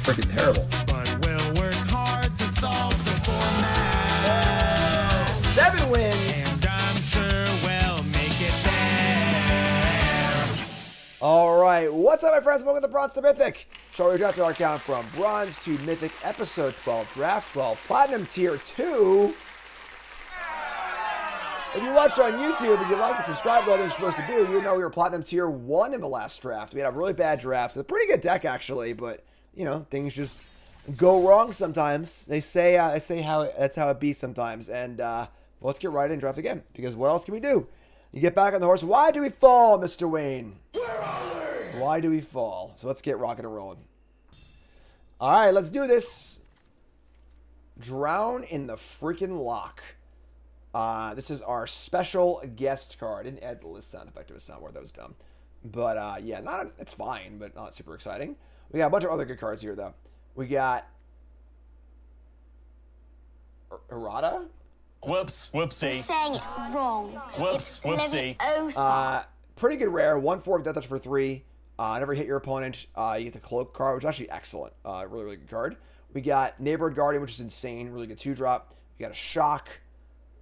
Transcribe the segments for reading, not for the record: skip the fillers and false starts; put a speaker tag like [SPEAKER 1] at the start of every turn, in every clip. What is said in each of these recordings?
[SPEAKER 1] freaking terrible.
[SPEAKER 2] But we'll work hard to solve the format.
[SPEAKER 1] 7 wins.
[SPEAKER 2] And I'm sure we'll make it there.
[SPEAKER 1] All right, what's up, my friends? Welcome to Bronze to Mythic. Show we drafted our count from Bronze to Mythic, Episode 12, Draft 12, Platinum Tier 2. If you watched on YouTube and you like and subscribe to all things you're supposed to do, you know we were Platinum Tier 1 in the last draft. We had a really bad draft. It's a pretty good deck, actually, but, you know, things just go wrong sometimes. They say that's how it be sometimes. And let's get right in and draft again, because what else can we do? You get back on the horse. Why do we fall, Mr. Wayne?
[SPEAKER 2] Where are we?
[SPEAKER 1] Why do we fall? So let's get rocking and rolling. All right, let's do this. Drown in the freaking lock. This is our special guest card. I didn't add the list sound effect to a soundboard. That was dumb. But, yeah, it's fine, but not super exciting. We got a bunch of other good cards here, though. We got Errata.
[SPEAKER 3] Whoops. Whoopsie.
[SPEAKER 4] You're saying it wrong.
[SPEAKER 3] Whoops.
[SPEAKER 4] It's
[SPEAKER 3] Whoopsie.
[SPEAKER 4] Leviosa.
[SPEAKER 1] Pretty good rare. 1/4 Death Touch for 3. Never hit your opponent. You get the Cloak card, which is actually excellent. Really, really good card. We got Neighborhood Guardian, which is insane. Really good 2-drop. We got a Shock.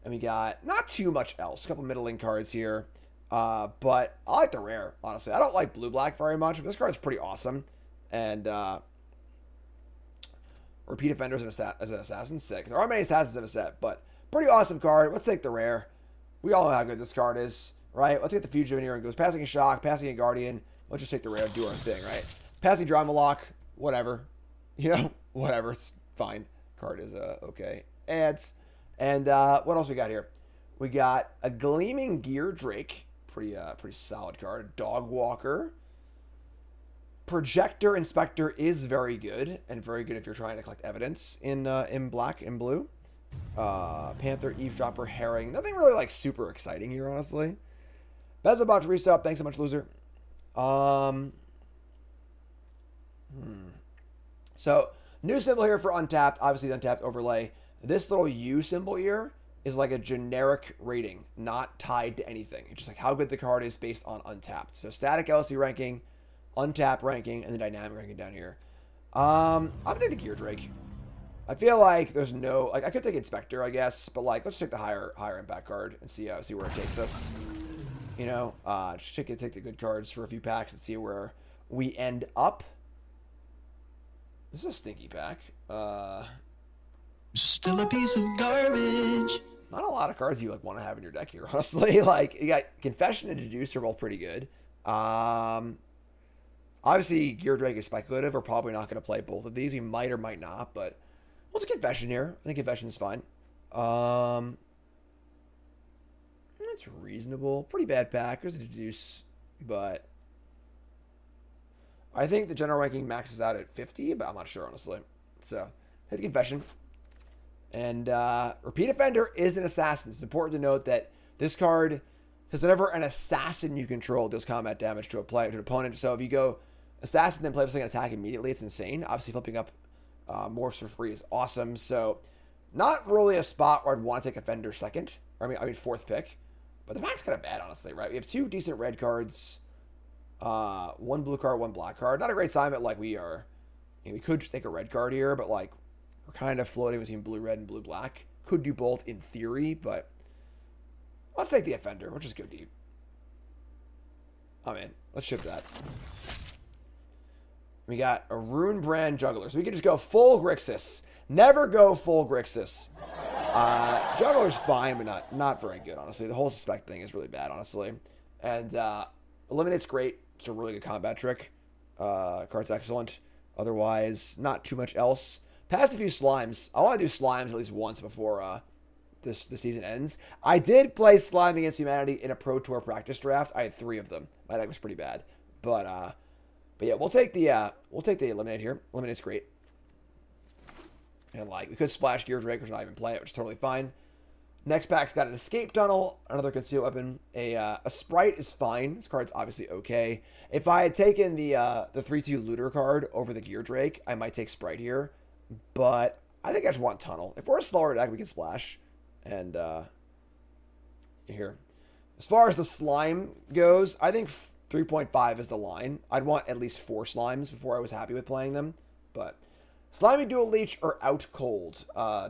[SPEAKER 1] And we got not too much else. A couple middling cards here. But I like the rare, honestly. I don't like blue-black very much, but this card's pretty awesome. And Repeat Offender as an assassin. Sick. There aren't many assassins in a set, but pretty awesome card. Let's take the rare. We all know how good this card is, right? Let's get the Fugitive in here and goes passing a Shock, passing a Guardian. Let's just take the rare and do our thing, right? Passing Drama Lock, whatever. You know, whatever. It's fine. Card is okay. Ads. And what else we got here? We got a Gleaming Gear Drake. Pretty solid card. Dog Walker. Projector Inspector is very good. And very good if you're trying to collect evidence in black and blue. Panther, Eavesdropper, Herring. Nothing really like super exciting here, honestly. That's about to resub. Thanks so much, loser. So, new symbol here for Untapped. Obviously, the Untapped overlay. This little U symbol here is like a generic rating, not tied to anything. It's just like how good the card is based on Untapped. So, static LC ranking, Untapped ranking, and the dynamic ranking down here. I'm gonna take the Gear Drake. I feel like there's no, like, I could take Inspector, I guess, but like, let's take the higher impact card and see where it takes us. You know, just take the good cards for a few packs and see where we end up. This is a stinky pack.
[SPEAKER 2] Still a piece of garbage.
[SPEAKER 1] Not a lot of cards you like want to have in your deck here, honestly. Like, you got Confession and Deduce are both pretty good. Obviously, Gear Drake is speculative. We're probably not going to play both of these. We might or might not, but let's Confession here. I think Confession is fine. It's reasonable. Pretty bad pack. There's a Deduce, but I think the general ranking maxes out at 50, but I'm not sure, honestly. So, hit the Confession. And Repeat Offender is an assassin. It's important to note that this card says whenever an assassin you control deals combat damage to an opponent. So if you go assassin, then play with an attack immediately, it's insane. Obviously, flipping up morphs for free is awesome. So not really a spot where I'd want to take Offender second. Or I mean fourth pick. But the pack's kind of bad, honestly, right? We have 2 decent red cards, 1 blue card, 1 black card. Not a great sign, but like we are, you know, we could just take a red card here, but like we're kind of floating between blue-red and blue-black. Could do both in theory, but let's take the Offender. We'll just go deep. I'm in. Let's ship that. We got a Rune Brand Juggler. So we could just go full Grixis. Never go full Grixis. Juggler's fine, but not very good, honestly. The whole Suspect thing is really bad, honestly. And Eliminate's great. It's a really good combat trick. Card's excellent. Otherwise, not too much else. Passed a few Slimes. I want to do Slimes at least once before the season ends. I did play Slime Against Humanity in a Pro Tour practice draft. I had 3 of them. My deck was pretty bad. But yeah, we'll take the Eliminate here. Eliminate's great. And like, we could splash Gear Drake, which not even play it, which is totally fine. Next pack's got an Escape Tunnel, another Concealed Weapon. A Sprite is fine. This card's obviously okay. If I had taken the 3/2 Looter card over the Gear Drake, I might take Sprite here. But I think I just want Tunnel. If we're a slower deck, we can splash. And here. As far as the slime goes, I think 3.5 is the line. I'd want at least 4 slimes before I was happy with playing them. But Slimy Dual Leech or Out Cold.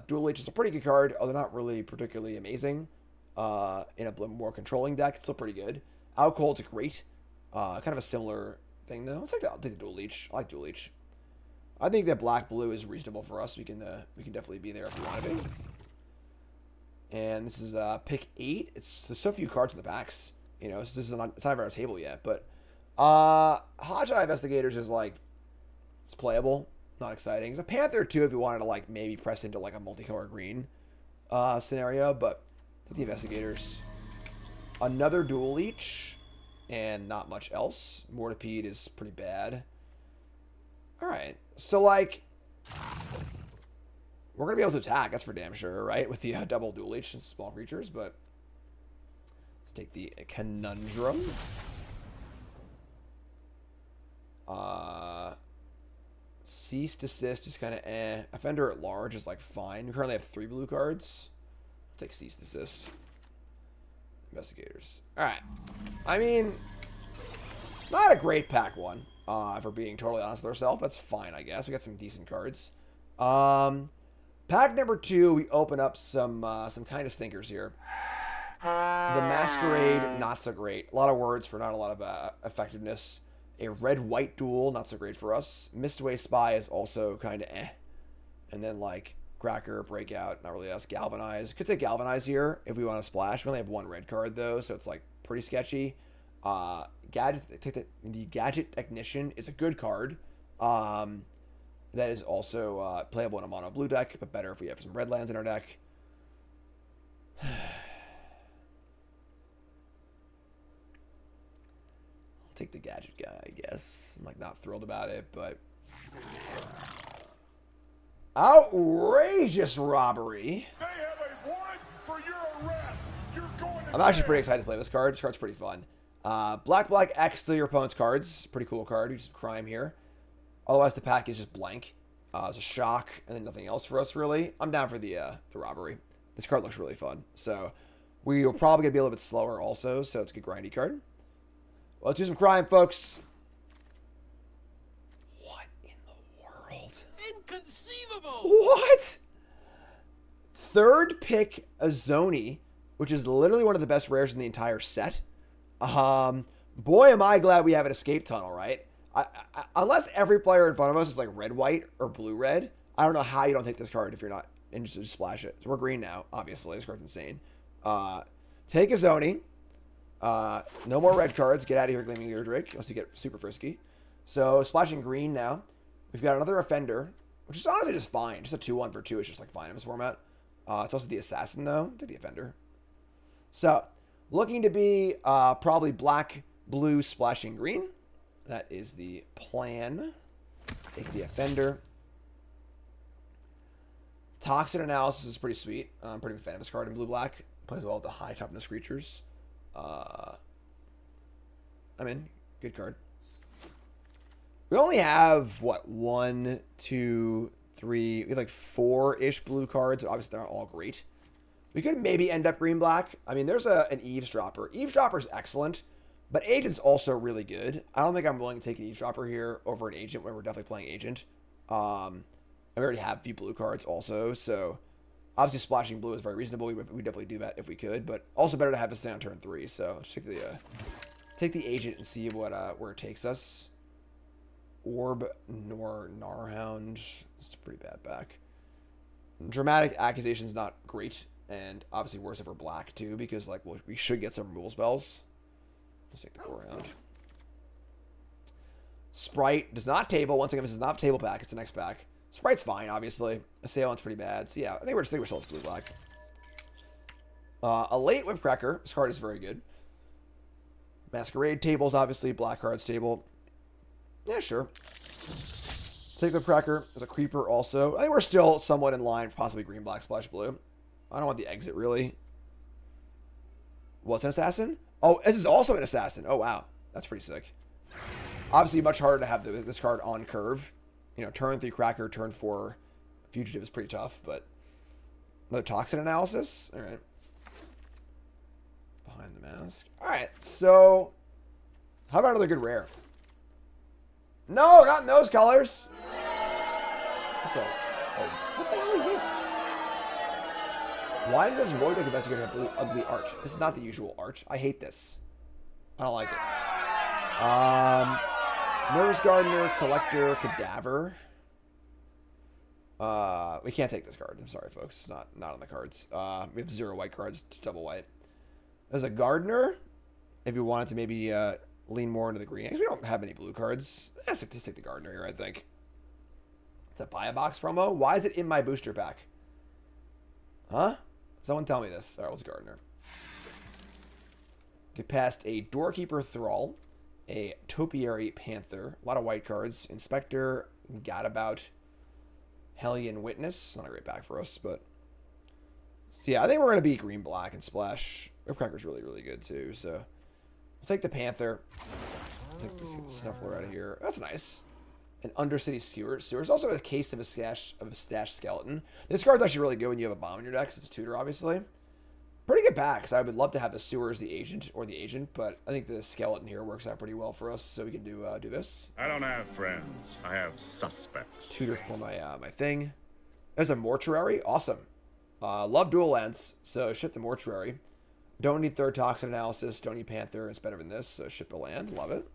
[SPEAKER 1] Dual Leech is a pretty good card, although not really particularly amazing. In a more controlling deck, it's still pretty good. Out Cold's great. Kind of a similar thing though. I'll take the Dual Leech. I like Dual Leech. I think that black-blue is reasonable for us. We can definitely be there if we want to be. And this is pick 8. There's so few cards in the packs. You know, it's not even on our table yet. But Hotshot Investigators is like, it's playable. Not exciting. It's a Panther too if you wanted to like maybe press into like a multicolor green scenario. But the Investigators. Another Dual Leech. And not much else. Mortipede is pretty bad. Alright. So like, we're going to be able to attack, that's for damn sure, right? With the double Dual Leech and small creatures, but let's take the Conundrum. Cease Desist is kind of eh. Offender at Large is like fine. We currently have 3 blue cards. I'll take Cease Desist. Investigators. Alright. I mean, not a great pack one. If we're being totally honest with ourselves, that's fine, I guess. We got some decent cards. Pack number 2, we open up some kind of stinkers here. The Masquerade, not so great. A lot of words for not a lot of effectiveness. A red-white duel, not so great for us. Mistway Spy is also kind of eh. And then like Cracker, Breakout, not really us. Galvanize. Could take Galvanize here if we want to splash. We only have 1 red card though, so it's like pretty sketchy. The Gadget Technician is a good card. That is also playable in a mono blue deck, but better if we have some red lands in our deck. I'll take the Gadget guy, I guess. I'm like not thrilled about it, but outrageous robbery.
[SPEAKER 3] They have a warrant for your arrest. You're going to
[SPEAKER 1] I'm actually pretty excited to play this card. This card's pretty fun. Black X to your opponent's cards. Pretty cool card. You do some crime here. Otherwise, the pack is just blank. It's a shock, and then nothing else for us, really. I'm down for the robbery. This card looks really fun. So, we will probably be a little bit slower also, so it's a good grindy card. Well, let's do some crime, folks. What in the world?
[SPEAKER 2] Inconceivable!
[SPEAKER 1] What? Third pick Azoni, which is literally one of the best rares in the entire set. Boy, am I glad we have an escape tunnel, right? Unless every player in front of us is like red-white or blue-red, I don't know how you don't take this card if you're not interested to splash it. So we're green now, obviously. This card's insane. Take a Zoni. No more red cards. Get out of here, Gleaming Eardrake, unless you get super frisky. So splashing green now. We've got another Offender, which is honestly just fine. Just a 2-1 for 2 is just like fine in this format. It's also the Assassin, though. Take the Offender. So, looking to be probably black, blue, splashing green. That is the plan. Take the Offender. Toxin Analysis is pretty sweet. I'm pretty big fan of this card in blue-black. Plays well with the high toughness creatures. I'm in. Good card. We only have, what, 1, 2, 3... We have like 4-ish blue cards. Obviously, they're not all great. We could maybe end up green-black. I mean, there's an Eavesdropper. Eavesdropper's excellent. But Agent's also really good. I don't think I'm willing to take an Eavesdropper here over an Agent when we're definitely playing Agent. And we already have a few blue cards also, so obviously splashing blue is very reasonable. We definitely do that if we could, but also better to have this thing on turn 3. So let's take the Agent and see what where it takes us. Orb nor Narhound. It's a pretty bad back. Dramatic Accusation's not great, and obviously worse if we're black too, because like we should get some rule spells. Let's take the go around. Sprite does not table. Once again, this is not a table pack. It's the next pack. Sprite's fine, obviously. Assailant's pretty bad. So yeah, I think we're still blue black. A late Whipcracker. This card is very good. Masquerade tables, obviously. Black cards table. Yeah, sure. Take Whipcracker as a creeper also. I think we're still somewhat in line for possibly green, black, splash blue. I don't want the exit, really. What's an assassin? Oh, this is also an assassin. Oh, wow. That's pretty sick. Obviously, much harder to have this card on curve. You know, turn 3 Cracker, turn 4 Fugitive is pretty tough, but another Toxin Analysis. All right. Behind the Mask. All right, so how about another good rare? No, not in those colors. So, oh, what the hell is this? Why does this Royal Investigator have really ugly art? This is not the usual art. I hate this. I don't like it. Nurse Gardener, Collector, Cadaver. We can't take this card. I'm sorry, folks. It's not on the cards. We have 0 white cards, double white. There's a Gardener. If you wanted to maybe lean more into the green. Because we don't have any blue cards. Let's take the Gardener here, I think. It's a buy a box promo. Why is it in my booster pack? Huh? Someone tell me this. All right, what's Gardener? Get past a Doorkeeper Thrall, a Topiary Panther, a lot of white cards, Inspector, Gadabout, Hellion Witness. Not a great pack for us, but so yeah, I think we're gonna be green, black, and splash. Ripcracker's really, really good too. So we'll take the Panther. Take this Snuffler out of here. That's nice. An Undercity Sewers. Also a case of a stash skeleton. This card's actually really good when you have a bomb in your deck, because it's a tutor, obviously. Pretty good pack, because I would love to have the Sewers, the agent, but I think the skeleton here works out pretty well for us, so we can do this.
[SPEAKER 3] I don't have friends. I have suspects.
[SPEAKER 1] Tutor for my my thing. There's a Mortuary. Awesome. Love dual lands, so ship the Mortuary. Don't need third Toxin Analysis. Don't need Panther. It's better than this, so ship a land. Love it.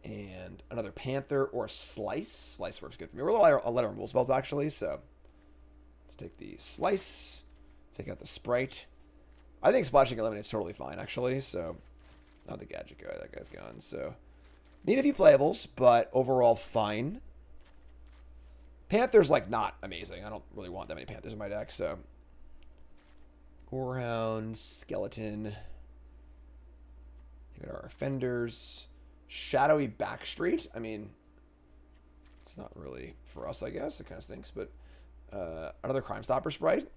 [SPEAKER 1] And another Panther or Slice. Slice works good for me. We're a lot of removal spells, actually, so let's take the Slice. Take out the Sprite. I think Splashing Eliminate is totally fine, actually, so not the Gadget guy. That guy's gone, so need a few playables, but overall fine. Panther's, like, not amazing. I don't really want that many Panthers in my deck, so Gorehound, Skeleton. We got our Offenders. Shadowy Backstreet. I mean, it's not really for us, I guess. It kind of stinks, but another Crime Stopper Sprite.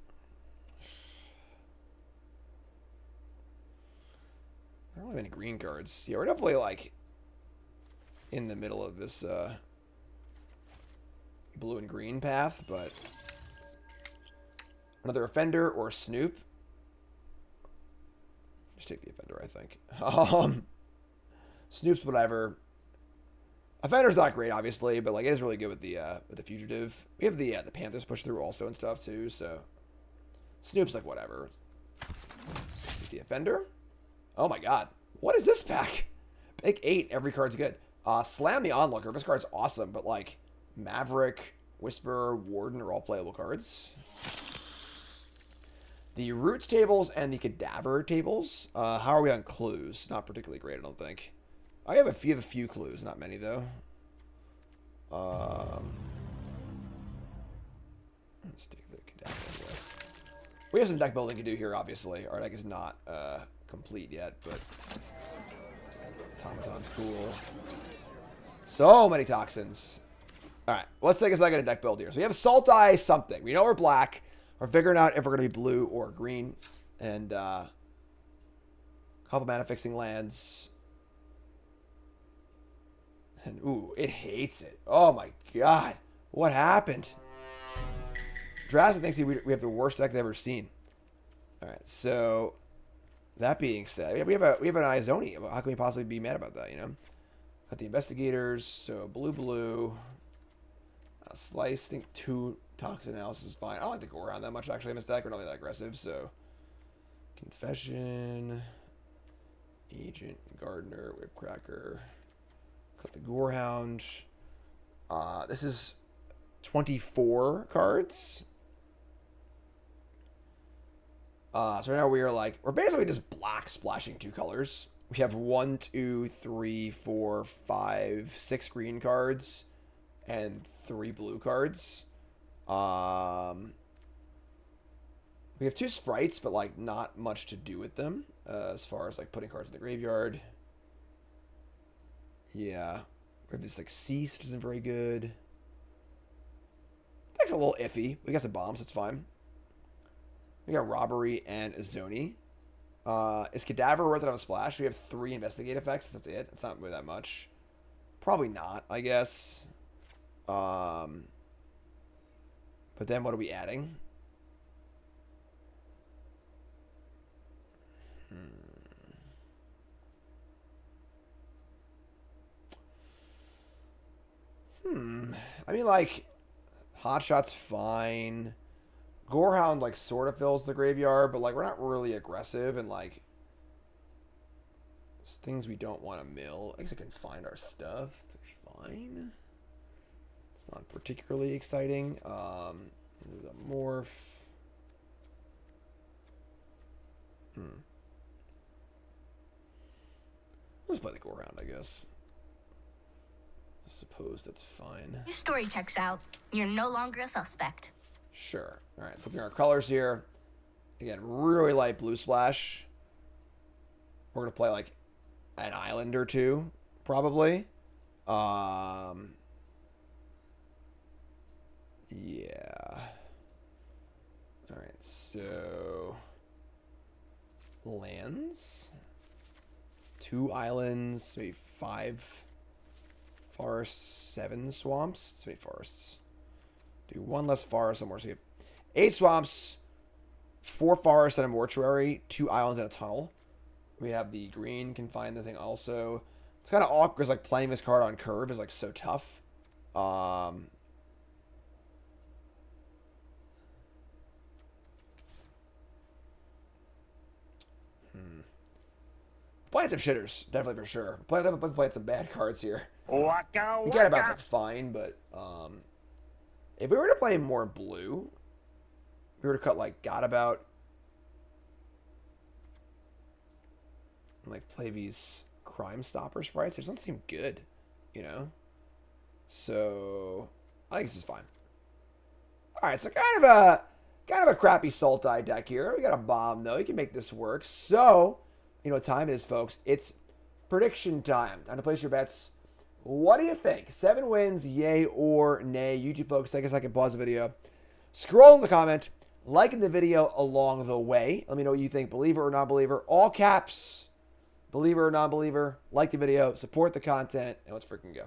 [SPEAKER 1] I don't have any green cards. Yeah, we're definitely like in the middle of this blue and green path, but another Offender or Snoop. Just take the Offender, I think. Snoop's whatever. Offender's not great, obviously, but like it is really good with the Fugitive. We have the Panthers push through also and stuff too, so Snoop's like whatever. Take the Offender. Oh my god. What is this pack? Pick 8, every card's good. Slam the Onlooker. This card's awesome, but like Maverick, Whisperer, Warden are all playable cards. The Roots tables and the Cadaver tables. How are we on clues? Not particularly great, I don't think. I have a few clues, not many though. Let's take the Cadaver, I guess. We have some deck building to do here, obviously. Our deck is not complete yet, but Automaton's cool. So many toxins. Alright, let's take a second to deck build here. So we have Salt Eye something. We know we're black. We're figuring out if we're going to be blue or green. And a couple mana fixing lands. And ooh, it hates it. Oh my god. What happened? Drastic thinks we have the worst deck they've ever seen. Alright, so that being said, we have an Izoni. How can we possibly be mad about that, you know? Got the Investigators, so blue. Slice, I think 2 Toxin Analysis is fine. I don't like the Gorehound that much, actually, in this deck. We're not really that aggressive, so Confession, Agent, Gardener, Whipcracker. Cut the Gorehound. This is 24 cards. So right now we're basically just black splashing 2 colors. We have 1, 2, 3, 4, 5, 6 green cards and 3 blue cards. We have 2 sprites, but like not much to do with them as far as like putting cards in the graveyard. Yeah, we have this like Cease, which isn't very good. Deck's a little iffy. We got some bombs, so it's fine. We got Robbery and Izoni. Is Cadaver worth it on a splash? We have 3 investigate effects. That's it. It's not really that much. Probably not, I guess. But then what are we adding? I mean, like, Hot Shot's fine. Gorehound, like, sort of fills the graveyard, but, like, we're not really aggressive, and, like, there's things we don't want to mill. I guess I can find our stuff. It's fine. It's not particularly exciting. There's a morph. Let's play the Gorehound, I guess. I suppose that's fine.
[SPEAKER 5] Your story checks out. You're no longer a suspect.
[SPEAKER 1] Sure. All right, so looking at our colors here. Again, really light blue splash. We're going to play, like, an island or two, probably. Yeah. All right, so lands, 2 islands, maybe 5 forests, 7 swamps. It's 8 forests. Do 1 less forest somewhere. So you have 8 swamps, 4 forests and a mortuary, 2 islands and a tunnel. We have the green can find the thing also. It's kind of awkward because, like, playing this card on curve is, like, so tough. Playing some shitters, definitely for sure. Playing some bad cards here.
[SPEAKER 3] Waka
[SPEAKER 1] We get about
[SPEAKER 3] waka.
[SPEAKER 1] like fine, but if we were to play more blue, we were to cut like Got About, and like play these Crime Stopper sprites. It doesn't seem good, you know. So I think this is fine. All right, so kind of a crappy Sultai deck here. We got a bomb though. You can make this work. So you know what time it is, folks. It's prediction time. Time to place your bets. What do you think? 7 wins, yay or nay? YouTube folks, take a second, pause the video. Scroll in the comment, liking the video along the way. Let me know what you think, believer or non-believer. All caps, believer or non-believer. Like the video, support the content, and let's freaking go.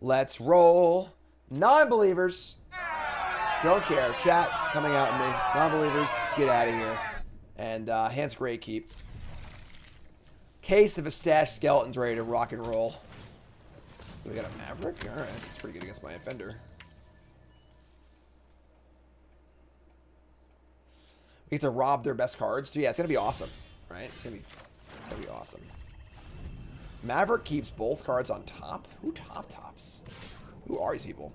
[SPEAKER 1] Let's roll. Non-believers, don't care. Chat coming out at me. Non-believers, get out of here. And hands great keep. Case of a stash skeleton's ready to rock and roll. We got a Maverick? Alright, that's pretty good against my offender. We get to rob their best cards too. Yeah, it's gonna be awesome. Right? It's gonna be awesome. Maverick keeps both cards on top. Who tops? Who are these people?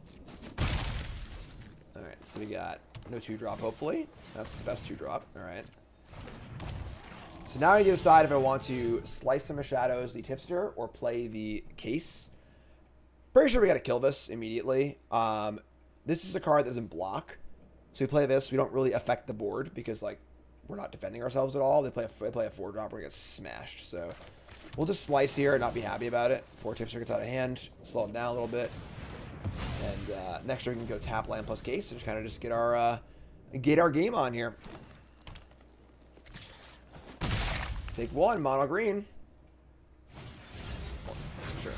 [SPEAKER 1] Alright, so we got no 2-drop, hopefully. That's the best 2-drop. Alright. So now I need to decide if I want to slice some of Shadows, the tipster, or play the case. Pretty sure we got to kill this immediately. This is a card that doesn't block. So we play this, we don't really affect the board because, like, we're not defending ourselves at all. They play a 4-drop, we're going to get smashed. So we'll just slice here and not be happy about it. 4 tipster gets out of hand, slow him down a little bit. And next turn we can go tap land plus case and just kind of just get our game on here. Take 1, mono green. Sure.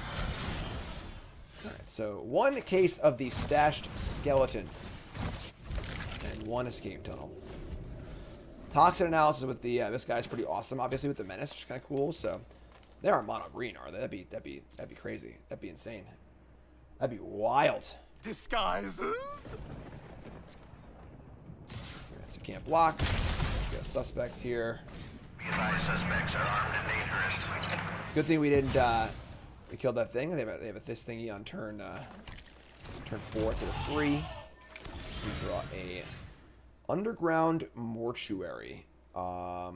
[SPEAKER 1] Alright, so 1 case of the stashed skeleton. And 1 escape tunnel. Toxin analysis with the this guy's pretty awesome, obviously with the menace, which is kinda cool. So they aren't mono green, are they? That'd be crazy. That'd be insane. That'd be wild.
[SPEAKER 3] Disguises.
[SPEAKER 1] Alright, so can't block. Got a suspect here.
[SPEAKER 6] Suspects are armed and dangerous.
[SPEAKER 1] Good thing we didn't we killed that thing. They have a this thingy on turn 4 to the 3. We draw a underground mortuary. A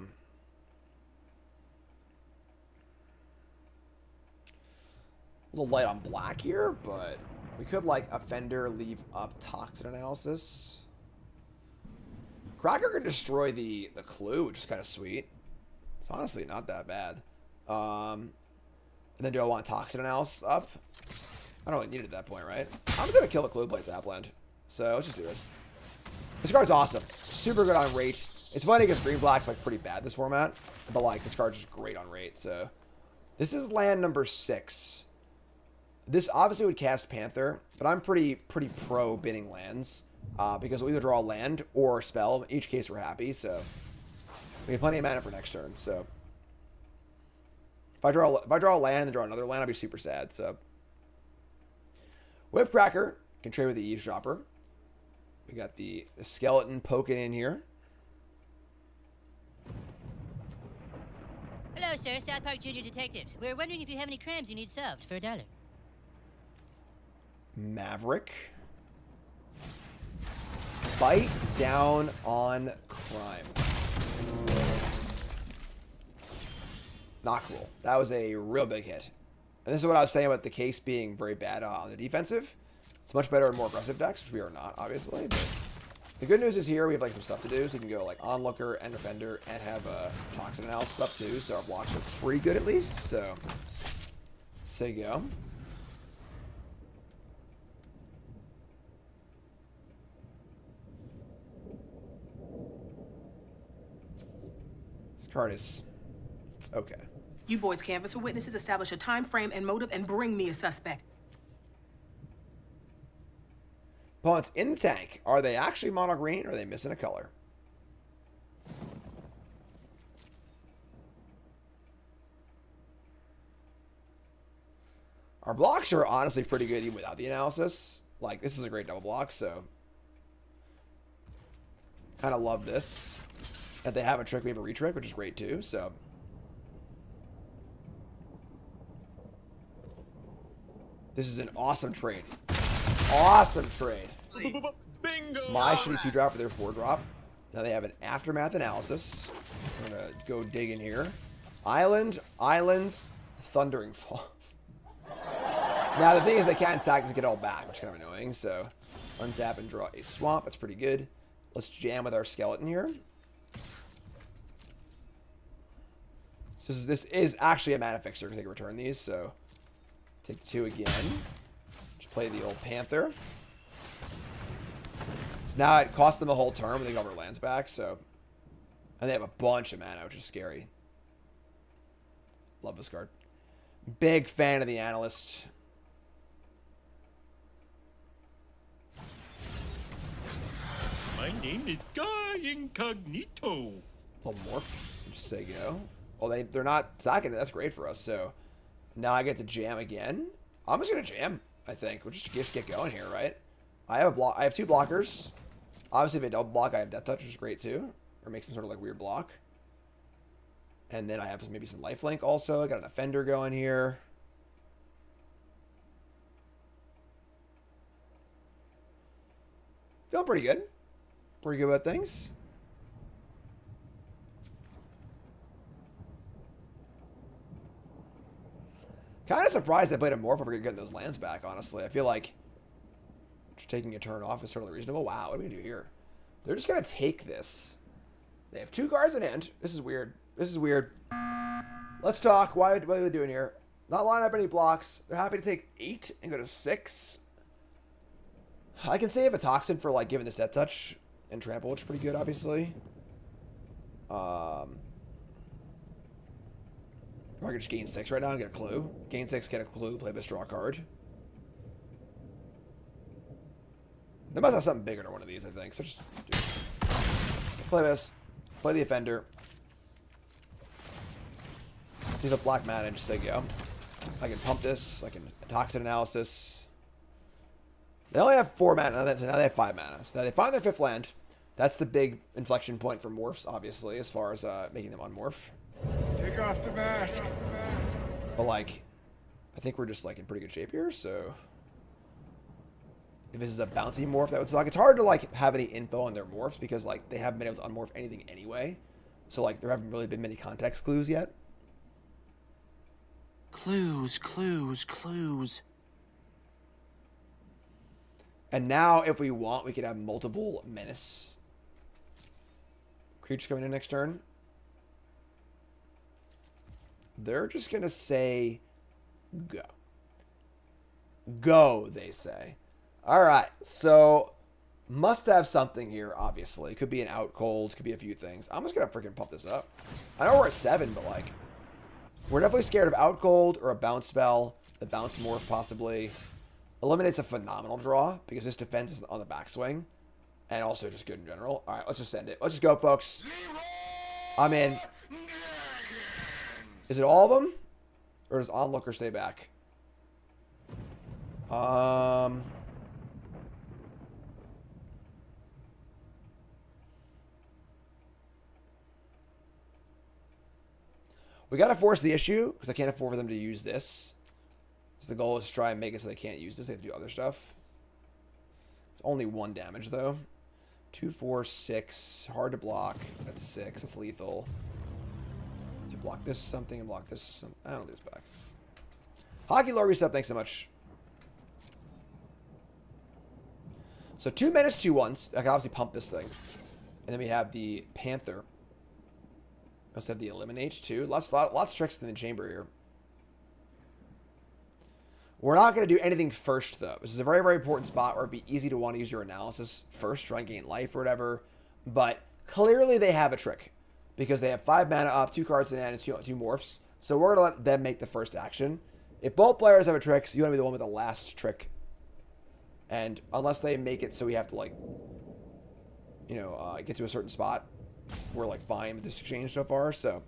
[SPEAKER 1] little light on black here, but we could like offender leave up toxin analysis. Cracker could destroy the clue, which is kind of sweet. It's honestly not that bad. And then do I want toxin analysis up? I don't really need it at that point, right? I'm just gonna kill the clue blade Zapland. So let's just do this. This card's awesome. Super good on rate. It's funny because green black's like pretty bad this format, but like this card's just great on rate. So this is land number 6. This obviously would cast Panther, but I'm pretty pro binning lands because we'll either draw a land or a spell. In each case, we're happy. So we have plenty of mana for next turn. So if I draw a land and draw another land, I'll be super sad. So Whipcracker can trade with the Eavesdropper. We got the skeleton poking in here.
[SPEAKER 7] Hello, sir. South Park Junior Detectives. We're wondering if you have any crimes you need solved for $1.
[SPEAKER 1] Maverick. Bite down on crime. Not cool. That was a real big hit. And this is what I was saying about the case being very bad on the defensive. It's much better in more aggressive decks, which we are not, obviously. But the good news is here we have like some stuff to do. So we can go like Onlooker and Defender and have a Toxin Analysis up too. So our blocks are pretty good at least. So let's say go. This card is, it's okay.
[SPEAKER 8] You boys canvass for witnesses, establish a time frame and motive, and bring me a suspect.
[SPEAKER 1] Opponents in the tank. Are they actually mono green or are they missing a color? Our blocks are honestly pretty good even without the analysis. Like, this is a great double block, so kind of love this. If they have a trick, we have a retrick, which is great too, so. This is an awesome trade. Awesome trade.
[SPEAKER 3] Bingo!
[SPEAKER 1] My shitty 2-drop for their 4-drop. Now they have an Aftermath Analysis. I'm going to go dig in here. Islands, Thundering Falls. Now the thing is they can't sack to get it all back, which is kind of annoying, so untap and draw a Swamp. That's pretty good. Let's jam with our skeleton here. So this is actually a mana fixer because they can return these, so take the 2 again. Just play the old Panther. So now it costs them a whole turn, but they got their lands back, so. And they have a bunch of mana, which is scary. Love this card. Big fan of the Analyst.
[SPEAKER 3] My name is Guy Incognito.
[SPEAKER 1] Little morph. Just say go. Well, they're not sacking it. That's great for us. So now I get to jam again. I'm just gonna jam. I think we'll just get going here, right? I have a block. I have 2 blockers. Obviously, if I double block, I have Death Touch, which is great too, or make some sort of like weird block. And then I have maybe some lifelink also. I got an Offender going here. Feel pretty good. Pretty good about things. Kind of surprised they played a morph over getting those lands back, honestly. I feel like just taking a turn off is totally reasonable. Wow, what do we do here? They're just going to take this. They have 2 cards in hand. This is weird. This is weird. Let's talk. What are they doing here? Not line up any blocks. They're happy to take 8 and go to 6. I can save a Toxin for like giving this Death Touch and Trample, which is pretty good, obviously. Or I can just gain 6 right now and get a clue. Gain 6, get a clue, play this, draw a card. They must have something bigger than one of these, I think. So just do it. Play this. Play the Offender. Do the black mana and just say go. I can pump this. I can Toxin Analysis. They only have 4 mana. So now they have 5 mana. So now they find their 5th land. That's the big inflection point for morphs, obviously, as far as making them unmorph.
[SPEAKER 3] Take off the mask.
[SPEAKER 1] But like, I think we're just like in pretty good shape here. So if this is a bouncy morph, that would suck. It's hard to like have any info on their morphs because like they haven't been able to unmorph anything anyway. So like there haven't really been many context clues yet.
[SPEAKER 9] Clues, clues, clues.
[SPEAKER 1] And now if we want, we could have multiple menace creatures coming in next turn. They're just going to say go. Go, they say. All right, so must have something here, obviously. Could be an out cold, could be a few things. I'm just going to freaking pump this up. I know we're at 7, but like, we're definitely scared of out cold or a bounce spell. The bounce morph possibly eliminates a phenomenal draw because this defense is on the backswing and also just good in general. All right, let's just send it. Let's just go, folks. I'm in. Is it all of them? Or does Onlooker stay back? We got to force the issue because I can't afford for them to use this. So the goal is to try and make it so they can't use this. They have to do other stuff. It's only 1 damage though. 2, 4, 6. Hard to block. That's 6. That's lethal. You block this something and block this something. I don't lose back. Hockey Lord Reset, thanks so much. So 2 menace, 2 1s. I can obviously pump this thing. And then we have the Panther. We also have the Eliminate too. Lots of tricks in the chamber here. We're not going to do anything first, though. This is a very, very important spot where it'd be easy to want to use your analysis first, try and gain life or whatever. But clearly they have a trick because they have 5 mana up, 2 cards in hand, and 2 morphs. So we're going to let them make the first action. If both players have a trick, so you want to be the one with the last trick. And unless they make it so we have to, like, you know, get to a certain spot, we're, like, fine with this exchange so far, so...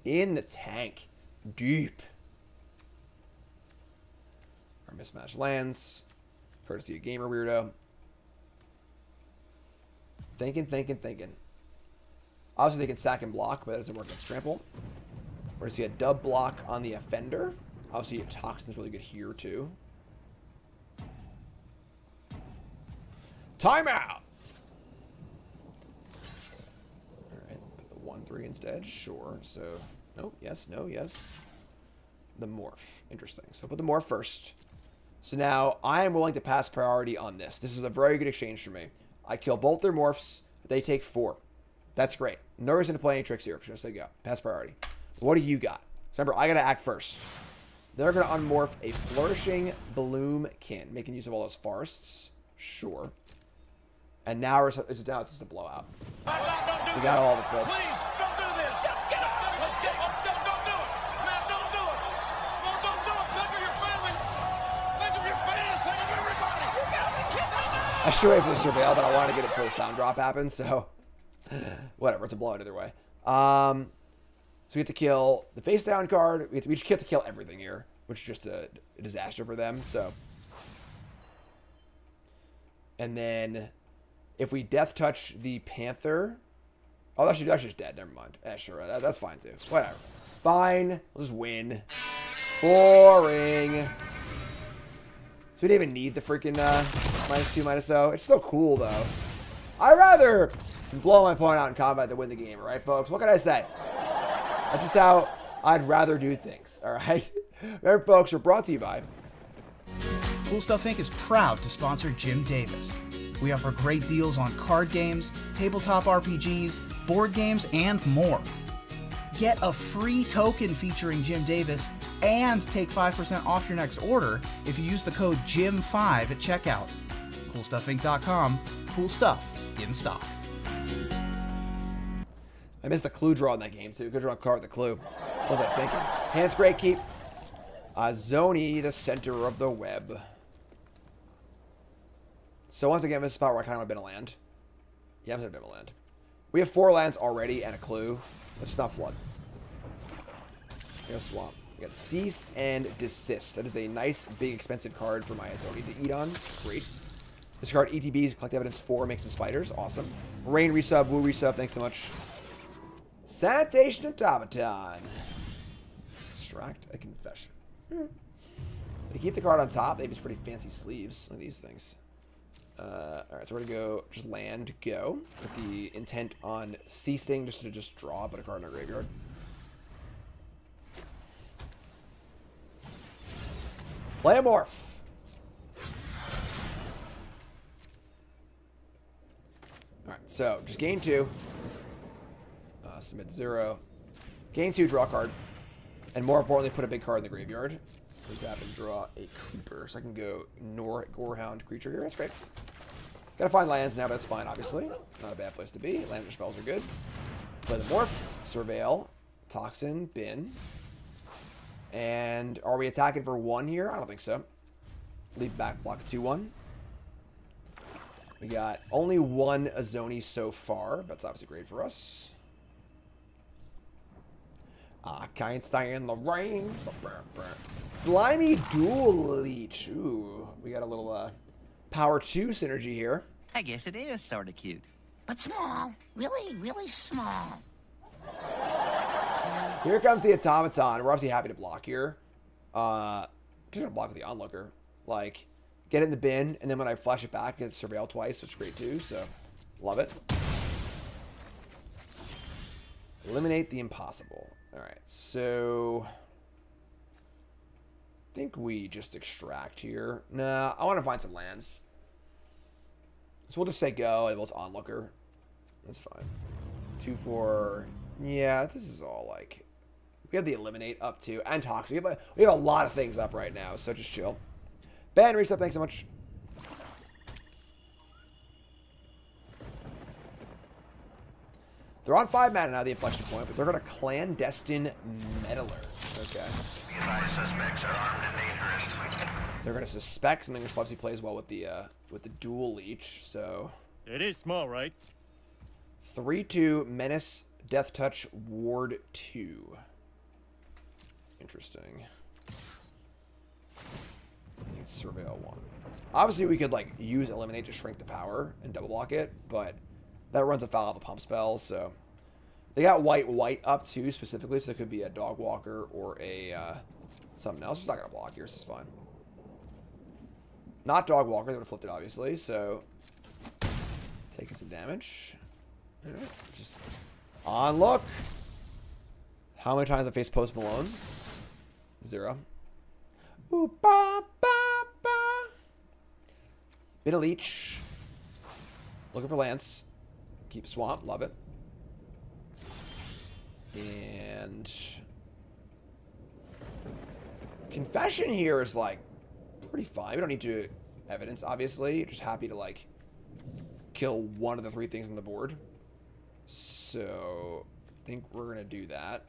[SPEAKER 1] In the tank. Deep. Our mismatched lands. Courtesy of Gamer Weirdo. Thinking. Obviously, they can sack and block, but that doesn't work against Trample. We're going to see a dub block on the Offender. Obviously, Toxin's really good here, too. Timeout! Alright, put the 1-3 instead. Sure, so... No, yes, no, yes. The morph. Interesting. So put the morph first. So now I am willing to pass priority on this. This is a very good exchange for me. I kill both their morphs. They take 4. That's great. No reason to play any tricks here. Just say go. Pass priority. What do you got? So remember, I got to act first. They're going to unmorph a Flourishing Bloomkin, making use of all those forests. Sure. And now it's just a blowout. We got all the flips. I should wait for the Surveil, but I wanted to get it before the sound drop happens, so whatever, it's a blowout either way. So we have to we just have to kill everything here, which is just a disaster for them, so. And then if we death touch the Panther, oh, that's just dead, never mind. Sure, that's fine too, whatever. Fine, we'll just win. Boring. So we didn't even need the freaking -2, -0. It's so cool, though. I'd rather blow my opponent out in combat than win the game, right, folks? What can I say? That's just how I'd rather do things, all right? Remember, folks, we're brought to you by...
[SPEAKER 10] Cool Stuff Inc. is proud to sponsor Jim Davis. We offer great deals on card games, tabletop RPGs, board games, and more. Get a free token featuring Jim Davis and take 5% off your next order if you use the code JIM5 at checkout. CoolStuffInc.com. Cool stuff in stock.
[SPEAKER 1] I missed the clue draw in that game, too. Could draw a card with the clue. What was I thinking? Hands great keep. Zoni, the center of the web. So once again, this is a spot where I kind of want to bin a land. Yeah, I'm going to bin a land. We have 4 lands already and a clue. Let's not flood. We got swamp. We got cease and desist. That is a nice, big, expensive card for my Zoni to eat on. Great. Discard ETBs, collect evidence 4, make some spiders. Awesome. Rain resub, woo resub. Thanks so much. Sanitation Automaton. Extract a confession. They keep the card on top. They have these pretty fancy sleeves. Look at these things. Alright, so we're going to go just land, go. With the intent on ceasing, just to draw, put a card in our graveyard. Play a morph. Alright, so just gain 2. Submit 0. Gain 2, draw a card. And more importantly, put a big card in the graveyard. Tap and draw a creeper. So I can go Gorehound creature here. That's great. Gotta find lands now, but that's fine, obviously. Not a bad place to be. Land spells are good. Play the morph, Surveil, Toxin, bin. And are we attacking for 1 here? I don't think so. Leave back block 2-1. We got only 1 Azoni so far, but that's obviously great for us. I can't stay in the rain. Slimy Dual Leech. Ooh, we got a little Power 2 synergy here.
[SPEAKER 9] I guess it is sort of cute.
[SPEAKER 11] But small. Really, really small.
[SPEAKER 1] Here comes the Automaton. We're obviously happy to block here. Just gonna block with the Onlooker. Like, get it in the bin, and then when I flash it back, it's Surveil twice, which is great too, so love it. Eliminate the impossible. Alright, so I think we just extract here. Nah, I want to find some lands. So we'll just say go, and we'll just Onlooker. That's fine. 2-4. Yeah, this is all like... We have the Eliminate up to, and Toxic. We have a lot of things up right now, so just chill. Ben, reset, thanks so much. They're on 5 mana now, the inflection point, but they're going to Clandestine Meddler. Okay.
[SPEAKER 6] The advised suspects are armed and dangerous.
[SPEAKER 1] They're going to suspect something, which obviously plays well with the Dual Leech, so...
[SPEAKER 12] It is small, right?
[SPEAKER 1] 3-2, Menace, Death Touch, Ward 2. Interesting. I think it's Surveil 1. Obviously, we could, like, use Eliminate to shrink the power and double block it, but that runs afoul of a pump spell, so... They got white up, too, specifically, so it could be a Dog Walker or a, something else. It's not going to block here, so it's fine. Not Dog Walker, they would have flipped it, obviously, so... Taking some damage. Alright, just... On look! How many times have I faced Post Malone? 0. Ooh, ba, ba, ba. Bit of Leech. Looking for Lance. Keep Swamp, love it. And... Confession here is, like, pretty fine. We don't need to evidence, obviously. Just happy to, like, kill one of the 3 things on the board. So, I think we're going to do that.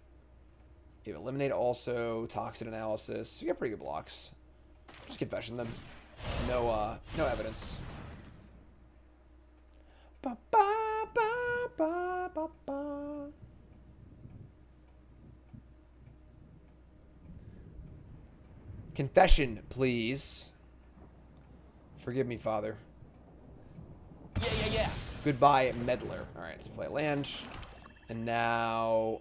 [SPEAKER 1] You Eliminate also, Toxin Analysis. We got pretty good blocks. Just Confession them. No evidence. Ba, ba, ba, ba, ba, ba. Confession, please. Forgive me, Father.
[SPEAKER 12] Yeah.
[SPEAKER 1] Goodbye, Meddler. Alright, let's play land. And now...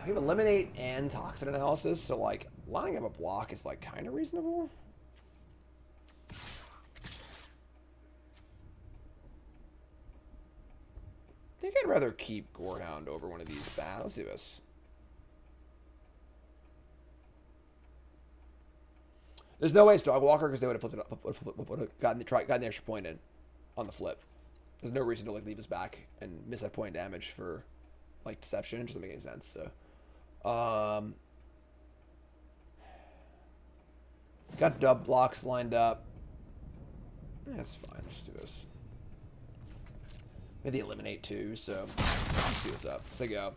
[SPEAKER 1] We have Eliminate and Toxin Analysis, so, like, lining up a block is, like, kind of reasonable. I think I'd rather keep Gorehound over one of these bad. Let's do this. There's no way it's Dog Walker because they would have flipped it up, would have gotten the extra point in on the flip. There's no reason to like leave us back and miss that point damage for like deception. It doesn't make any sense. So, got dub blocks lined up. That's fine. Let's do this. Maybe Eliminate too. So let's see what's up. So they go.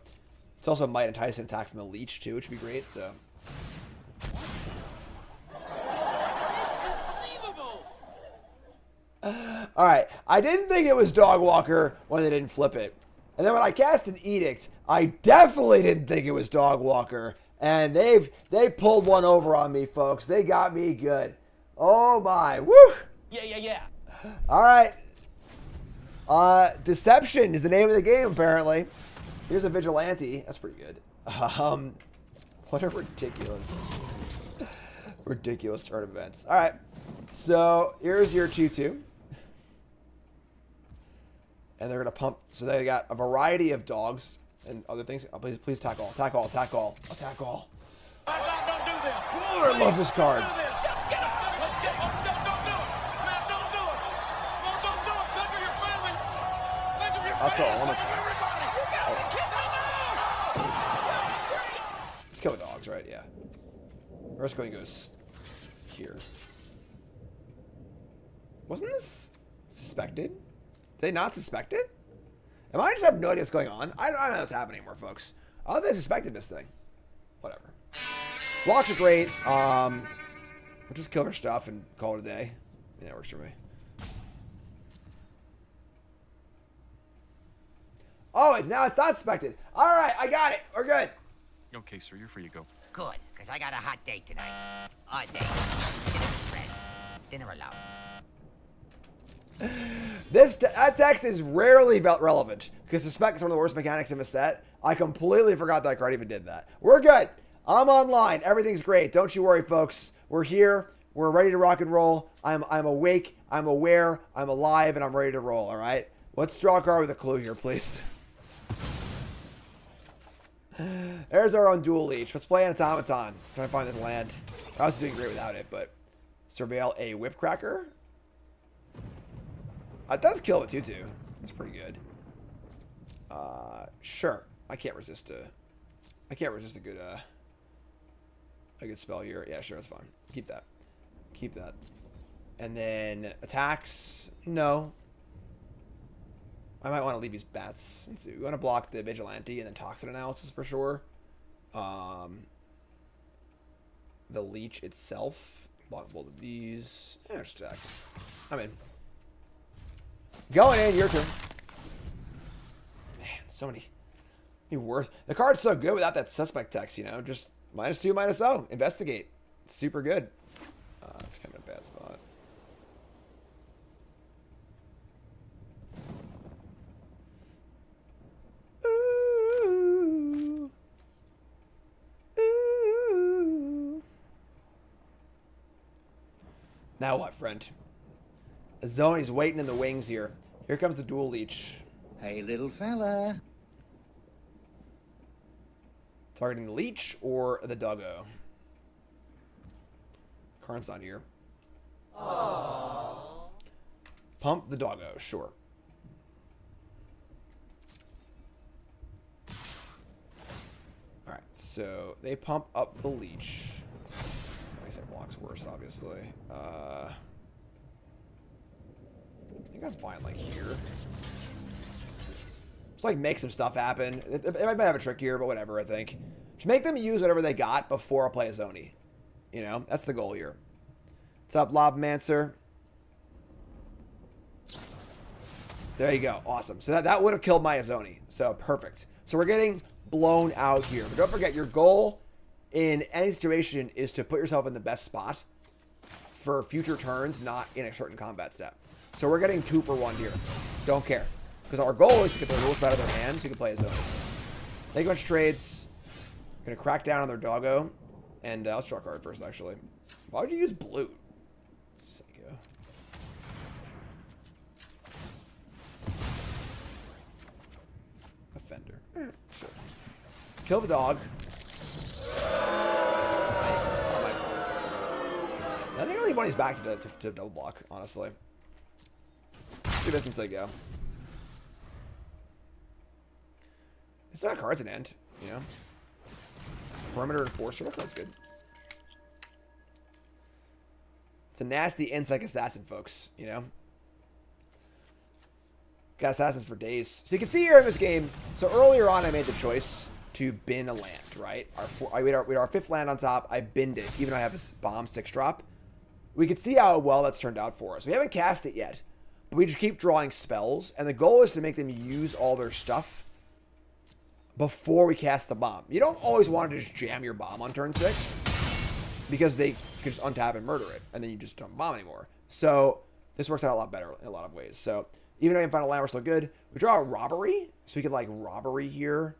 [SPEAKER 1] It's also might entice an attack from the Leech too, which would be great. So. Alright, I didn't think it was Dog Walker when they didn't flip it. And then when I cast an Edict, I definitely didn't think it was Dog Walker. And they pulled one over on me, folks. They got me good. Oh my, woo!
[SPEAKER 12] Yeah.
[SPEAKER 1] Alright. Deception is the name of the game, apparently. Here's a Vigilante. That's pretty good. What a ridiculous turn of events. Alright. So, here's your 2-2. And they're going to pump. So they got a variety of dogs and other things. Oh, please attack all. Attack all. Attack all. Attack all.
[SPEAKER 3] Don't do this.
[SPEAKER 1] Oh, I love this card.
[SPEAKER 3] Don't do it. Don't do it. Man, don't do it. Don't do it. Think of your family. Think of your
[SPEAKER 1] That's all.
[SPEAKER 3] family.
[SPEAKER 1] Almost
[SPEAKER 3] Think of everybody. You gotta kill them.
[SPEAKER 1] Let's kill the dogs, right? Yeah. First going goes here. Wasn't this suspected? Did they not suspect it? Am I just have no idea what's going on? I don't know what's happening anymore, folks. I thought they suspected this thing. Whatever. Blocks are great. We'll just kill her stuff and call it a day. Yeah, it works for me. Oh, it's not suspected. All right, I got it. We're good.
[SPEAKER 13] Okay, sir, you're free to go.
[SPEAKER 11] Good, because I got a hot date tonight. Hot date. Dinner with friends. Dinner alone.
[SPEAKER 1] That text is rarely relevant because suspect is one of the worst mechanics in the set. I completely forgot that card even did that. We're good. I'm online. Everything's great. Don't you worry, folks. We're here. We're ready to rock and roll. I'm awake. I'm aware. I'm alive, and I'm ready to roll. All right. Let's draw a card with a clue here, please. There's our own dual leech. Let's play an automaton. Trying to find this land. I was doing great without it, but surveil a whipcracker. It does kill with 2/2. That's pretty good. Sure. I can't resist a good spell here. Yeah, sure, that's fine. Keep that. Keep that. And then attacks. No. I might want to leave these bats. Let's see. We want to block the vigilante and then toxin analysis for sure. The leech itself. Block both of these. Yeah, just attack. I'm in. Going in, your turn. Man, so many. The card's so good without that suspect text, you know. Just -2, -0. Investigate. It's super good. It's kind of a bad spot. Ooh. Ooh. Now what, friend? Azoni's waiting in the wings here. Here comes the dual leech.
[SPEAKER 14] Hey, little fella.
[SPEAKER 1] Targeting the leech or the doggo? Karn's not here. Aww. Pump the doggo, sure. Alright, so they pump up the leech. I guess that block's worse, obviously. I think I'm fine, like, here. Just, like, make some stuff happen. It might have a trick here, but whatever, I think. Just make them use whatever they got before I play a Zoni. You know? That's the goal here. What's up, Lobmancer? There you go. Awesome. So that would have killed my Azoni. So, perfect. So, we're getting blown out here. But don't forget, your goal in any situation is to put yourself in the best spot for future turns, not in a certain combat step. So, we're getting 2 for 1 here. Don't care. Because our goal is to get the rules out of their hands so you can play a Zoni. Make a bunch of trades. Gonna crack down on their doggo. And I'll draw a card first, actually. Why would you use blue? Psycho. Offender. Sure. Kill the dog. It's not my fault. I think I'll leave one of these back to double block, honestly. Do this until they go. It's not cards an end, you know? Perimeter Enforcer, that sounds good. It's a nasty insect assassin, folks, you know? Got assassins for days. So you can see here in this game, so earlier on I made the choice to bin a land, right? We had our 5th land on top. I binned it, even though I have this bomb 6-drop. We can see how well that's turned out for us. We haven't cast it yet, but we just keep drawing spells, and the goal is to make them use all their stuff before we cast the bomb. You don't always want to just jam your bomb on turn 6 because they could just untap and murder it, and then you just don't bomb anymore. So this works out a lot better in a lot of ways. So even though we can find a land, we're still good. We draw a robbery, so we could like robbery here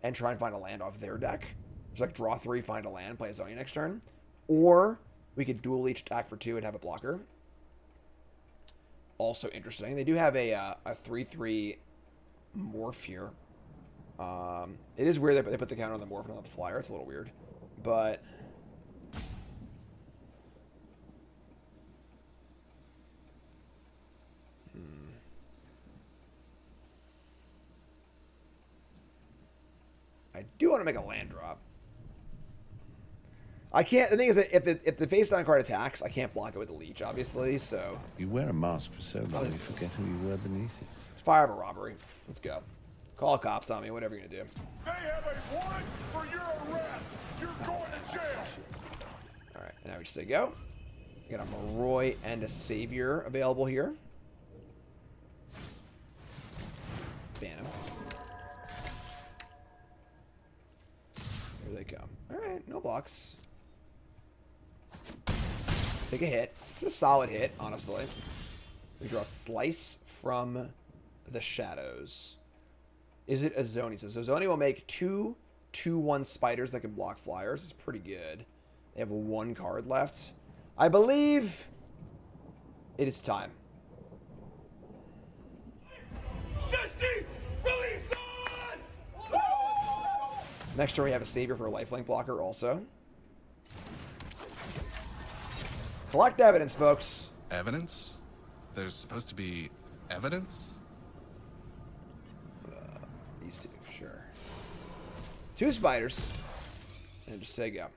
[SPEAKER 1] and try and find a land off their deck. Just like draw 3, find a land, play a Zoni next turn. Or we could dual leech attack for 2 and have a blocker. Also interesting. They do have a 3/3 morph here. It is weird they put the counter on the morph and not the flyer. It's a little weird. But I do want to make a land drop. I can't. The thing is that if the face down card attacks, I can't block it with the leech, obviously. So
[SPEAKER 15] you wear a mask for so long, you forget who you were beneath it.
[SPEAKER 1] Just fire up a robbery. Let's go. Call cops on me. Whatever you're gonna do.
[SPEAKER 3] They have a warrant for your arrest. You're going to jail.
[SPEAKER 1] All right. Now we just say go. We got a Moroi and a Savior available here. Phantom. Alright, no blocks. Take a hit. It's a solid hit, honestly. We draw Slice from the Shadows. Is it a Zoni? So Zoni will make 2/2/1 spiders that can block flyers. It's pretty good. They have 1 card left. I believe it is time. Next turn we have a Savior for a lifelink blocker also. Collect evidence, folks.
[SPEAKER 13] Evidence? There's supposed to be evidence?
[SPEAKER 1] These two, sure. 2 spiders. And just say go.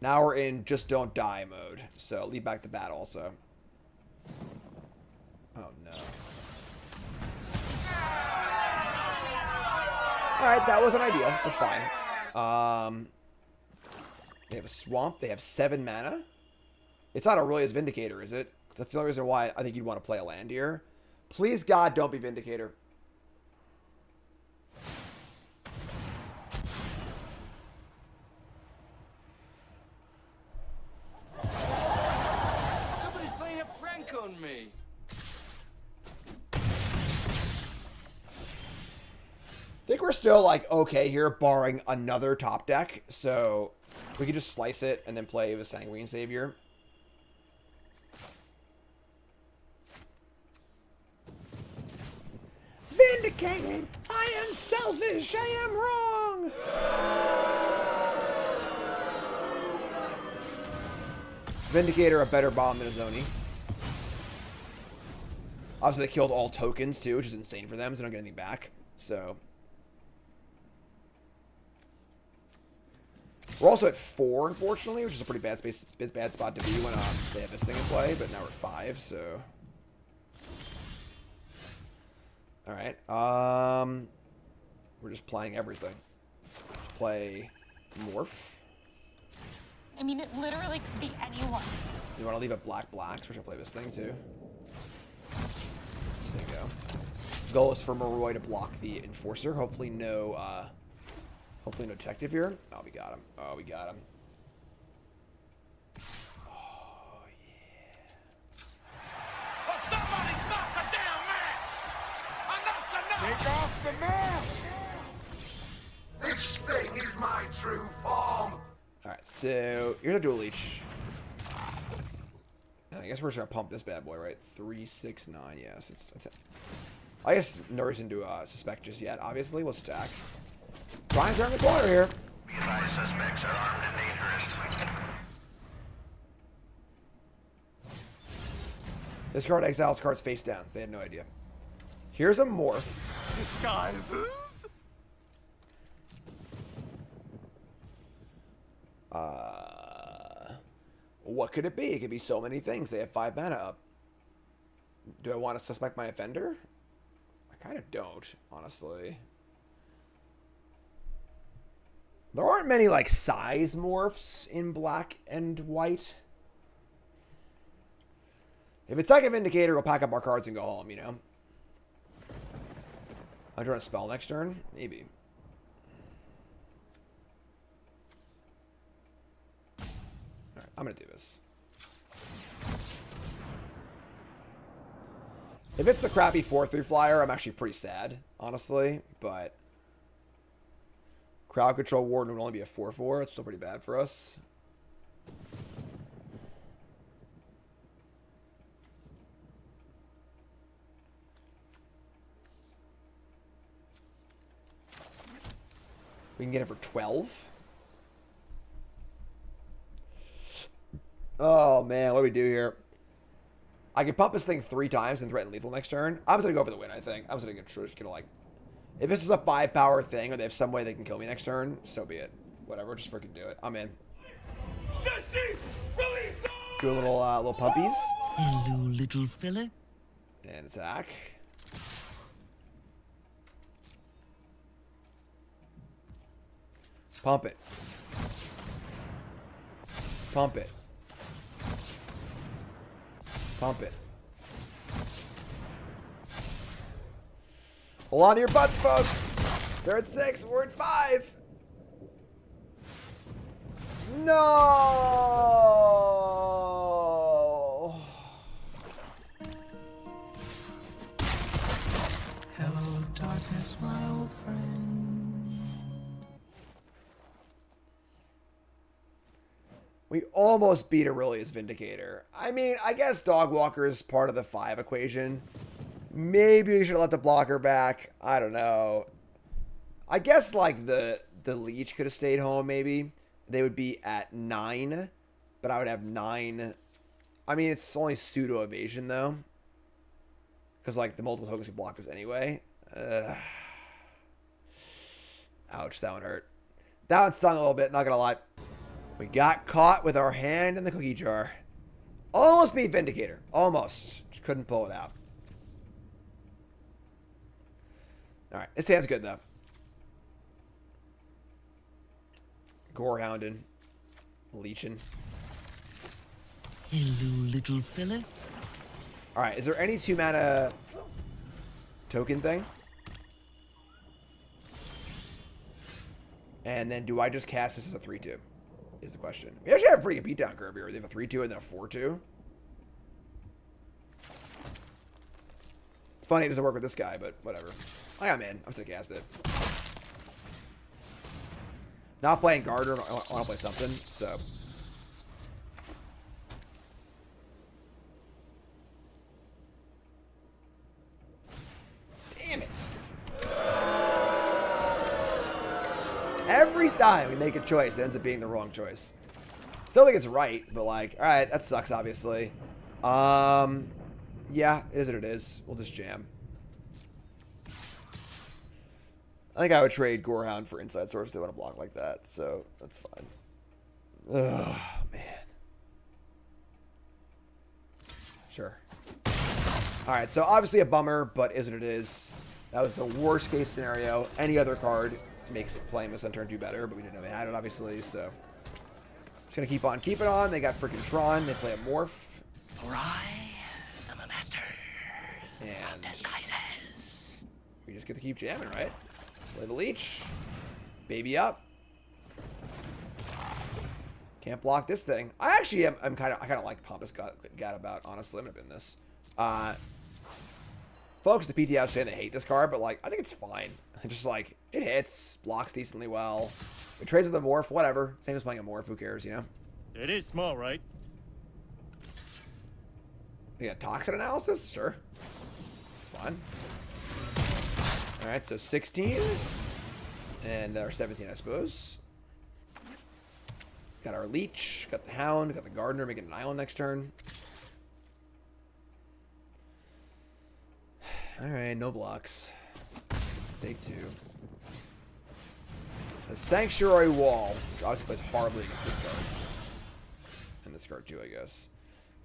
[SPEAKER 1] Now we're in just don't die mode. So lead back the bat also. Oh no. Alright, that wasn't ideal, but fine. They have a swamp. They have 7 mana. It's not Aurelia's Vindicator, is it? That's the only reason why I think you'd want to play a land here. Please, God, don't be Vindicator.
[SPEAKER 16] Somebody's playing a prank on me.
[SPEAKER 1] I think we're still, like, okay here, barring another top deck. So we can just slice it and then play with Sanguine Savior. Vindicated! I am selfish! I am wrong! Vindicator a better bomb than a Zoni. Obviously, they killed all tokens, too, which is insane for them, so they don't get anything back. So we're also at 4, unfortunately, which is a pretty bad spot to be when they have this thing in play, but now we're at 5, so... Alright, we're just playing everything. Let's play Morph.
[SPEAKER 4] I mean, it literally could be anyone.
[SPEAKER 1] You want to leave it black-black, so we're going to play this thing, too. So go. Goal is for Moroi to block the Enforcer. Hopefully no detective here. Oh, we got him. Oh, we got him. Oh, yeah.
[SPEAKER 3] Somebody stop the damn match! Enough's enough! Take off the mask!
[SPEAKER 17] This thing is my true form.
[SPEAKER 1] Alright, so here's a Dual Leech. I guess we're just gonna pump this bad boy, right? 3, 6, 9. Yes, it's it. I guess no reason to suspect just yet. Obviously, we'll stack. Brian's around the corner here.
[SPEAKER 6] Be advised, suspects are armed and dangerous.
[SPEAKER 1] This card exiles cards face down, so they had no idea. Here's a Morph.
[SPEAKER 3] Disguises?
[SPEAKER 1] What could it be? It could be so many things. They have 5 mana up. Do I want to suspect my offender? I kind of don't, honestly. There aren't many, like, size morphs in black and white. If it's like a Vindicator, we'll pack up our cards and go home, you know? I'm drawing a spell next turn? Maybe. Alright, I'm gonna do this. If it's the crappy 4/3 flyer, I'm actually pretty sad, honestly, but Crowd Control Warden would only be a 4/4. It's still pretty bad for us. We can get it for 12. Oh, man. What do we do here? I can pump this thing 3 times and threaten lethal next turn. I'm just going to go for the win, I think. I'm just going to like... If this is a 5-power thing or they have some way they can kill me next turn, so be it. Whatever. Just freaking do it. I'm in. Do a little puppies.
[SPEAKER 9] Hello, little fella.
[SPEAKER 1] And attack. Pump it. Pump it. Pump it. Hold on to your butts, folks. They're at 6. We're at 5. No.
[SPEAKER 2] Hello, darkness, my old friend.
[SPEAKER 1] We almost beat Aurelius Vindicator. I mean, I guess Dogwalker is part of the 5 equation. Maybe we should have let the blocker back. I don't know. I guess, like, the Leech could have stayed home, maybe. They would be at 9, but I would have 9. I mean, it's only pseudo-evasion, though. Because, like, the multiple tokens can block this anyway. Ouch, that one hurt. That one stung a little bit, not gonna lie. We got caught with our hand in the cookie jar. Almost beat Vindicator. Almost. Just couldn't pull it out. Alright, this hand's good, though. Gorehounding. Leeching.
[SPEAKER 9] Hello, little fella.
[SPEAKER 1] Alright, is there any 2-mana token thing? And then do I just cast this as a 3-2? Is the question. We actually have a pretty good beatdown curve here. They have a 3-2 and then a 4-2. It's funny it doesn't work with this guy, but whatever. I am in. I'm just gonna cast it. Not playing Garter. I want to play something, so. Damn it. Every time we make a choice, it ends up being the wrong choice. Still think it's right, but like, alright, that sucks, obviously. Yeah, it is what it is. We'll just jam. I think I would trade Gorehound for Inside Source to want to block like that, so that's fine. Ugh, man. Sure. Alright, so obviously a bummer, but is what it is. That was the worst case scenario. Any other card makes playing this on turn 2 better, but we didn't know they had it, obviously, so. Just gonna keep on keeping on. They got freaking Tron. They play a Morph.
[SPEAKER 11] For I am a master
[SPEAKER 1] And
[SPEAKER 11] of disguises.
[SPEAKER 1] we just get to keep jamming, right? Play the Leech. Baby up. Can't block this thing. I actually am. I kind of like Pompous Gadabout. Honestly, I'm gonna bin this. Folks, the PTO saying they hate this card, but like I think it's fine. Just like it hits, blocks decently well. It trades with a Morph, whatever. Same as playing a Morph. Who cares, you know?
[SPEAKER 12] It is small, right?
[SPEAKER 1] Yeah, Toxin Analysis, sure. It's fine. All right, so 16 and or 17, I suppose. Got our Leech, got the Hound, got the Gardener making an island next turn. All right, no blocks. Take 2. The Sanctuary Wall, which obviously plays horribly against this card. And this card too, I guess.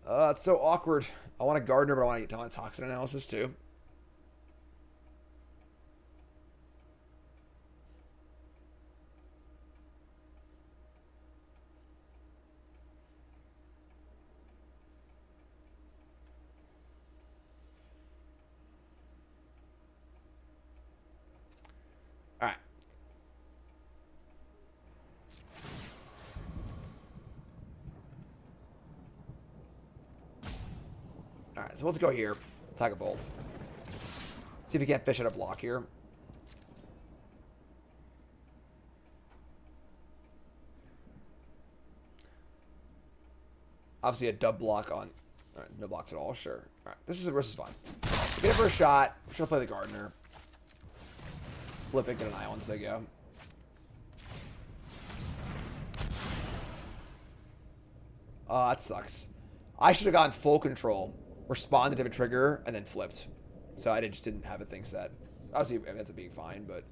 [SPEAKER 1] It's so awkward. I want a Gardener, but I want to get Toxin Analysis too. Alright. Alright, so let's go here. Attack of both. See if we can't fish out a block here. Obviously a dub block on... Alright, no blocks at all, sure. Alright, this is fun. Get it for a shot. We're gonna play the Gardener. Flip it, get an island, so they go. Oh, that sucks. I should have gone full control, responded to a trigger, and then flipped. So I just didn't have a thing set. Obviously, it ends up being fine, but...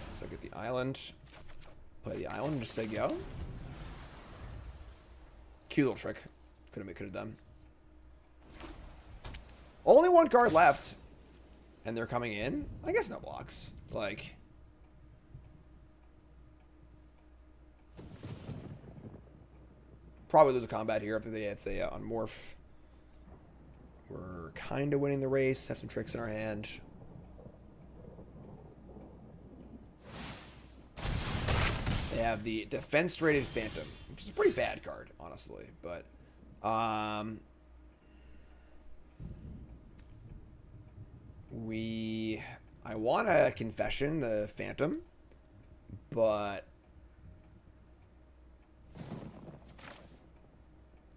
[SPEAKER 1] so get the island. Play the island, just say go. Cute little trick. Could have done. Only one card left. And they're coming in. I guess no blocks. Like... probably lose a combat here if they unmorph. We're kind of winning the race. Have some tricks in our hand. have the Defense-rated Phantom, which is a pretty bad card, honestly. But, I want a Confession, the Phantom, but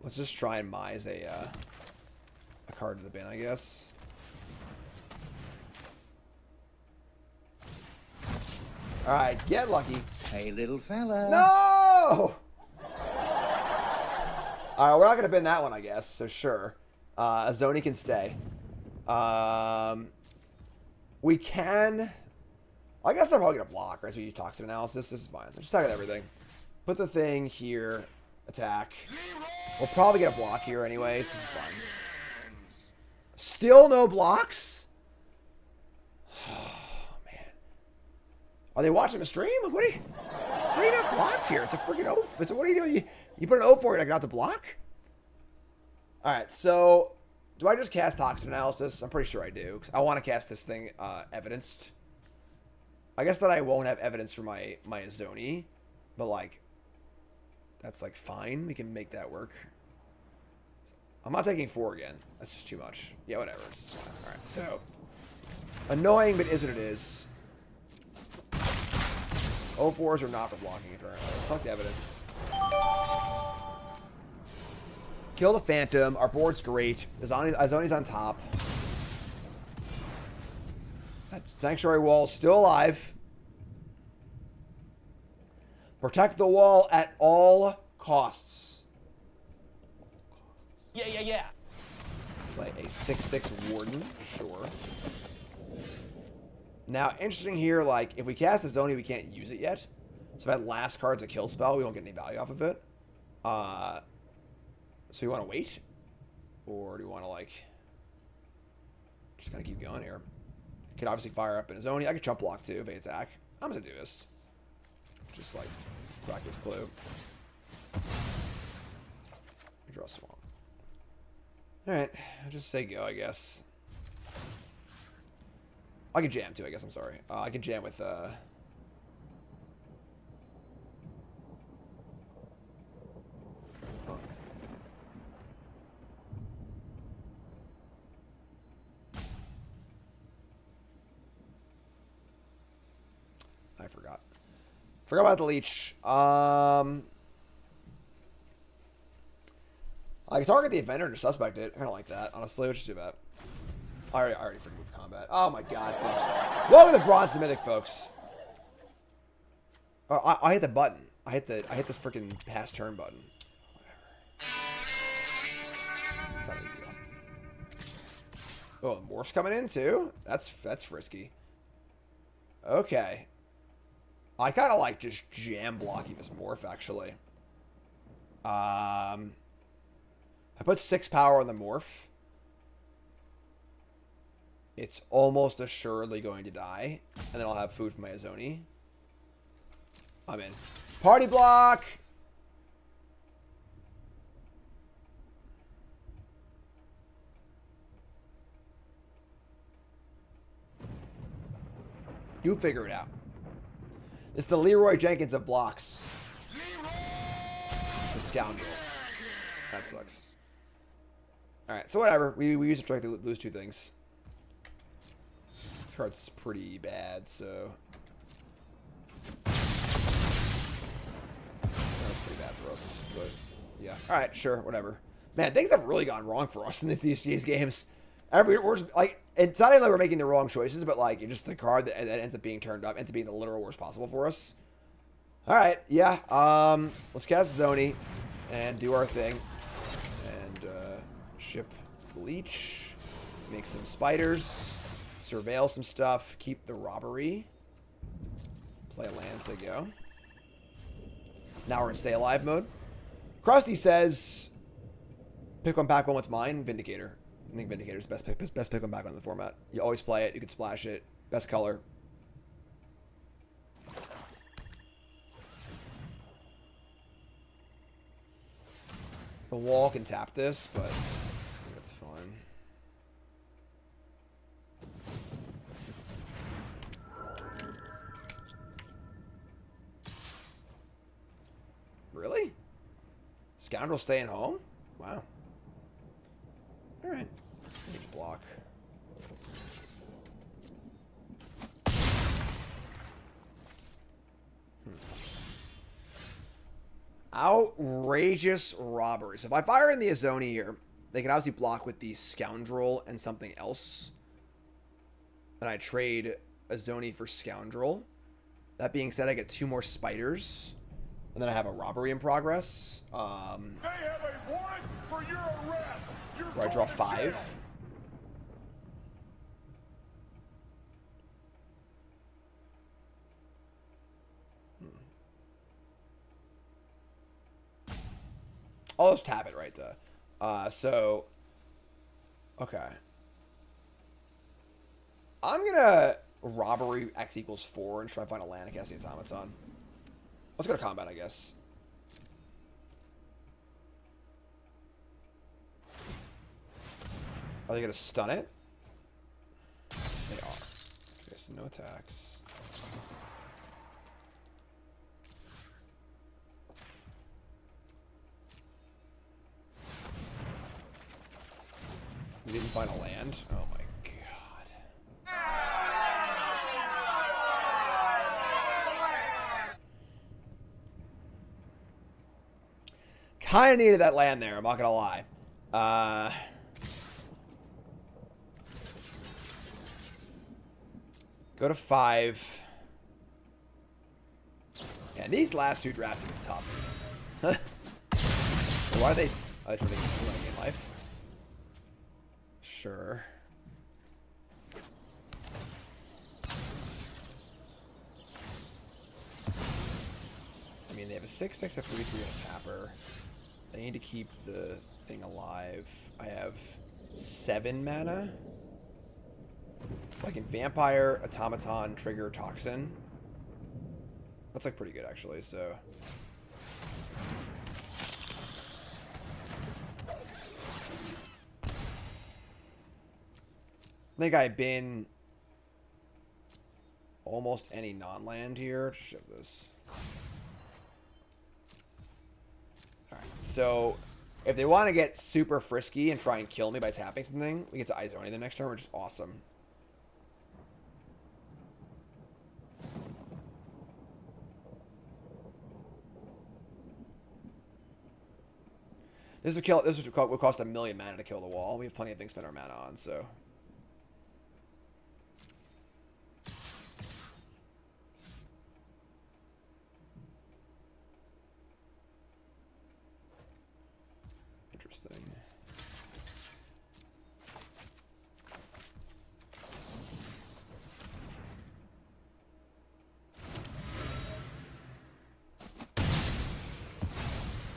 [SPEAKER 1] let's just try and mise a card to the bin, I guess. All right, get lucky.
[SPEAKER 14] Hey, little fella.
[SPEAKER 1] No! All right, we're not going to bin that one, I guess, so sure. Azoni can stay. We can... I guess I'm probably going to block, right? So we use Toxic Analysis. This is fine. Let's just target everything. Put the thing here. Attack. We'll probably get a block here anyways. This is fine. Still no blocks? Oh, man. Are they watching the stream? What are you... How do you not block here? It's a freaking oaf. What are you doing? You put an O for it, I got to block? Alright, so... Do I just cast Toxic Analysis? I'm pretty sure I do. Because I want to cast this thing evidenced. I guess that I won't have evidence for my Azoni. But, like... That's, like, fine. We can make that work. I'm not taking 4 again. That's just too much. Yeah, whatever. This is fine. Alright, so... Annoying, but is what it is. O4s are not for blocking it currently. Fuck the evidence. Kill the Phantom. Our board's great. Azoni's on top. That Sanctuary Wall is still alive. Protect the wall at all costs.
[SPEAKER 12] Yeah.
[SPEAKER 1] Play a 6/6 Warden. Sure. Now, interesting here, like, if we cast Azoni, we can't use it yet. So if that last card's a kill spell, we won't get any value off of it. So you want to wait? Or do you want to, like, just kind of keep going here? Could obviously fire up an Azoni. I could jump block too if they attack. I'm going to do this. Just, like, practice clue. Draw Swamp. Alright, I'll just say go, I guess. I can jam too, I guess. I'm sorry. I can jam with, I forgot. Forgot about the leech. I can target the Avenger to suspect it. I kind of like that, honestly, which is too bad. I already freaking moved combat. Oh my god, folks. Welcome to Bronze to Mythic, folks. Oh, I hit the button. I hit this freaking pass turn button. Whatever. It's not a big deal. Oh, Morph's coming in too? That's frisky. Okay. I kind of like just jam blocking this Morph, actually. I put 6 power on the Morph. It's almost assuredly going to die. And then I'll have food for my Azoni. I'm in. Party block! You figure it out. It's the Leroy Jenkins of blocks. It's a scoundrel. That sucks. Alright, so whatever. We used to try to lose 2 things. This card's pretty bad, so... That was pretty bad for us, but... Yeah. Alright, sure, whatever. Man, things have really gone wrong for us in these games. We're just, like, it's not even like we're making the wrong choices, but, like, it's just the card that ends up being turned up ends up being the literal worst possible for us. Alright, yeah. Let's cast Zoni and do our thing. And, ship Leech. Make some spiders. Surveil some stuff. Keep the robbery. Play a land, say go. Now we're in stay alive mode. Krusty says, pick one back one, what's mine? Vindicator. I think Vindicator's best pick one back on the format. You always play it. You can splash it. Best color. The wall can tap this, but I think that's fine. Scoundrel staying home? Wow. Alright. Let's block. Outrageous robbery. So if I fire in the Azoni here, they can obviously block with the Scoundrel and something else. And I trade Azoni for Scoundrel. That being said, I get 2 more spiders. And then I have a robbery in progress.
[SPEAKER 17] They have a warrant for your arrest.
[SPEAKER 1] Where I draw 5. I'll just tap it right there. So, okay. I'm gonna robbery X equals 4 and try to find a land against the automaton. Let's go to combat, I guess. Are they gonna stun it? They are. Okay, so no attacks. We didn't find a land? Oh my god. Kinda needed that land there, I'm not gonna lie. Go to 5. And these last 2 drafts have been tough. Why are they... Oh, that's what they want to gain life. Sure. I mean, they have a 6/6, a 3/3, and a tapper. They need to keep the thing alive. I have 7 mana. So I can Vampire, Automaton, Trigger, Toxin. That's like pretty good actually, so. I think I've been almost any non-land here. Just shove this. Alright, so if they want to get super frisky and try and kill me by tapping something, we get to Izoni the next turn, which is awesome. This would cost 1 million mana to kill the wall. We have plenty of things to spend our mana on, so. Interesting.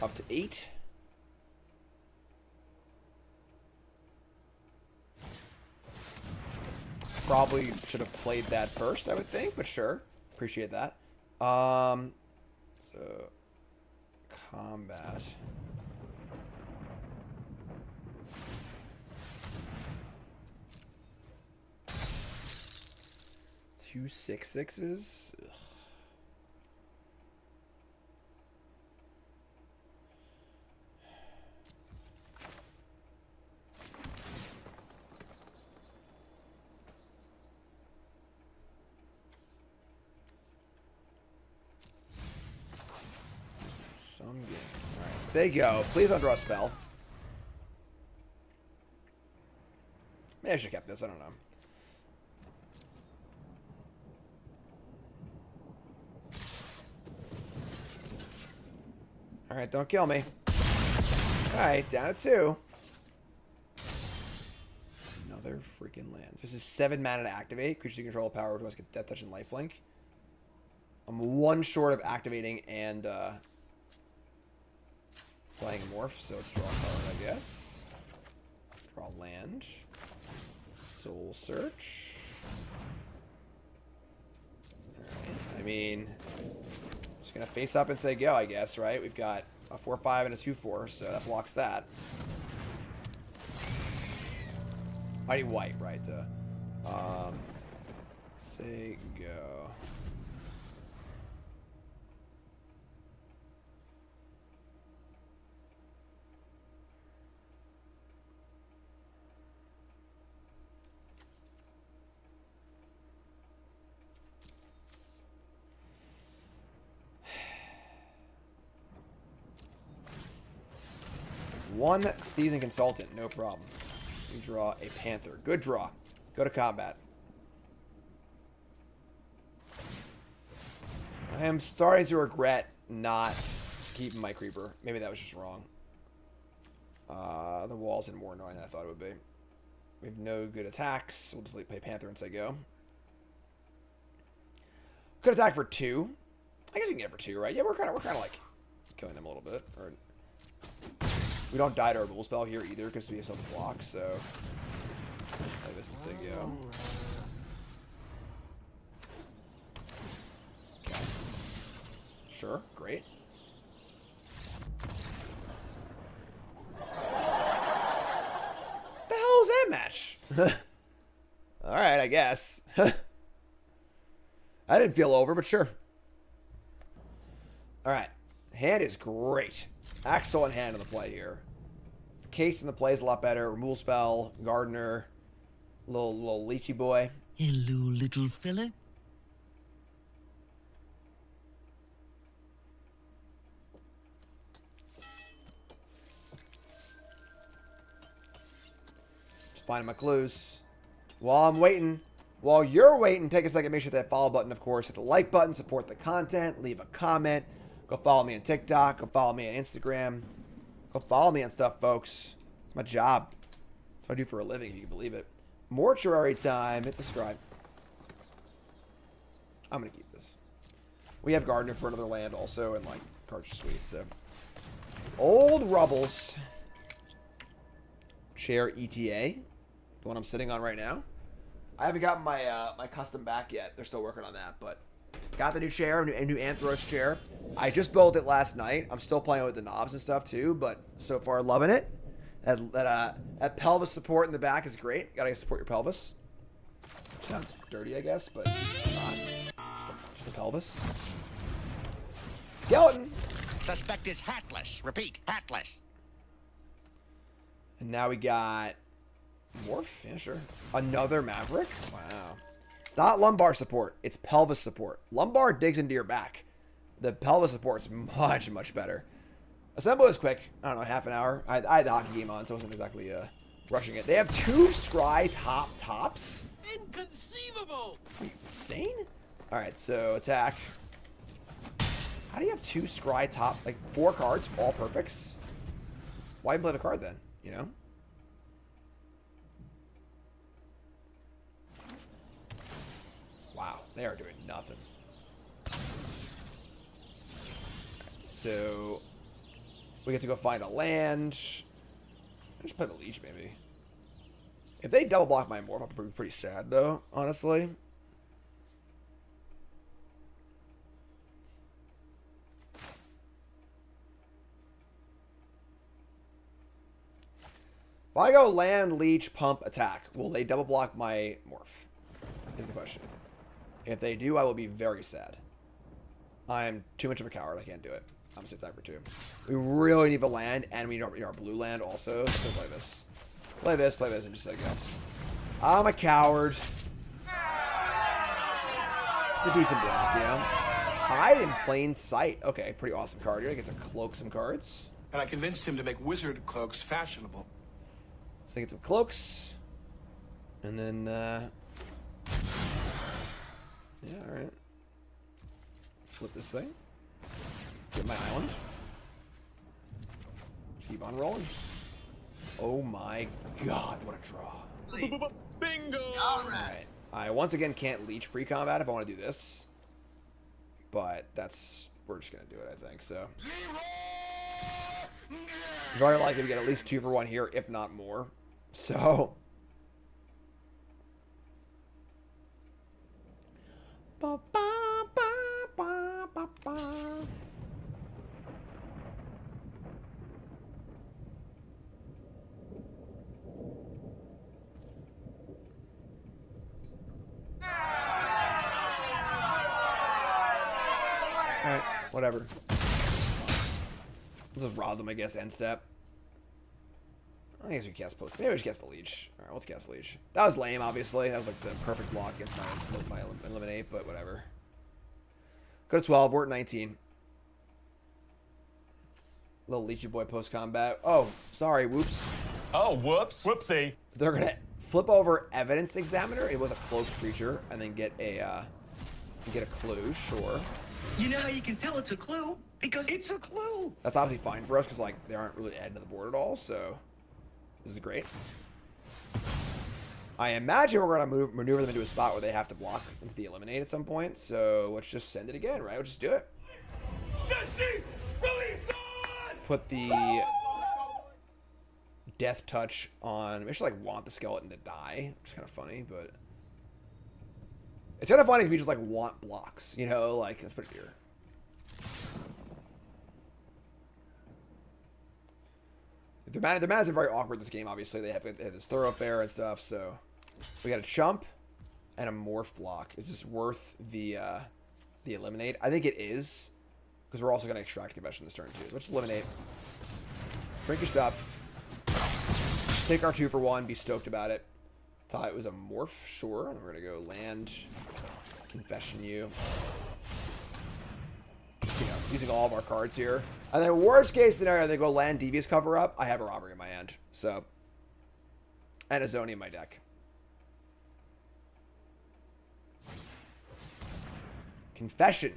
[SPEAKER 1] Up to 8. Probably should have played that first, I would think, but sure. Appreciate that. So combat. Two 6/6s. Ugh. Some game. Alright, say go. Please don't draw a spell. Maybe I should have kept this, I don't know. Alright, don't kill me. Alright, down to 2. Another freaking land. This is 7 mana to activate. Creatures you control power to get Death Touch and Lifelink. I'm 1 short of activating and playing a morph, so let's draw a card, I guess. Draw land. Soul Search. Alright, I mean, just gonna face up and say go, I guess, right? We've got a 4/5 and a 2/4, so that blocks that. I need white, right? Say go. One season consultant, no problem. You draw a panther. Good draw. Go to combat. I am starting to regret not keeping my creeper. Maybe that was just wrong. The wall's more annoying than I thought it would be. We have no good attacks. We'll just play panther and say go. Could attack for 2. I guess we can get it for 2, right? Yeah, we're kind of like killing them a little bit. Or we don't die to our rule spell here either because we have some block. So play this and say go. Okay. Sure, great. The hell is that match? All right, I guess. I didn't feel over, but sure. All right. Hand is great. Excellent hand in the play here. Case in the play is a lot better. Removal spell, Gardener, little leechy boy.
[SPEAKER 9] Hello, little fella.
[SPEAKER 1] Just finding my clues. While I'm waiting, while you're waiting, take a second, make sure that follow button, of course, hit the like button, support the content, leave a comment. Go follow me on TikTok. Go follow me on Instagram. Go follow me on stuff, folks. It's my job. It's what I do for a living, if you can believe it. Mortuary time. Hit subscribe. I'm going to keep this. We have Gardener for another land also, and, like, cards are sweet, so. Old Rubbles. Chair ETA. The one I'm sitting on right now. I haven't gotten my my custom back yet. They're still working on that, but got the new chair, a new Anthros chair. I just built it last night. I'm still playing with the knobs and stuff too, but so far loving it. That pelvis support in the back is great. Gotta support your pelvis. Sounds dirty, I guess, but not. Just a pelvis. Skeleton.
[SPEAKER 11] Suspect is hatless. Repeat, hatless.
[SPEAKER 1] And now we got more finisher. Another Maverick? Wow. It's not lumbar support. It's pelvis support. Lumbar digs into your back. The pelvis support's much, much better. Assemble is quick. I don't know, half an hour. I had the hockey game on, so I wasn't exactly rushing it. They have 2 scry tops.
[SPEAKER 3] Inconceivable!
[SPEAKER 1] Are you insane? Alright, so attack. How do you have 2 scry top, like 4 cards, all perfects? Why even play the card then, you know? Wow, they are doing nothing. So we get to go find a land. I'll just play the leech, maybe. If they double block my morph, I'll be pretty sad, though, honestly. If I go land, leech, pump, attack, will they double block my morph? Is the question. If they do, I will be very sad. I'm too much of a coward. I can't do it. I'm going to attack for 2. We really need a land, and we need our blue land also. So play this. Play this, and just let it go. I'm a coward. It's a decent block, you know? Hide in plain sight. Okay, pretty awesome card here. I get to cloak some cards.
[SPEAKER 17] And I convinced him to make wizard cloaks fashionable.
[SPEAKER 1] So I get some cloaks. And then, yeah, alright. Flip this thing. Get my island. Keep on rolling. Oh my god, what a draw.
[SPEAKER 3] Bingo!
[SPEAKER 1] Alright. I once again can't leech pre-combat if I want to do this. But that's... we're just going to do it, I think, so. Very likely to get at least 2 for 1 here, if not more. So... Ba, ba, ba, ba, ba, ba. Alright, whatever. Let's just rob them, I guess, end step. I guess we cast post. Maybe we should cast the leech. Alright, let's cast the leech. That was lame, obviously. That was like the perfect block against my eliminate, but whatever. Go to 12. We're at 19. Little Leechy Boy post-combat. Oh, sorry. Whoops.
[SPEAKER 12] Oh, whoops. Whoopsie.
[SPEAKER 1] They're going to flip over Evidence Examiner. It was a close creature. And then get a clue. Sure.
[SPEAKER 11] You know how you can tell it's a clue? Because it's a clue.
[SPEAKER 1] That's obviously fine for us because, like, they aren't really adding to the board at all. So, this is great. I imagine we're going to maneuver them into a spot where they have to block into the Eliminate at some point. So, let's just send it again, right? We'll just do it. Put the Death Touch on. I should, like, want the skeleton to die, which is kind of funny, but it's kind of funny if we just, like, want blocks, you know? Like, let's put it here. Their mana's been very awkward this game, obviously. They have this Thoroughfare and stuff, so we got a Chump and a Morph block. Is this worth the Eliminate? I think it is, because we're also going to extract Confession this turn, too. Let's Eliminate. Drink your stuff. Take our 2 for 1. Be stoked about it. Thought it was a Morph. Sure. We're going to go land. Confession you. You know, using all of our cards here. And then worst case scenario, they go land Devious Cover Up. I have a Robbery in my hand. So. And a Zoni in my deck. Confession.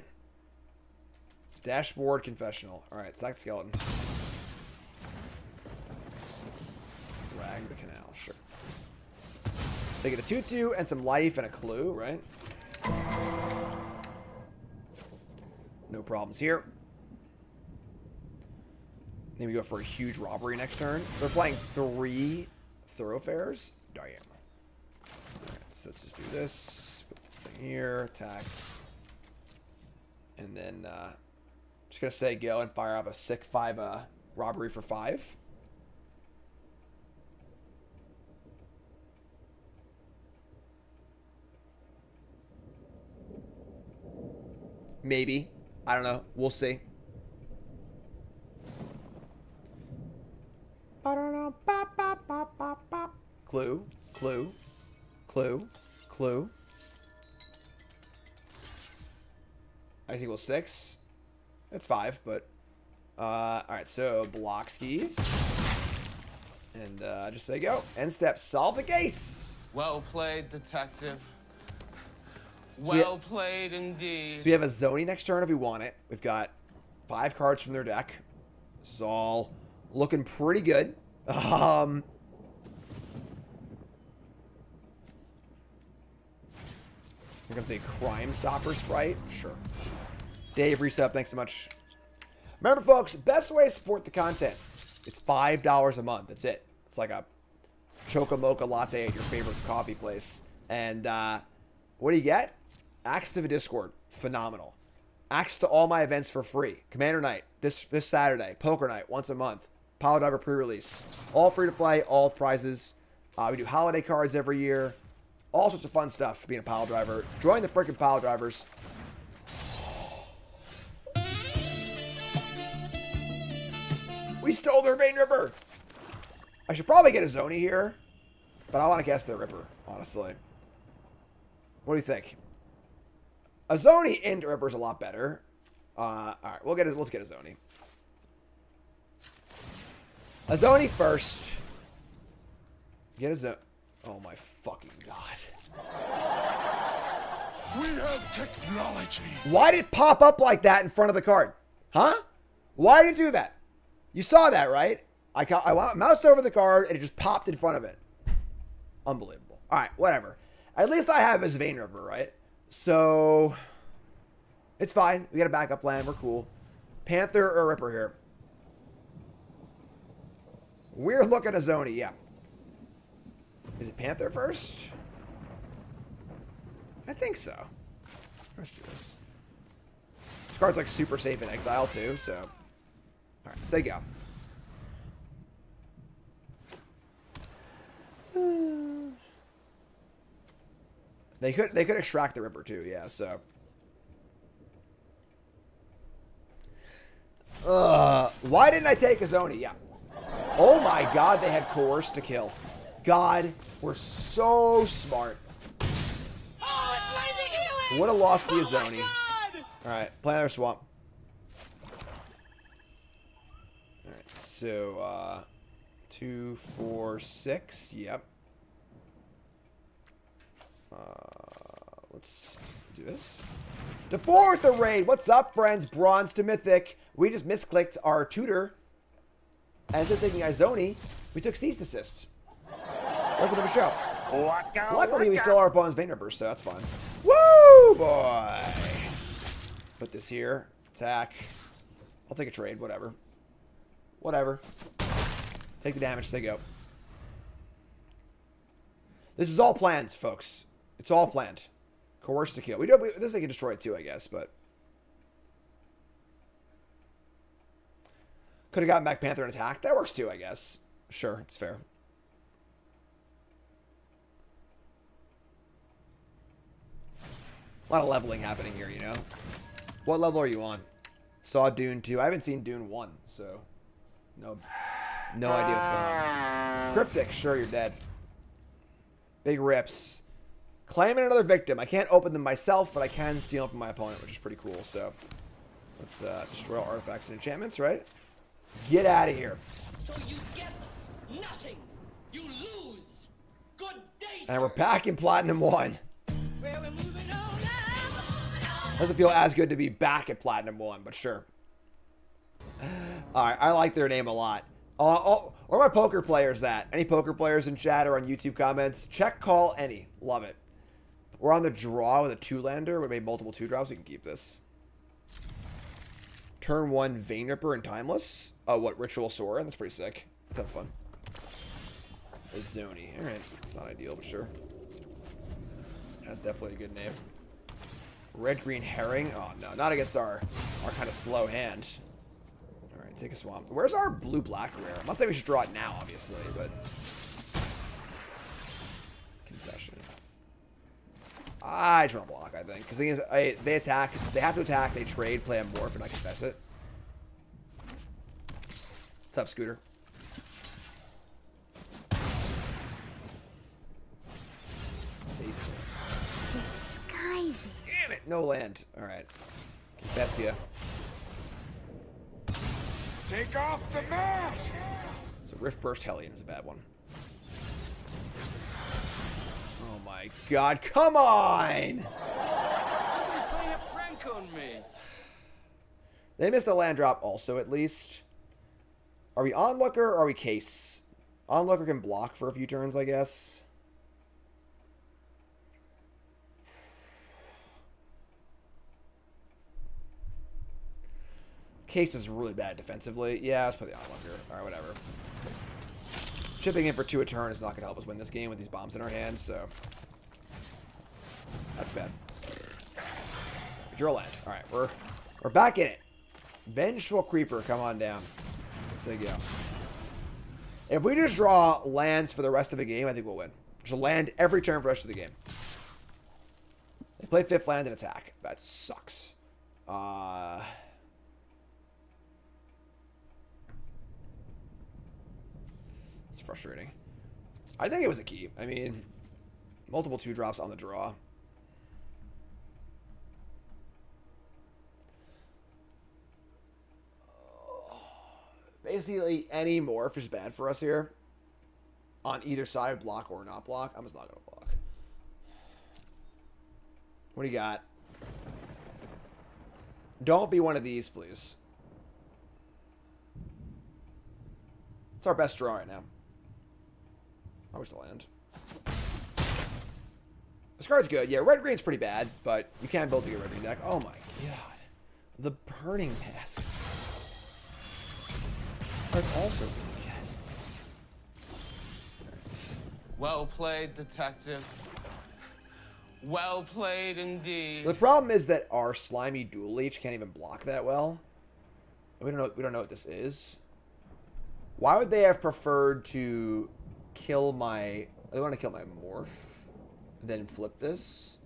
[SPEAKER 1] Dashboard Confessional. Alright, sack the skeleton. Drag the canal, sure. They get a 2/2 and some life and a clue, right? No problems here. Then we go for a huge robbery next turn. They're playing 3 Thoroughfares. Damn. Alright, so let's just do this. Put the thing here. Attack. And then, just gonna say go and fire up a sick 5 robbery for 5. Maybe. I don't know. We'll see. Clue. Clue. Clue. Clue. I equals 6. That's 5, but alright, so block skis. And just say go. End step, solve the case.
[SPEAKER 16] Well played, detective. Well played indeed.
[SPEAKER 1] So we have a Zoni next turn if we want it. We've got 5 cards from their deck. This is all looking pretty good. Here comes a Crime Stopper Sprite. Sure. Dave, resub, thanks so much. Remember, folks, best way to support the content. It's $5 a month. That's it. It's like a Choco Mocha Latte at your favorite coffee place. And what do you get? Access to the Discord. Phenomenal. Access to all my events for free. Commander Night this Saturday. Poker Night once a month. Pile Driver pre-release. All free to play. All prizes. We do holiday cards every year. All sorts of fun stuff being a Pile Driver. Join the freaking Pile Drivers. We stole their main Ripper. I should probably get a Zoni here, but I want to guess their Ripper, honestly. What do you think? A Zoni into Ripper is a lot better. All right, let's get a Zoni. A Zoni first. Get a Zoni. Oh my fucking god.
[SPEAKER 17] We have technology.
[SPEAKER 1] Why did it pop up like that in front of the card? Huh? Why did it do that? You saw that, right? I moused over the card and it just popped in front of it. Unbelievable. All right, whatever. At least I have his Vein River, right? So it's fine. We got a backup plan. We're cool. Panther or Ripper here? We're looking at Zoni, yeah. Is it Panther first? I think so. Let's do this. This card's like super safe in exile too, so. Alright, say go. They could extract the Ripper too, yeah, so. Why didn't I take a Zoni? Yeah. Oh my god, they had Coerce to kill. God, we're so smart.
[SPEAKER 3] Oh, it's lazy healing!
[SPEAKER 1] Would have lost the Azoni. Alright, play another swamp. So, 2, 4, 6. Yep. Let's do this. To 4 with the raid. What's up, friends? Bronze to Mythic. We just misclicked our tutor. And instead of taking Izoni, we took Cease Assist. Welcome to the show. Luckily, we stole our opponent's Vein Ripper, so that's fine. Woo, boy. Put this here. Attack. I'll take a trade. Whatever. Whatever. Take the damage. Say go. This is all planned, folks. It's all planned. Coerce to kill. This thing can destroy it too, I guess, but... Could have gotten back Panther and attack. That works too, I guess. Sure, it's fair. A lot of leveling happening here, you know? What level are you on? Saw Dune 2. I haven't seen Dune 1, so... No idea what's going on. Cryptic. Sure, you're dead. Big rips. Claiming another victim. I can't open them myself, but I can steal them from my opponent, which is pretty cool. So let's destroy all artifacts and enchantments, right? Get out of here.
[SPEAKER 3] So you get nothing. You lose. Good day,
[SPEAKER 1] And we're back in Platinum 1.
[SPEAKER 3] Where we're moving on now.
[SPEAKER 1] Doesn't feel as good to be back at Platinum 1, but sure. Alright, I like their name a lot. Where are my poker players at? Any poker players in chat or on YouTube comments? Check, call, any. Love it. We're on the draw with a 2-lander. We made multiple 2-drops. We can keep this. Turn 1 Vein Ripper and Timeless. Oh, what? Ritual Sora? That's pretty sick. That sounds fun. Izoni. Alright. It's not ideal, but sure. That's definitely a good name. Red-Green Herring. Oh, no. Not against our kind of slow hand. Alright, take a swamp. Where's our blue-black rare? I'm not saying we should draw it now, obviously, but... Confession. I draw block, I think. Because the thing is, they attack. They have to attack. They trade, play a morph, and I confess it. What's up, Scooter?
[SPEAKER 5] Disguises.
[SPEAKER 1] Damn it, no land. All right, confess ya.
[SPEAKER 3] Take off the mask.
[SPEAKER 1] So Rift Burst Hellion is a bad one. Oh my God! Come on!
[SPEAKER 16] Somebody's playing a prank on me.
[SPEAKER 1] They missed the land drop also, at least. Are we Onlooker or are we Case? Onlooker can block for a few turns, I guess. Case is really bad defensively. Yeah, let's play the Onlooker. Alright, whatever. Chipping in for 2 a turn is not going to help us win this game with these bombs in our hands, so... That's bad. Draw land. Alright, we're back in it. Vengeful Creeper, come on down. Let's say go. If we just draw lands for the rest of the game, I think we'll win. Just land every turn for the rest of the game. They play 5th land and attack. That sucks. It's frustrating. I think it was a keep. I mean, multiple 2-drops on the draw. Basically, any morph is bad for us here. On either side, block or not block. I'm just not going to block. What do you got? Don't be one of these, please. It's our best draw right now. I wish the land. This card's good. Yeah, red-green's pretty bad, but you can build to get red-green deck. Oh my God. The Burning Masks. That's also really good.
[SPEAKER 16] Well played, detective. Well played indeed.
[SPEAKER 1] So the problem is that our slimy Dual Leech can't even block that well. We don't know what this is. Why would they have preferred to kill my... They want to kill my morph, then flip this.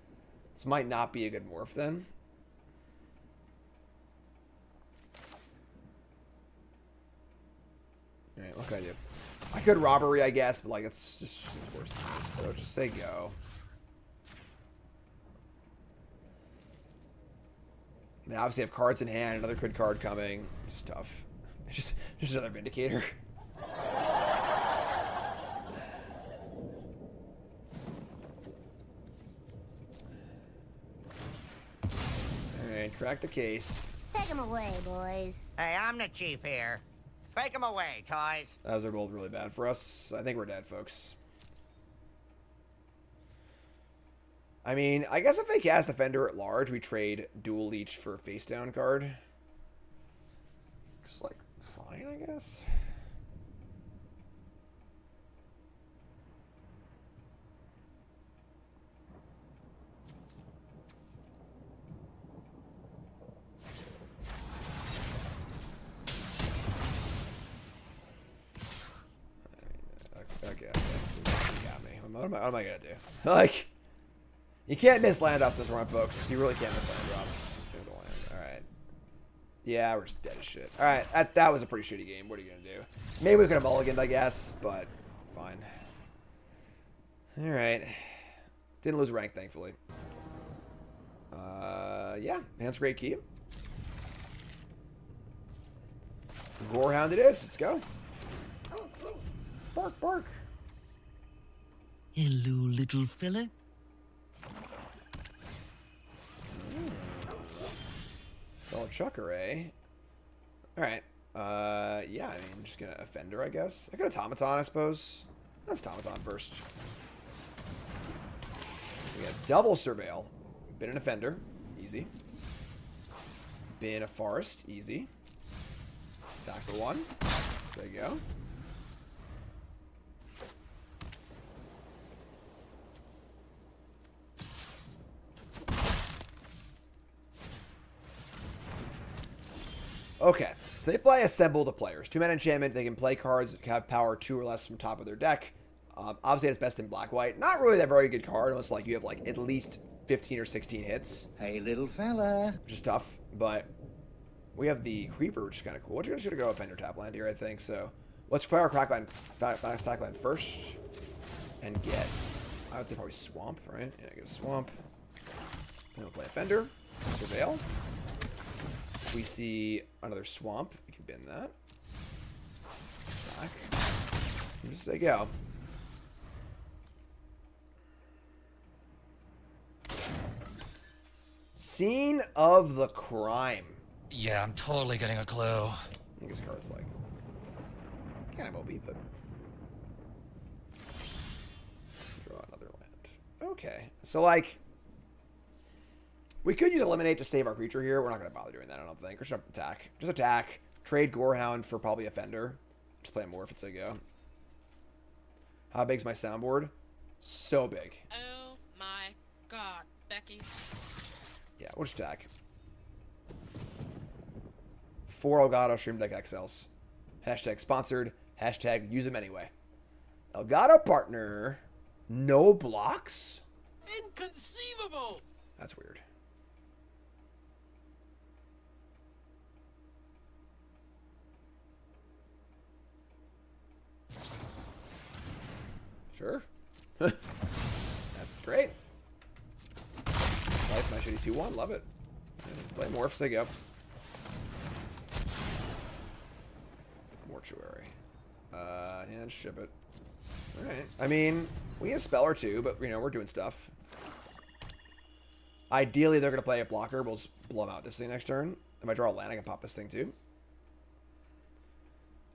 [SPEAKER 1] This might not be a good morph then. Alright, what can I do? I could robbery, I guess, but like it's just seems worse than this. So just say go. They obviously have cards in hand, another good card coming. Just tough. Just another Vindicator. Alright, crack the case.
[SPEAKER 5] Take him away, boys.
[SPEAKER 11] Hey, I'm the chief here. Take them away, toys.
[SPEAKER 1] Those are both really bad for us. I think we're dead, folks. I mean, I guess if they cast Defender at large, we trade Dual Leech for a face down card. Just like, fine, I guess. Okay, you got me. What am I gonna do? Like, you can't miss land drops this run, folks. You really can't miss land drops. There's a land. Alright. Yeah, we're just dead as shit. Alright, that was a pretty shitty game. What are you gonna do? Maybe we could have mulliganed, I guess, but fine. Alright. Didn't lose rank, thankfully. Yeah, hand's great keep. Gorehound it is. Let's go. Bark, bark.
[SPEAKER 9] Hello, little fella.
[SPEAKER 1] Well, Chucker, eh? Alright. Yeah, I mean, just gonna Offender, I guess. I got Automaton, I suppose. Let's Automaton first. We got double Surveil. Been an Offender. Easy. Been a Forest. Easy. Attack for one. There you go. Okay, so they play Assemble the Players. 2-mana enchantment. They can play cards that have power 2 or less from top of their deck. Obviously, it's best in black-white. Not really that very good card unless like you have like at least 15 or 16 hits.
[SPEAKER 14] Hey, little fella.
[SPEAKER 1] Which is tough, but we have the Creeper, which is kind of cool. We're just going to go Offender tap land here, I think. So let's play our Crackland, stack land first and get, I would say probably Swamp, right? Yeah, get a Swamp. Then we'll play Offender, Surveil. We see another Swamp. We can bin that. Back. And just there you go. Scene of the crime.
[SPEAKER 18] Yeah, I'm totally getting a clue.
[SPEAKER 1] I think this card's like kind of OP, but draw another land. Okay, so like we could use Eliminate to save our creature here. We're not going to bother doing that, I don't think. We're just attack. Just attack. Trade Gorehound for probably Offender. Just play a Morph, it's a go. How big's my soundboard? So big.
[SPEAKER 4] Oh my god, Becky.
[SPEAKER 1] Yeah, we'll just attack. 4 Elgato Stream Deck XLs. Hashtag sponsored. Hashtag use them anyway. Elgato partner. No blocks?
[SPEAKER 3] Inconceivable!
[SPEAKER 1] That's weird. Sure. That's great. Slice my shitty 2-1. Love it. Play Morphs. There you go. Mortuary. And ship it. Alright. I mean, we need a spell or two, but, you know, we're doing stuff. Ideally, they're going to play a blocker. We'll just blow them out this thing next turn. If I draw a land, I can pop this thing too.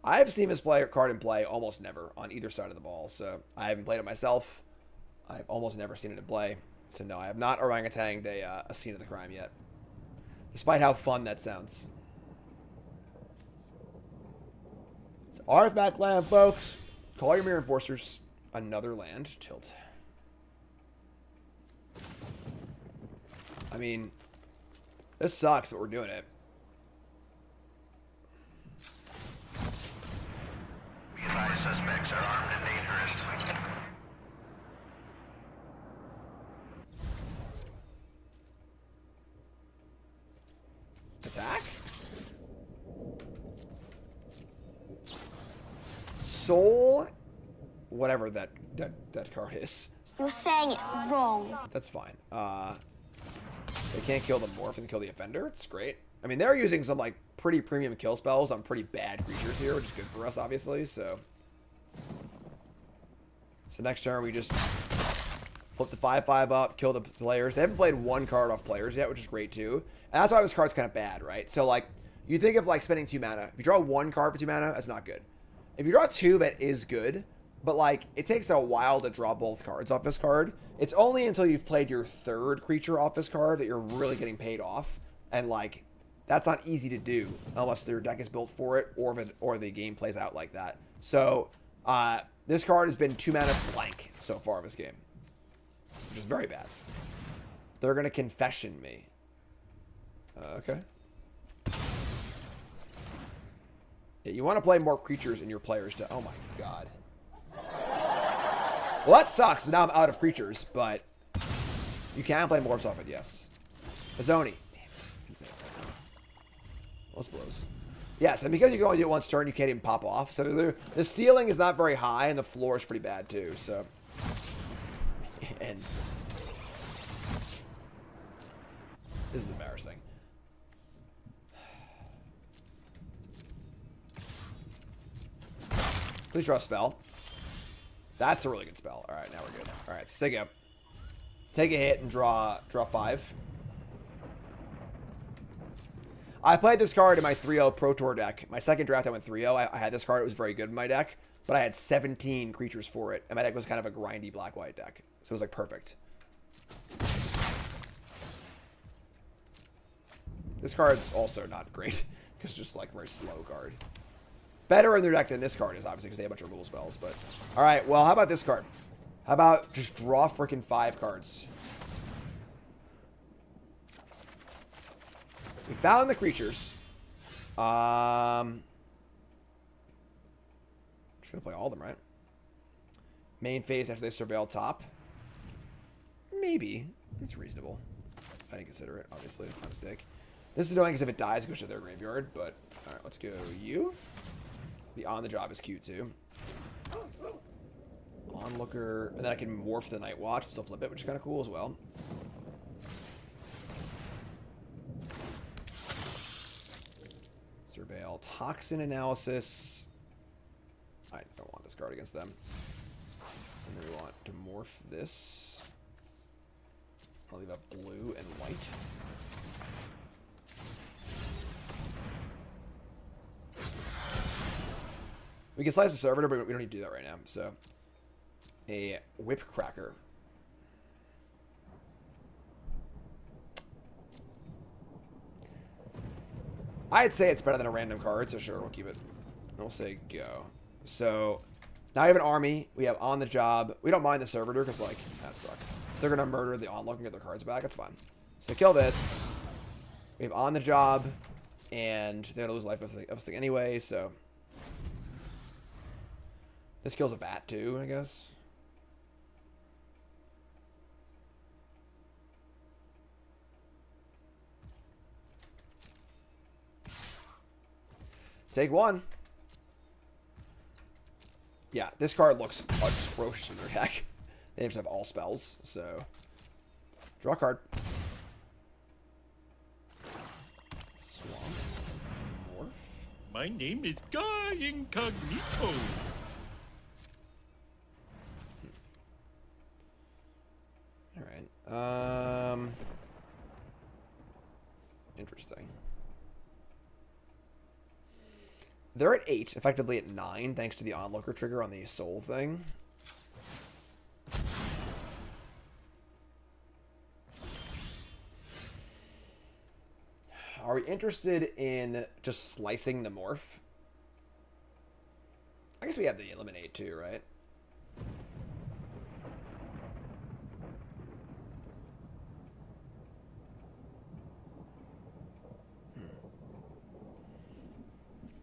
[SPEAKER 1] I've seen this card in play almost never on either side of the ball, so I haven't played it myself. I've almost never seen it in play. So no, I have not orangutanged a scene of the crime yet. Despite how fun that sounds. So artifact land, folks. Call your Mirror Enforcers. Another land. Tilt. I mean, this sucks that we're doing it.
[SPEAKER 6] Be advised, suspects are armed and dangerous.
[SPEAKER 1] Attack. Soul. Whatever that card is.
[SPEAKER 5] You're saying it wrong.
[SPEAKER 1] That's fine. They can't kill the Morph and kill the Offender. It's great. I mean, they're using some, like, pretty premium kill spells on pretty bad creatures here, which is good for us, obviously, so... So next turn, we just flip the 5/5 up, kill the players. They haven't played one card off players yet, which is great, too. And that's why this card's kind of bad, right? So, like, you think of, like, spending 2 mana. If you draw 1 card for 2 mana, that's not good. If you draw 2, that is good. But, like, it takes a while to draw both cards off this card. It's only until you've played your 3rd creature off this card that you're really getting paid off. And, like... That's not easy to do unless their deck is built for it or the game plays out like that. So, this card has been 2 mana blank so far in this game, which is very bad. They're going to confession me. Okay. Yeah, you want to play more creatures in your players to... Oh my god. Well, that sucks. Now I'm out of creatures, but you can play more stuff, yes. Azoni. Damn it. Insane. Those blows. Yes, and because you can only do it once turn, you can't even pop off. So the ceiling is not very high, and the floor is pretty bad too. So, and this is embarrassing. Please draw a spell. That's a really good spell. All right, now we're good. All right, so take a hit and draw 5. I played this card in my 3-0 Pro Tour deck. My second draft, I went 3-0. I had this card. It was very good in my deck. But I had 17 creatures for it. And my deck was kind of a grindy black-white deck. So it was, like, perfect. This card's also not great. Because it's just, like, a very slow card. Better in their deck than this card is, obviously, because they have a bunch of removal spells. But, all right, well, how about this card? How about just draw freaking 5 cards? We found the creatures. Just gonna play all of them, right? Main phase after they surveil top. Maybe. It's reasonable. I didn't consider it, obviously. It's my mistake. This is annoying because if it dies, it goes to their graveyard. But, alright, let's go you. The on the job is cute, too. Onlooker. And then I can morph the Night Watch and still flip it, which is kind of cool as well. Surveil. Toxin Analysis. I don't want this card against them. And then we want to morph this. I'll leave up blue and white. We can slice the servitor, but we don't need to do that right now. So, a Whip Cracker. I'd say it's better than a random card, so sure, we'll keep it. And we'll say go. So, now we have an army. We have on the job. We don't mind the servitor, because, like, that sucks. If they're going to murder the onlooker and get their cards back, it's fine. So, kill this. We have on the job, and they're going to lose life of this thing anyway, so. This kills a bat, too, I guess. Take 1. Yeah, this card looks atrocious in their deck. They just have all spells, so. Draw a card. Swamp. Morph.
[SPEAKER 12] My name is Guy Incognito.
[SPEAKER 1] Alright. Interesting. They're at 8, effectively at 9, thanks to the onlooker trigger on the soul thing. Are we interested in just slicing the morph? I guess we have the eliminate too, right?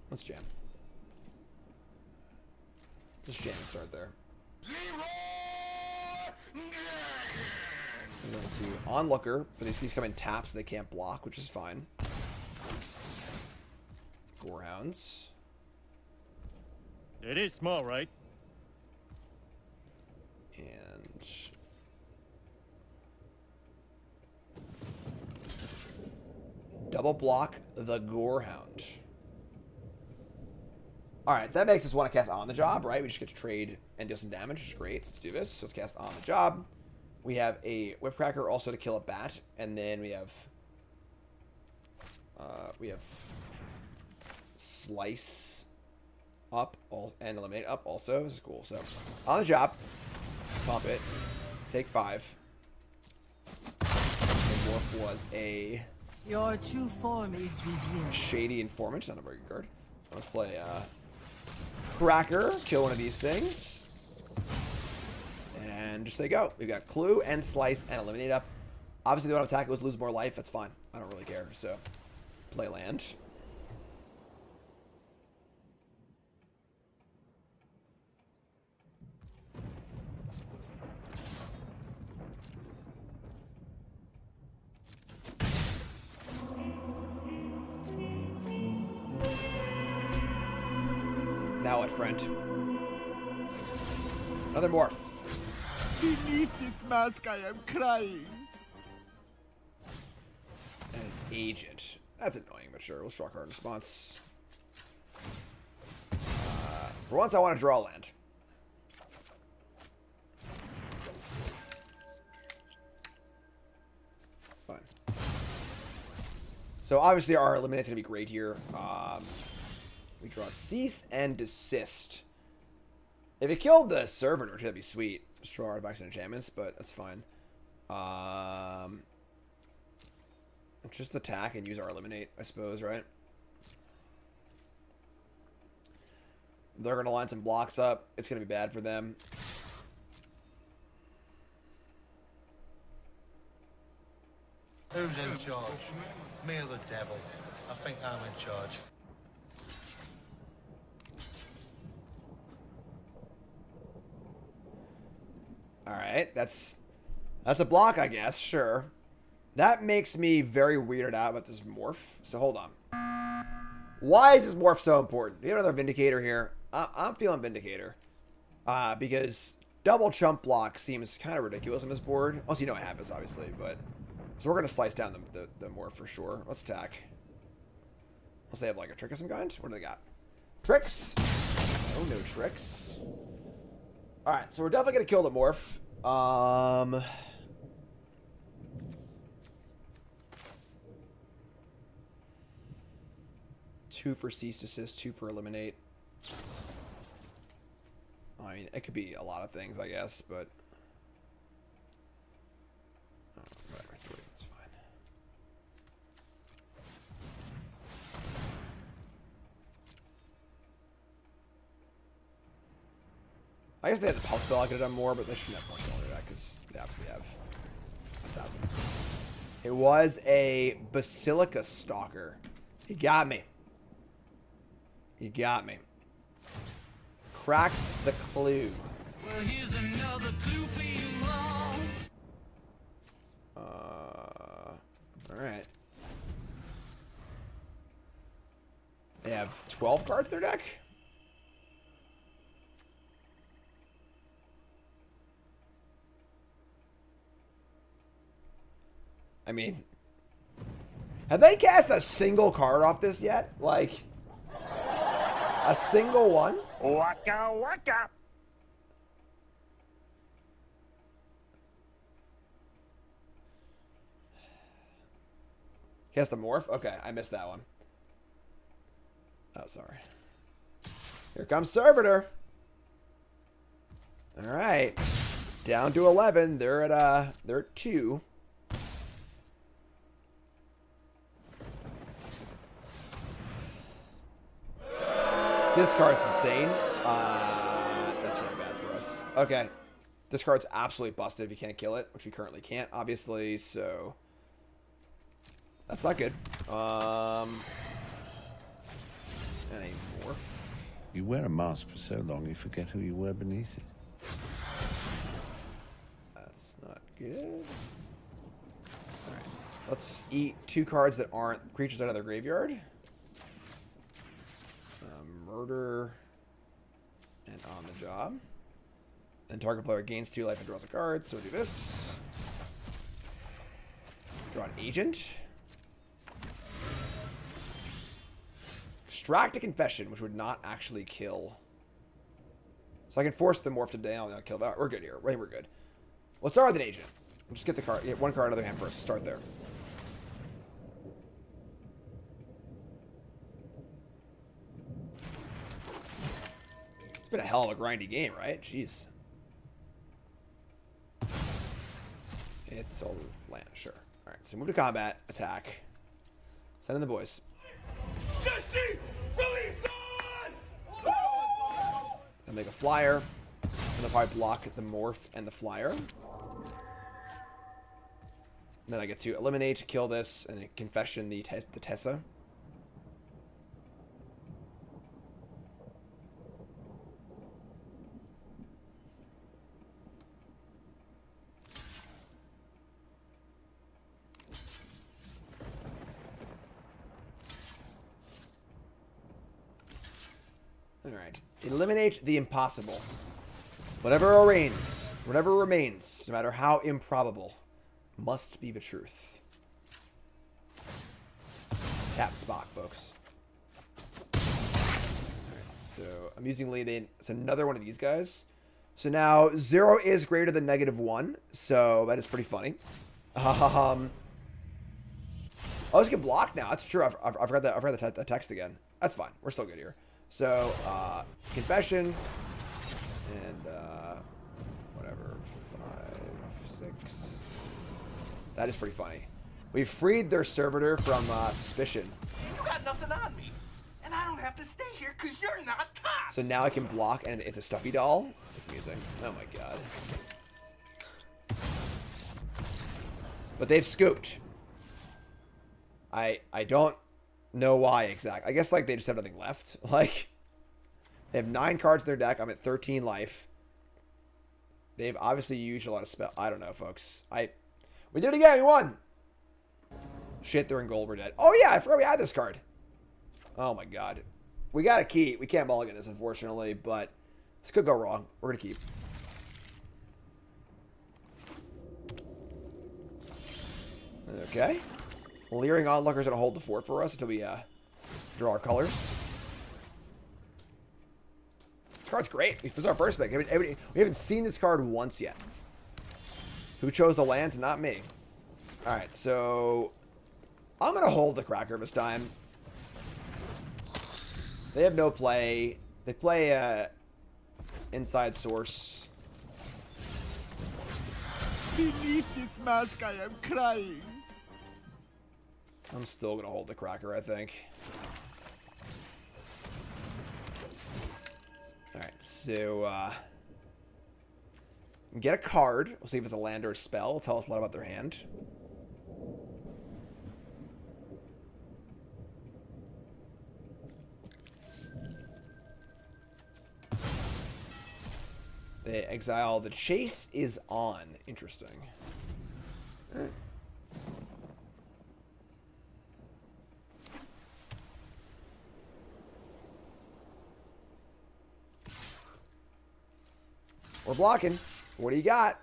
[SPEAKER 1] Let's jam. Just jam and start there. I'm going to onlooker, but these pieces come in taps, so they can't block, which is fine. Gorehounds.
[SPEAKER 12] It is small, right?
[SPEAKER 1] And Double block the Gorehound. Alright, that makes us want to cast On the Job, right? We just get to trade and deal some damage, which is great. So let's do this. So let's cast On the Job. We have a Whipcracker also to kill a bat. And then we have Slice up and Eliminate up also. This is cool. So On the Job. Pump it. Take 5. The Morph was a...
[SPEAKER 19] Your true form is revealed.
[SPEAKER 1] Shady Informant, not a very good card. Let's play Cracker, kill one of these things. And just say go. We've got Clue and Slice and Eliminate up. Obviously, they want to attack was lose more life. That's fine. I don't really care. So, play land. Now what, friend? Another morph.
[SPEAKER 20] Beneath this mask, I am crying.
[SPEAKER 1] And an agent. That's annoying, but sure. We'll draw a card in response. For once, I want to draw land. Fine. So obviously, our eliminate's gonna be great here. We draw Cease and Desist. If it killed the Servitor, that'd be sweet. Just draw artifacts and enchantments, but that's fine. Just attack and use our Eliminate, I suppose, right? They're going to line some blocks up. It's going to be bad for them.
[SPEAKER 21] Who's in charge? Me or the devil? I think I'm in charge.
[SPEAKER 1] Alright, that's a block, I guess, sure. That makes me very weirded out about this morph. So hold on. Why is this morph so important? Do you have another Vindicator here? I'm feeling Vindicator. Because double chump block seems kind of ridiculous on this board. Also, you know I have this, obviously, but... So we're going to slice down the morph for sure. Let's attack. Unless they have, like, a trick of some kind. What do they got? Tricks? Oh, no tricks. Alright, so we're definitely going to kill the morph. 2 for Cease Desist, 2 for Eliminate. I mean, it could be a lot of things, I guess, but... whatever, 3, that's fine. I guess they had the pump spell. I could have done more, but they shouldn't have pump spell under that because they obviously have 1,000. It was a Basilica Stalker. You got me. You got me. Crack the clue.
[SPEAKER 2] Well, here's another clue for you all.
[SPEAKER 1] Alright. They have 12 cards in their deck? I mean, have they cast a single card off this yet? Like, a single one?
[SPEAKER 11] Waka waka.
[SPEAKER 1] Cast the morph? Okay, I missed that one. Oh, sorry. Here comes Servitor. All right, down to 11. They're at 2. This card's insane. That's really bad for us. Okay. This card's absolutely busted if you can't kill it, which we currently can't, obviously, so... That's not good. And a morph.
[SPEAKER 15] You wear a mask for so long, you forget who you were beneath it.
[SPEAKER 1] That's not good. Alright. Let's eat 2 cards that aren't creatures out of their graveyard. Murder and On the Job. And target player gains 2 life and draws a card, so we'll do this. Draw an agent. Extract a Confession, which would not actually kill. So I can force the morph to down and kill that. We're good here. We're good. Let's start with an agent. Just get the card. Get one card out of their hand first. Start there. It's been a hell of a grindy game, right? Jeez. It's a land, sure. All right, so move to combat, attack. Send in the boys.
[SPEAKER 3] Dusty, release us!
[SPEAKER 1] I'll make a flyer. And they'll probably block the morph and the flyer. And then I get to eliminate, kill this, and then confession the Tessa. Alright. Eliminate the impossible. Whatever remains, no matter how improbable, must be the truth. Tap Spock, folks. Alright, so I'm using lead in. It's another one of these guys. So now 0 is greater than -1, so that is pretty funny. Oh, this get blocked now. That's true. I've read the text again. That's fine. We're still good here. So, confession, and, whatever, 5, 6. That is pretty funny. We've freed their servitor from, suspicion.
[SPEAKER 3] You got nothing on me, and I don't have to stay here because you're not cops.
[SPEAKER 1] So now I can block, and it's a stuffy doll. It's amusing. Oh my god. But they've scooped. I don't know why exactly. I guess like they just have nothing left. Like they have 9 cards in their deck. I'm at 13 life. They've obviously used a lot of spell. I don't know, folks. We did it again. We won. Shit, they're in gold. We're dead. Oh yeah, I forgot we had this card. Oh my god. We got a key. We can't mulligan this, unfortunately, but this could go wrong. We're gonna keep. Okay. Leering Onlooker's gonna hold the fort for us until we draw our colors. This card's great. This is our first pick. We haven't seen this card once yet. Who chose the lands? Not me. Alright, so I'm gonna hold the Cracker this time. They have no play. They play Inside Source.
[SPEAKER 20] Beneath this mask I am crying.
[SPEAKER 1] I'm still going to hold the Cracker, I think. Alright, so, get a card. We'll see if it's a land or a spell. It'll tell us a lot about their hand. They exile. The chase is on. Interesting. Alright. We're blocking. What do you got?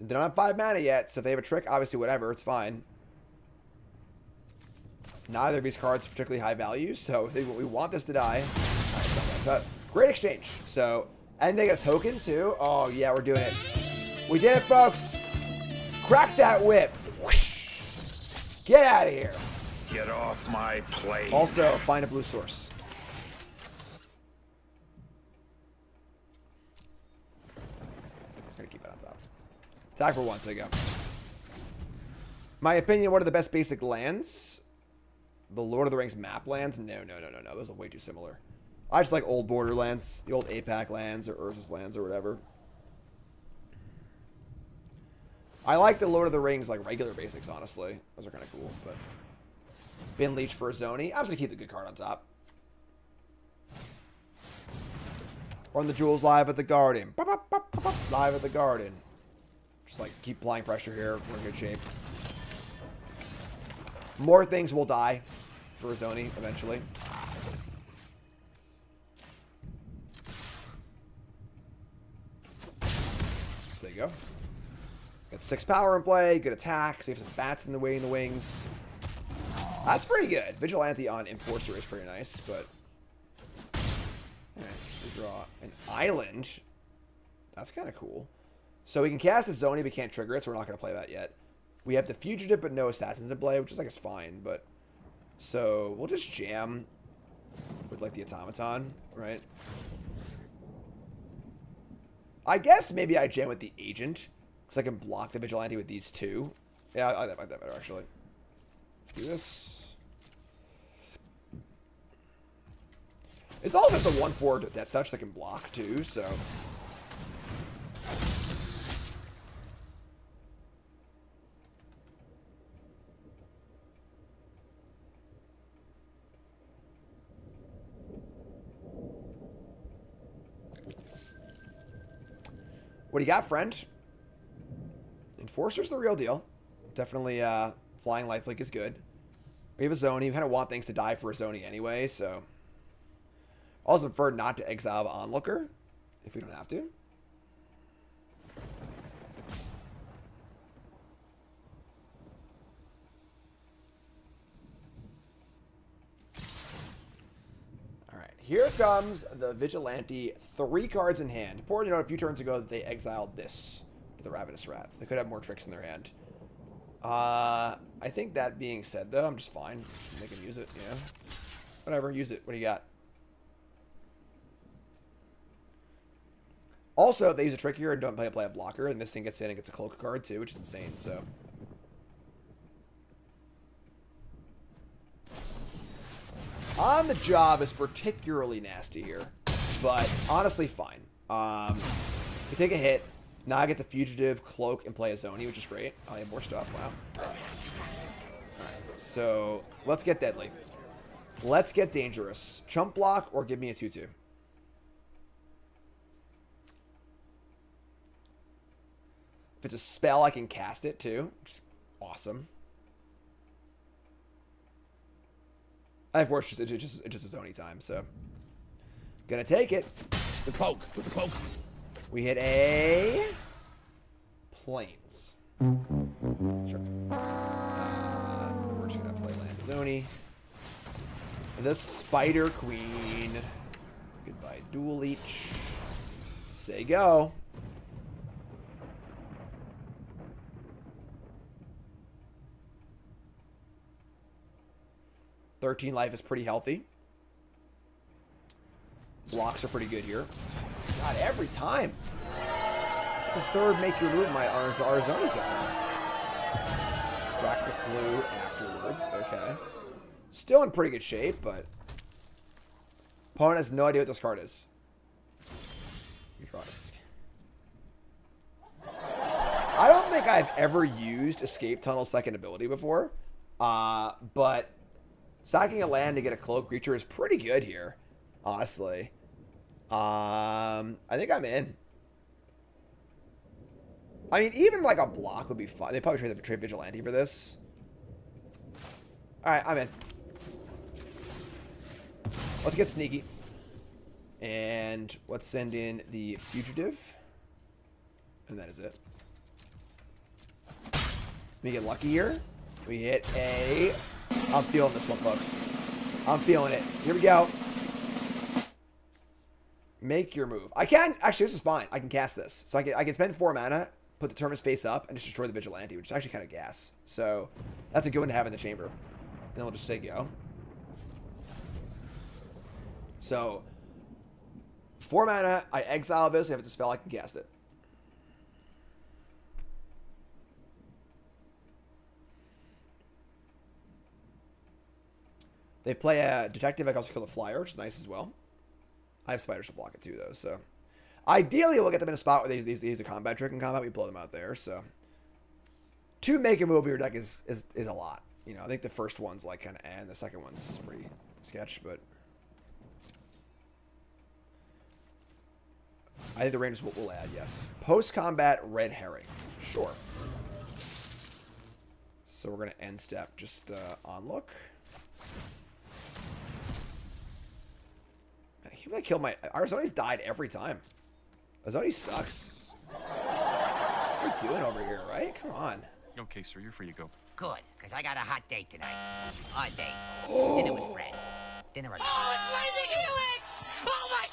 [SPEAKER 1] They don't have 5 mana yet, so if they have a trick, obviously whatever, it's fine. Neither of these cards are particularly high value, so if we want this to die. Right, great exchange. So, and they get a token too. Oh yeah, we're doing it. We did it, folks. Crack that whip. Whoosh. Get out of here.
[SPEAKER 17] Get off my plane.
[SPEAKER 1] Also, find a blue source. Attack for once, there you go. My opinion, one of the best basic lands. The Lord of the Rings map lands? No. Those are way too similar. I just like old Borderlands. The old APAC lands or Urza's lands or whatever. I like the Lord of the Rings, like regular basics, honestly. Those are kind of cool, but. Bin Leech for a Zoni. I'm just going to keep the good card on top. Run the Jewels live at the Garden. Live at the Garden. Just like keep applying pressure here. We're in good shape. More things will die for Zoni eventually. So there you go. Got 6 power in play. Good attack. Save some bats in the wings. That's pretty good. Vigilante on Enforcer is pretty nice, but We draw an island. That's kind of cool. So we can cast the Zoni, but can't trigger it, so we're not going to play that yet. We have the Fugitive, but no Assassins in play, which is, I guess, fine, but... So, we'll just jam with, like, the Automaton, right? I guess maybe I jam with the Agent, because I can block the Vigilante with these two. Yeah, I like that better, actually. Let's do this. It's also just a 1/4 Death Touch that can block, too, so... What do you got, friend? Enforcer's the real deal. Definitely flying lifelink is good. We have a Zoni. We kind of want things to die for a Zoni anyway, so... Also prefer not to exile the Onlooker, if we don't have to. Alright, here comes the Vigilante. 3 cards in hand. Important to note a few turns ago that they exiled this, the Ravenous Rats. They could have more tricks in their hand. I think that being said, though, I'm just fine. They can use it, yeah. Whatever, use it. What do you got? Also, if they use a trick here and don't play a blocker, and this thing gets in and gets a cloak card too, which is insane, so. On the job is particularly nasty here, but honestly fine. We take a hit. Now I get the Fugitive, Cloak, and play a Zoni, which is great. I have more stuff. Wow. Alright, so let's get deadly. Let's get dangerous. Chump block or give me a 2/2. If it's a spell, I can cast it too, which is awesome. Of course, it's just a Zoni time, so gonna take it.
[SPEAKER 17] The cloak, with the cloak.
[SPEAKER 1] We hit a Plains. Sure. We're just gonna play land Zoni. The Spider Queen. Goodbye, Dual Leech. Say go. $13 life is pretty healthy. Blocks are pretty good here. God, every time. It's like the third make your move in my Arizona so far. Crack the clue afterwards. Okay. Still in pretty good shape, but opponent has no idea what this card is. I don't think I've ever used Escape Tunnel's second ability before, but sacking a land to get a cloak creature is pretty good here, honestly. I think I'm in. I mean, even like a block would be fine. They probably trade Vigilante for this. Alright, I'm in. Let's get sneaky. And let's send in the Fugitive. And that is it. We get lucky here. We hit a... I'm feeling this one, folks. I'm feeling it. Here we go. Make your move. I can... Actually, this is fine. I can cast this. So I can spend 4 mana, put the Terminus face up, and just destroy the Vigilante, which is actually kind of gas. So that's a good one to have in the chamber. And then we'll just say go. So 4 mana, I exile this. If it's a spell, I can cast it. They play a Detective. I can also kill the Flyer, which is nice as well. I have Spiders to block it too, though. So ideally, we'll get them in a spot where they use a combat trick in combat. We blow them out there. So 2 make a move your deck is a lot. You know, I think the first one's like kind of, and the second one's pretty sketch, but I think the range is what we'll add. Yes, post combat Red Herring. Sure. So we're gonna end step just on look. I killed my... Arizona's died every time. Arizona sucks. What are we doing over here, right? Come on.
[SPEAKER 12] Okay, sir, you're free to go.
[SPEAKER 11] Good, because I got a hot date tonight. Hot date.
[SPEAKER 1] Oh.
[SPEAKER 11] Dinner with friends. Dinner alone.
[SPEAKER 3] Oh, it's Mythic Helix! Oh my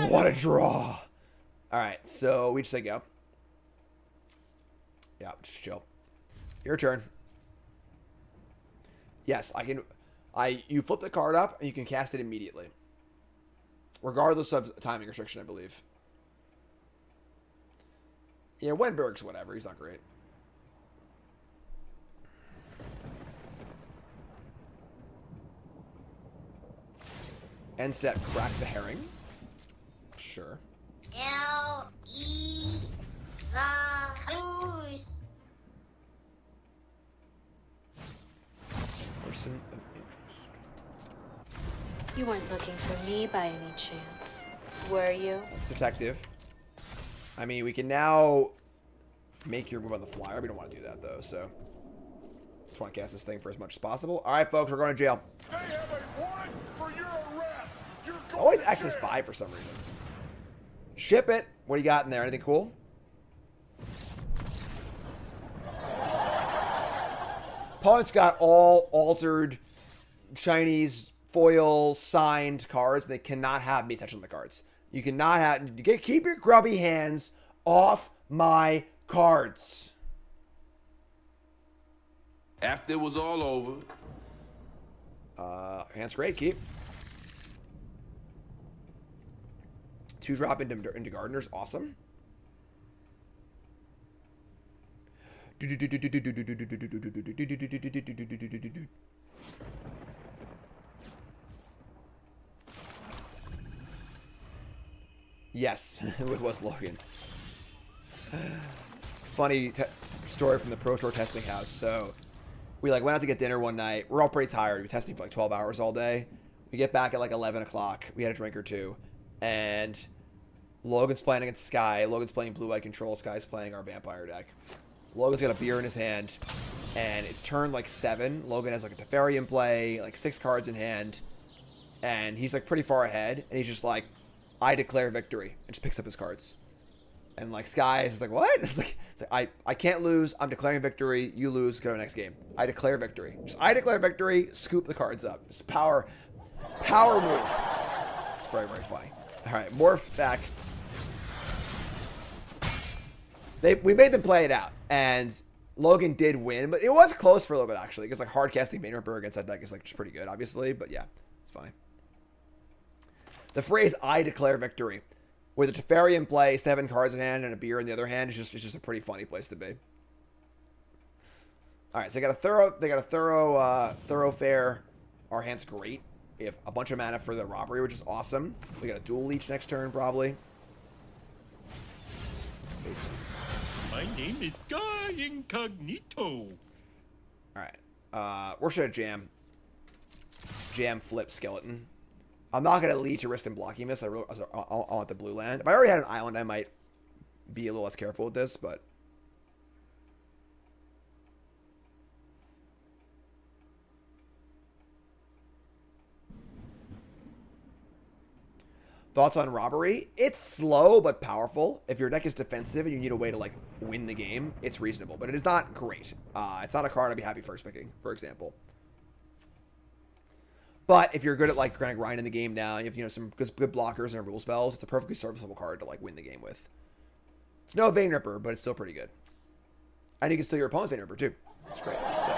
[SPEAKER 3] god!
[SPEAKER 1] What a draw. Alright, so we just say go. Yeah, just chill. Your turn. Yes, I can. You flip the card up and you can cast it immediately. Regardless of timing restriction, I believe. Yeah, Wenberg's whatever. He's not great. End step, crack the herring. Sure.
[SPEAKER 5] L-E the cruise.
[SPEAKER 1] Person of interest.
[SPEAKER 7] You weren't looking for me by any chance, were you?
[SPEAKER 1] That's detective. I mean, we can now make your move on the flyer. We don't want to do that, though, so... Just want to cast this thing for as much as possible. All right, folks, we're going to jail.
[SPEAKER 3] They have a warrant for your arrest. You're
[SPEAKER 1] It's
[SPEAKER 3] going
[SPEAKER 1] always
[SPEAKER 3] to
[SPEAKER 1] Access
[SPEAKER 3] jail.
[SPEAKER 1] 5 for some reason. Ship it. What do you got in there? Anything cool? Opponent's got all altered Chinese foil signed cards. They cannot have me touching the cards. You cannot have... Keep your grubby hands off my cards.
[SPEAKER 22] After it was all over.
[SPEAKER 1] Hands great. Keep. 2-drop into Gardeners. Awesome. Yes, it was Logan. Funny story from the Pro Tour testing house. So we went out to get dinner one night. We're all pretty tired. We've been testing for 12 hours all day. We get back at 11 o'clock. We had a drink or two. And Logan's playing against Sky. Logan's playing Blue-White Control. Sky's playing our Vampire deck. Logan's got a beer in his hand. And it's turn 7. Logan has a Teferi in play, 6 cards in hand. And he's pretty far ahead. And he's just I declare victory. And just picks up his cards. And Sky is what? It's I can't lose. I'm declaring victory. You lose. Go to the next game. I declare victory. I declare victory. Scoop the cards up. It's power move. It's very, very funny. All right, morph back. We made them play it out, and Logan did win, but it was close for a little bit actually. Because hard casting Main Ripper against that deck is just pretty good, obviously. But yeah, it's fine. The phrase "I declare victory" with a Teferi in play, 7 cards in hand, and a beer in the other hand is just a pretty funny place to be. All right, so they got a thoroughfare. Our hand's great. We have a bunch of mana for the robbery, which is awesome. We got a dual leech next turn, probably.
[SPEAKER 12] My name is Guy Incognito.
[SPEAKER 1] Alright. We're gonna jam flip skeleton. I'm not gonna lead to risk and blocking this. I want the blue land. If I already had an island, I might be a little less careful with this, but thoughts on robbery? It's slow but powerful. If your deck is defensive and you need a way to win the game, it's reasonable, but it is not great. It's not a card I'd be happy first picking, for example. But if you're good at kind of grinding the game down, you have some good blockers and rule spells, it's a perfectly serviceable card to win the game with. It's no Vein Ripper, but it's still pretty good. And you can steal your opponent's Vein Ripper too. It's great. So,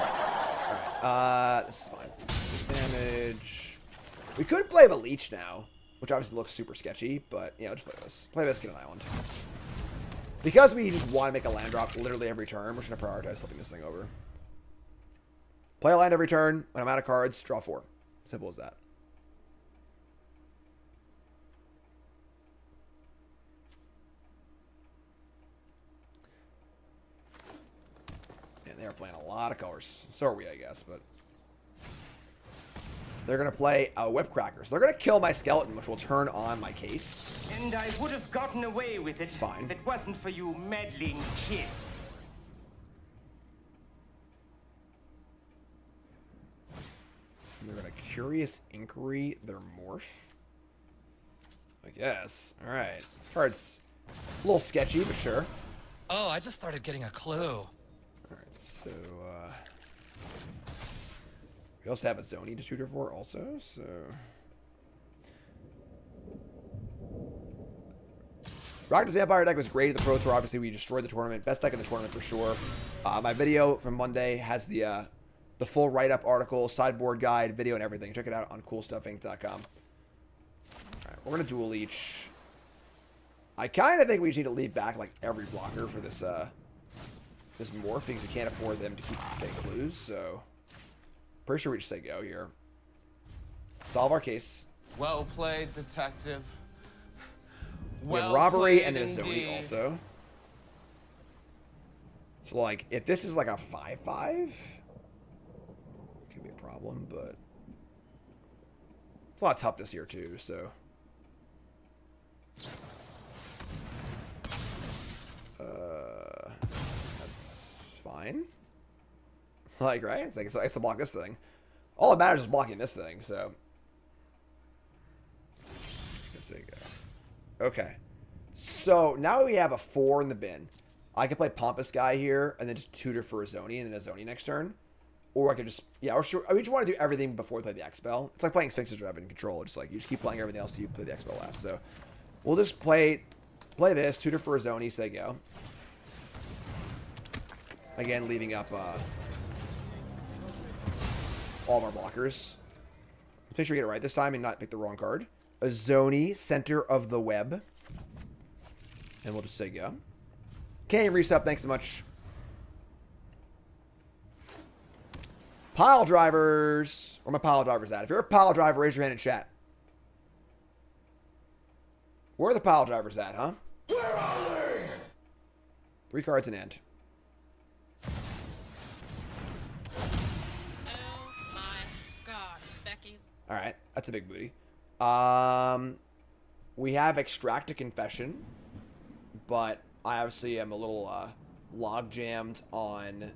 [SPEAKER 1] alright. This is fine. Damage. We could play a Leech now, which obviously looks super sketchy, but yeah, just play this. Play this, get an island. Because we just want to make a land drop literally every turn, we're just going to prioritize flipping this thing over. Play a land every turn. When I'm out of cards, draw 4. Simple as that. And they are playing a lot of colors. So are we, I guess, but they're going to play a Whip Cracker. So they're going to kill my skeleton, which will turn on my case.
[SPEAKER 23] And I would have gotten away with it
[SPEAKER 1] It's fine.
[SPEAKER 23] if it wasn't for you meddling kids.
[SPEAKER 1] And they're going to Curious Inquiry their morph. I guess. Alright. This card's a little sketchy, but sure.
[SPEAKER 18] Oh, I just started getting a clue.
[SPEAKER 1] Alright, so, we also have a Zoni Distributor for also, so... Rakdos Vampire deck was great at the Pro Tour. Obviously, we destroyed the tournament. Best deck in the tournament for sure. My video from Monday has the full write-up article, sideboard guide, video, and everything. Check it out on coolstuffinc.com. All right, we're going to dual leech. I kind of think we just need to leave back like every blocker for this this morph because we can't afford them to keep getting clues. So, pretty sure we just say go here. Solve our case.
[SPEAKER 16] Well played, detective.
[SPEAKER 1] We have robbery and then a Zoni also. So, like, if this is like a 5/5, it could be a problem, but it's a lot of toughness here too, so. That's fine. Like, right? It's like, so I have to block this thing. All that matters is blocking this thing, so. There you go. Okay. So, now we have a 4 in the bin. I could play Pompous Guy here, and then just tutor for a Zoni, and then a Zoni next turn. Or I could just, yeah, or sure, we just want to do everything before we play the X-Spell. It's like playing Sphinx's Rev in Control. Just like, you just keep playing everything else till you play the X-Spell last. So, we'll just play this, tutor for a Zoni, say go. Again, leaving up all of our blockers. Let's make sure we get it right this time and not pick the wrong card. A Zoni, center of the web. And we'll just say go. Okay, resub, thanks so much. Pile drivers. Where are my pile drivers at? If you're a pile driver, raise your hand in chat. Where are the pile drivers at, huh?
[SPEAKER 17] Where are they?
[SPEAKER 1] 3 cards in hand.
[SPEAKER 4] Oh my god, Becky.
[SPEAKER 1] Alright, that's a big booty. We have Extract a Confession, but I obviously am a little log jammed on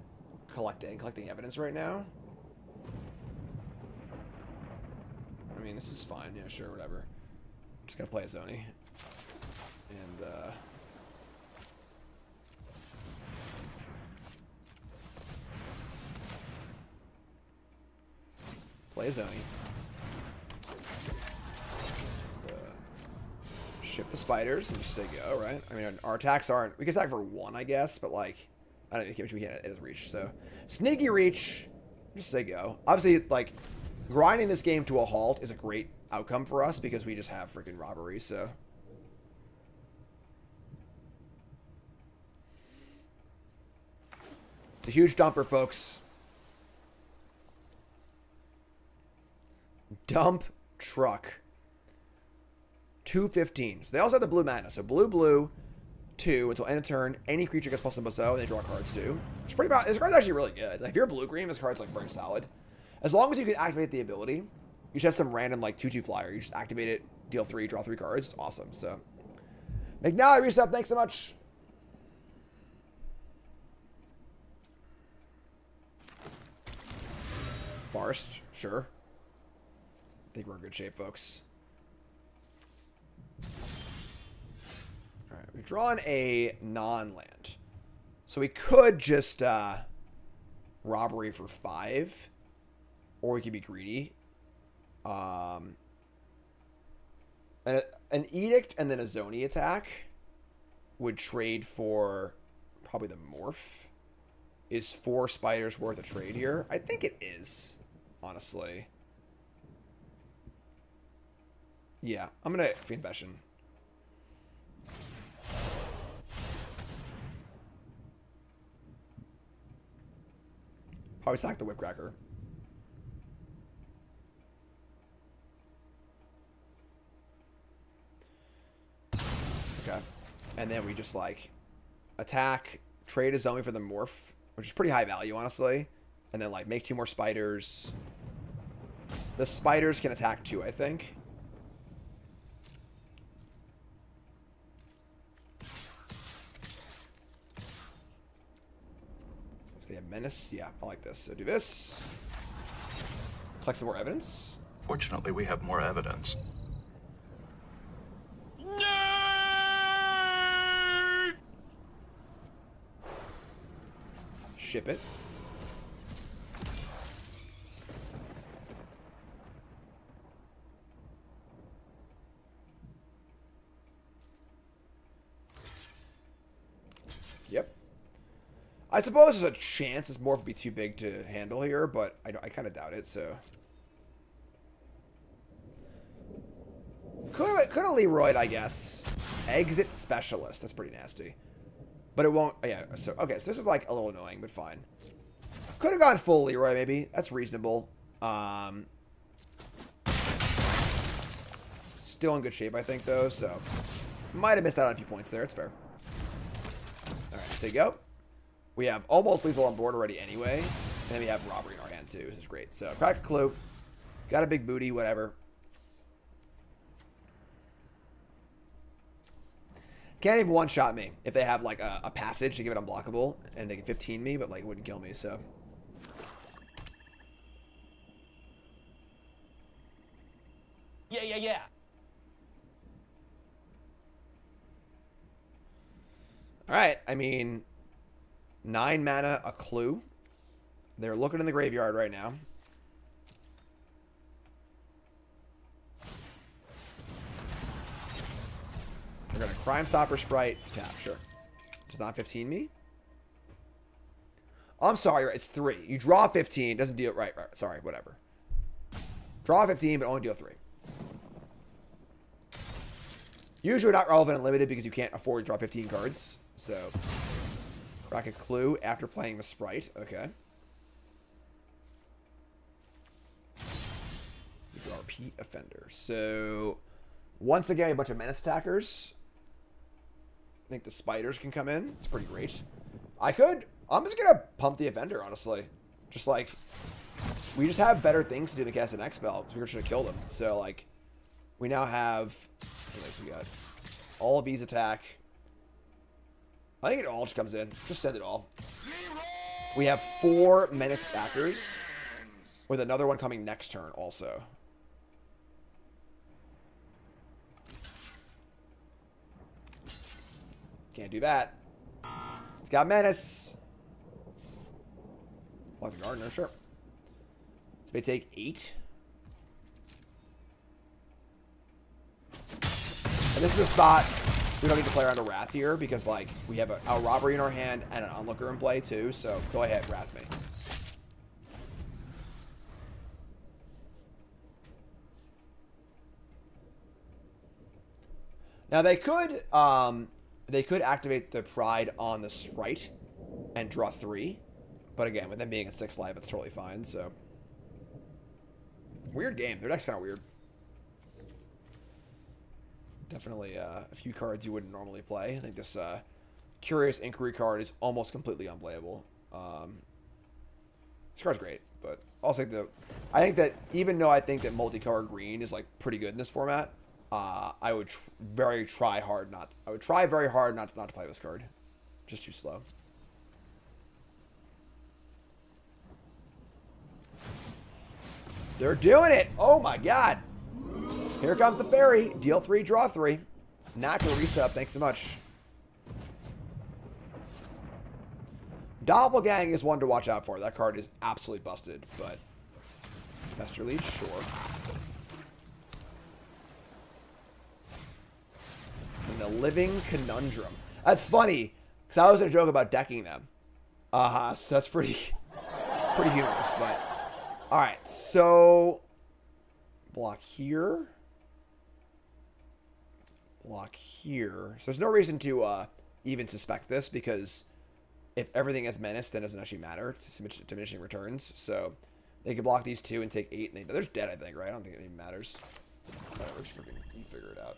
[SPEAKER 1] collecting evidence right now. I mean, this is fine. Yeah, sure, whatever. I'm just gonna play a Zoni. And play a Zoni. Ship the spiders and just say go, right? I mean, our attacks aren't... We can attack for 1, I guess, but, like... I don't know if we can. It is reach, so... Sneaky reach. Just say go. Obviously, like... Grinding this game to a halt is a great outcome for us because we just have freaking robbery, so... It's a huge dumper, folks. Dump truck. 2/15. So they also have the blue mana. So blue, 2 until end of turn. Any creature gets plus +0, and they draw cards too. It's pretty bad. This card's actually really good. Like, if you're blue-green, this card's like very solid. As long as you can activate the ability, you should have some random like 2/2 flyer. You just activate it, deal 3, draw 3 cards. It's awesome. So McNally reset. Thanks so much. Forest, sure. I think we're in good shape, folks. Alright, we've drawn a non-land. So we could just robbery for 5. Or we could be greedy. An edict and then a Zoni attack would trade for probably the morph. Is 4 spiders worth a trade here? I think it is, honestly. Yeah, I'm gonna Fiend Bastion. Probably sack the Whipcracker. Okay. And then we just like attack, trade a Zombie for the morph, which is pretty high value, honestly. And then like make 2 more spiders. The spiders can attack 2, I think. So they have Menace. Yeah, I like this. So do this. Collect some more evidence.
[SPEAKER 6] Fortunately, we have more evidence.
[SPEAKER 1] Ship it. I suppose there's a chance this morph would be too big to handle here, but I kind of doubt it, so. Could have Leroyed, I guess. Exit Specialist. That's pretty nasty. But it won't. Yeah, so, okay, so this is like a little annoying, but fine. Could have gone full Leroy, maybe. That's reasonable. Still in good shape, I think, though, so. Might have missed out on a few points there. It's fair. Alright, so you go. We have almost lethal on board already anyway. And then we have robbery in our hand, too. This is great. So, crack a clue. Got a big booty, whatever. Can't even one-shot me if they have, like, a passage to give it unblockable. And they can 15 me, but, like, it wouldn't kill me, so.
[SPEAKER 3] Yeah.
[SPEAKER 1] Alright, I mean, 9 mana, a clue. They're looking in the graveyard right now. They're going to Crime Stopper Sprite, tap, sure. Does not 15 me? Oh, I'm sorry, it's 3. You draw 15, doesn't deal, right, sorry, whatever. Draw 15, but only deal 3. Usually not relevant and limited because you can't afford to draw 15 cards. So, crack a clue after playing the Sprite. Okay. You draw Repeat Offender. So, once again, a bunch of Menace attackers. I think the Spiders can come in. It's pretty great. I'm just going to pump the Offender, honestly. Just like, we just have better things to do than cast an X-Spell because we should have killed him. So, like, we now have, what else we got? All of these attack. I think it all just comes in. Just send it all. We have 4 Menace attackers with another one coming next turn also. Can't do that. It's got Menace. Block the Gardener, sure. So they take 8. And this is a spot we don't need to play around a Wrath here because, like, we have a Robbery in our hand and an Onlooker in play, too. So, go ahead, Wrath me. Now, they could activate the Pride on the Sprite and draw 3. But, again, with them being at 6 life, it's totally fine, so. Weird game. Their deck's kind of weird. Definitely a few cards you wouldn't normally play. I think this Curious Inquiry card is almost completely unplayable. This card's great, but also I think that even though I think that multicolor green is like pretty good in this format, I would try very hard not to play this card. Just too slow. They're doing it! Oh my god! Here comes the fairy. Deal 3, draw 3. Not gonna reset. Thanks so much. Doppelgang is one to watch out for. That card is absolutely busted, but Fester Leech, sure. And the Living Conundrum. That's funny, because I was going to joke about decking them. So that's pretty humorous, but alright, so block here. Block here. So there's no reason to even suspect this because if everything is Menace, then it doesn't actually matter. It's diminishing returns. So they can block these 2 and take 8. And they're dead, I think, right? I don't think it even matters. Whatever, just freaking, you figure it out.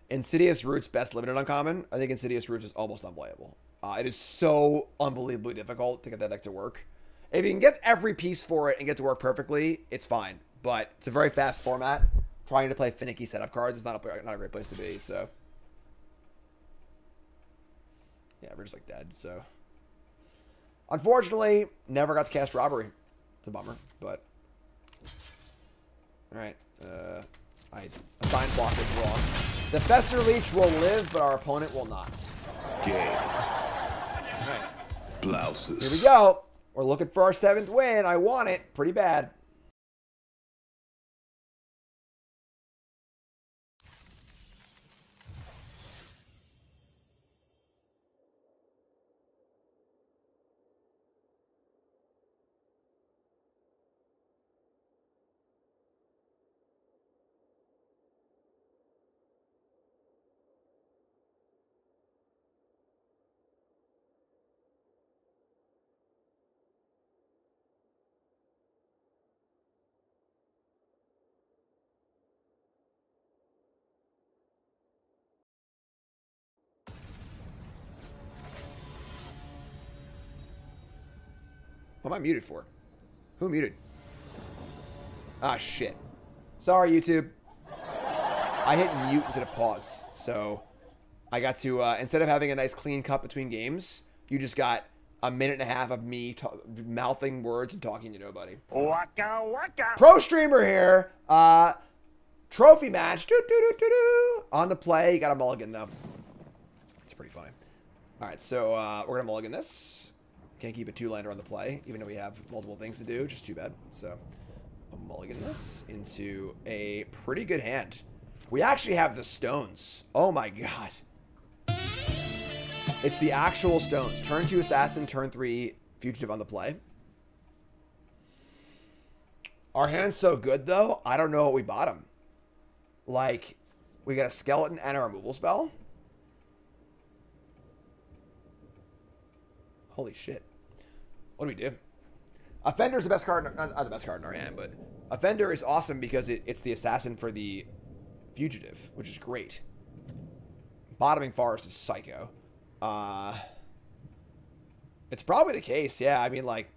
[SPEAKER 1] Insidious Roots, best limited uncommon. I think Insidious Roots is almost unplayable. It is so unbelievably difficult to get that deck to work. If you can get every piece for it and get it to work perfectly, it's fine. But it's a very fast format. Trying to play finicky setup cards is not a great place to be, so. Yeah, we're just like dead, so. Unfortunately, never got to cast Robbery. It's a bummer, but. Alright. I assigned blockage wrong. The Fester Leech will live, but our opponent will not.
[SPEAKER 22] Game.
[SPEAKER 1] Alright.
[SPEAKER 22] Blouses.
[SPEAKER 1] Here we go. We're looking for our 7th win. I want it pretty bad. What am I muted for? Who muted? Ah, shit. Sorry, YouTube. I hit mute instead of pause. So I got to, instead of having a nice clean cut between games, you just got a minute and a half of me mouthing words and talking to nobody.
[SPEAKER 11] Waka waka.
[SPEAKER 1] Pro streamer here. Trophy match. On the play. You got a mulligan, though. It's pretty funny. All right, so we're going to mulligan this. Can't keep a 2-lander on the play, even though we have multiple things to do. Just too bad. So I'll mulligan this into a pretty good hand. We actually have the stones. Oh, my God. It's the actual stones. Turn 2 assassin, turn 3 fugitive on the play. Our hand's so good, though, I don't know what we bottom. Like, we got a skeleton and a removal spell. Holy shit. What do we do? Offender's the best card, not the best card in our hand, but Offender is awesome because it's the assassin for the fugitive, which is great. Bottoming Forest is psycho. It's probably the case, yeah. I mean, like,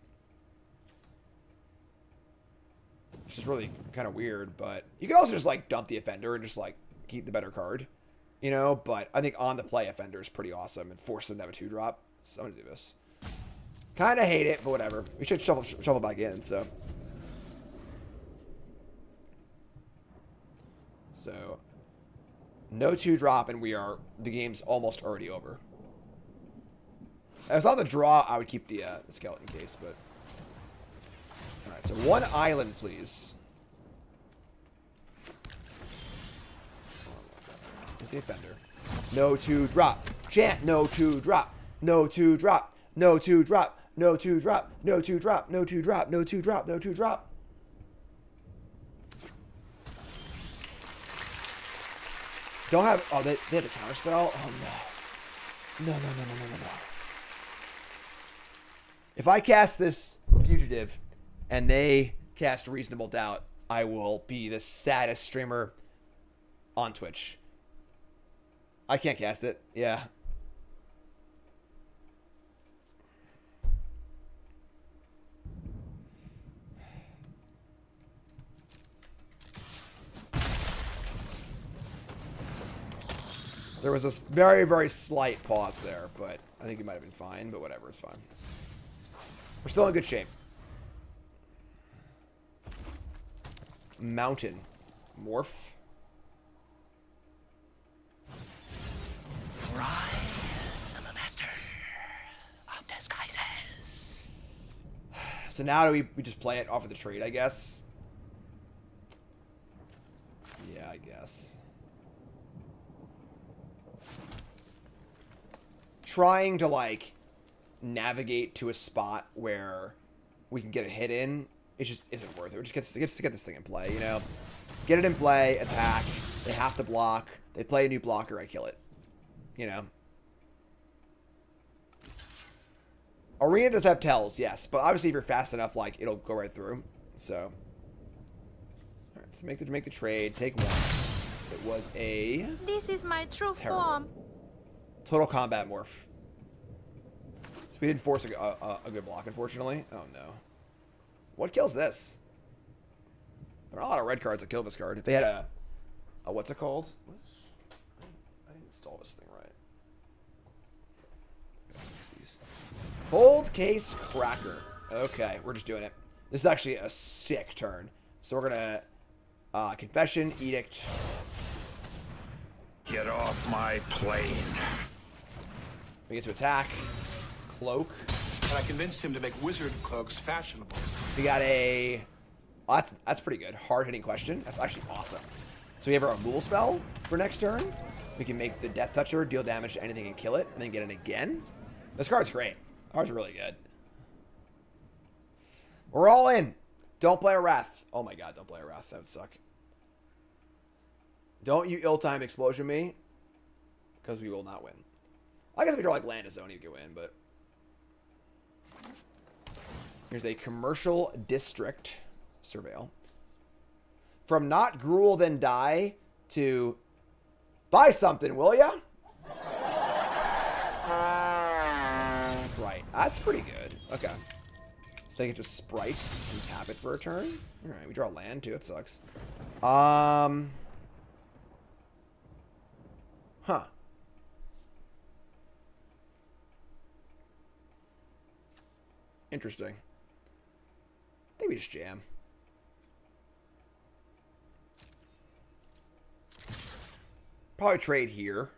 [SPEAKER 1] it's just really kind of weird, but you can also just, like, dump the Offender and just, like, keep the better card, you know? But I think on the play, Offender is pretty awesome and force them to have a 2-drop. So I'm gonna do this. Kind of hate it, but whatever. We should shuffle back in, so. So, no 2-drop, and the game's almost already over. If it's on the draw, I would keep the skeleton case, but. Alright, so 1 island, please. Here's the Offender. No 2-drop. Chant, no 2-drop. No 2-drop. No 2-drop. No 2-drop. No 2-drop. No 2-drop. No 2-drop. No 2-drop. Don't have. Oh, they have a counter spell? Oh, no. No. If I cast this fugitive and they cast Reasonable Doubt, I will be the saddest streamer on Twitch. I can't cast it. Yeah. There was a very, very slight pause there, but I think it might have been fine, but whatever, it's fine. We're still in good shape. Mountain. Morph.
[SPEAKER 11] I'm a master of disguises.
[SPEAKER 1] So now do we just play it off of the trade, I guess? Yeah, I guess. Trying to, like, navigate to a spot where we can get a hit in, it just isn't worth it. We just get to get this thing in play, you know? Get it in play, attack, they have to block, they play a new blocker, I kill it. You know? Arena does have tells, yes, but obviously if you're fast enough, like, it'll go right through, so. Alright, so make the trade, take 1. It was a...
[SPEAKER 8] This is my true form.
[SPEAKER 1] Total combat morph. So we didn't force a good block, unfortunately. Oh, no. What kills this? There are a lot of red cards that kill this card. If they had a what's it called? I didn't install this thing right. Fix these. Cold Case Cracker. Okay, we're just doing it. This is actually a sick turn. So we're going to Confession, Edict.
[SPEAKER 6] Get off my plane.
[SPEAKER 1] We get to attack. Cloak.
[SPEAKER 10] And I convinced him to make wizard cloaks fashionable.
[SPEAKER 1] We got a... Oh, that's pretty good. Hard-hitting question. That's actually awesome. So we have our removal spell for next turn. We can make the Death Toucher deal damage to anything and kill it, and then get it again. This card's great. Card's really good. We're all in. Don't play a Wrath. Oh my god, don't play a Wrath. That would suck. Don't you ill-timed explosion me, because we will not win. I guess if we draw like Land of Zone, you can win, but... Here's a Commercial District Surveil. From not Gruel Then Die to buy something, will ya? Right, that's pretty good. Okay. they can just Sprite and tap it for a turn. Alright, we draw land too. It sucks. Huh. Interesting. I think we just jam. Probably trade here.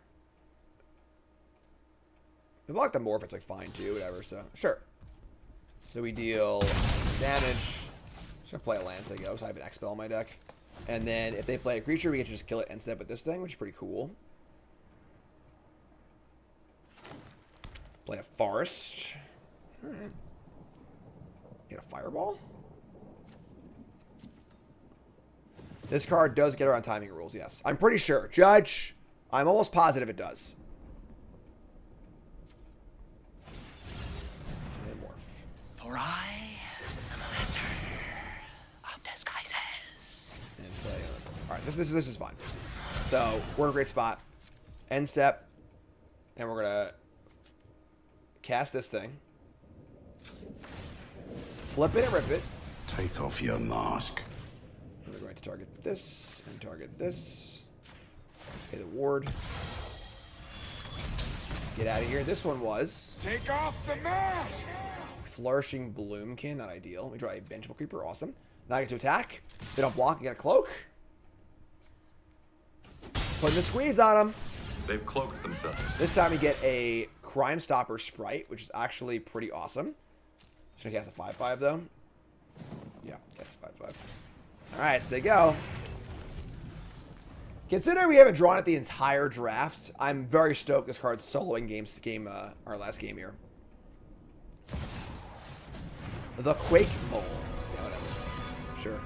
[SPEAKER 1] We block the morph, it's like fine too, whatever, so sure. So we deal damage. Just gonna play a Lance, I go, so I have an X-Spell in my deck. And then if they play a creature, we get to just kill it instead with this thing, which is pretty cool. Play a Forest. Alright. Get a Fireball. This card does get around timing rules, yes. I'm pretty sure. Judge, I'm almost positive it does.
[SPEAKER 18] For I am the master of disguises.
[SPEAKER 1] And play. All right, this is fine. So we're in a great spot. End step, and we're gonna cast this thing. Flip it and rip it.
[SPEAKER 22] Take off your mask.
[SPEAKER 1] And we're going to target this and target this. Pay the ward. Get out of here. This one was
[SPEAKER 3] Take off the mask!
[SPEAKER 1] Flourishing Bloomkin, not ideal. We draw a Vengeful Creeper, awesome. Now I get to attack. They don't block, I get a cloak. Putting the squeeze on them.
[SPEAKER 9] They've cloaked themselves.
[SPEAKER 1] This time we get a Crime Stopper Sprite, which is actually pretty awesome. Should I cast a 5/5 though? Yeah, cast a 5/5. Alright, so they go. Considering we haven't drawn it the entire draft, I'm very stoked this card's soloing our last game here. The Quake Mole. Yeah, whatever. Sure.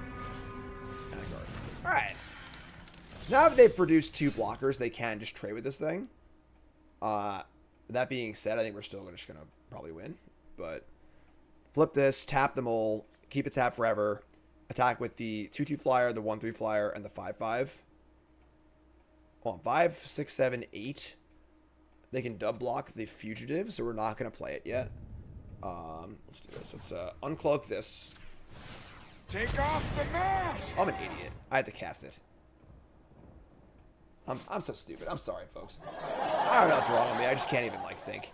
[SPEAKER 1] Alright. So now that they've produced 2 blockers, they can just trade with this thing. That being said, I think we're still just going to probably win. But flip this, tap the mole, keep it tapped forever. Attack with the 2/2 flyer, the 1/3 flyer, and the 5/5. Hold on, 5, 6, 7, 8. They can dub block the fugitive, so we're not going to play it yet. Let's do this. Let's uncloak this.
[SPEAKER 3] Take off the mask!
[SPEAKER 1] I'm an idiot. I had to cast it. I'm so stupid. I'm sorry, folks. I don't know what's wrong with me. I just can't even, like, think.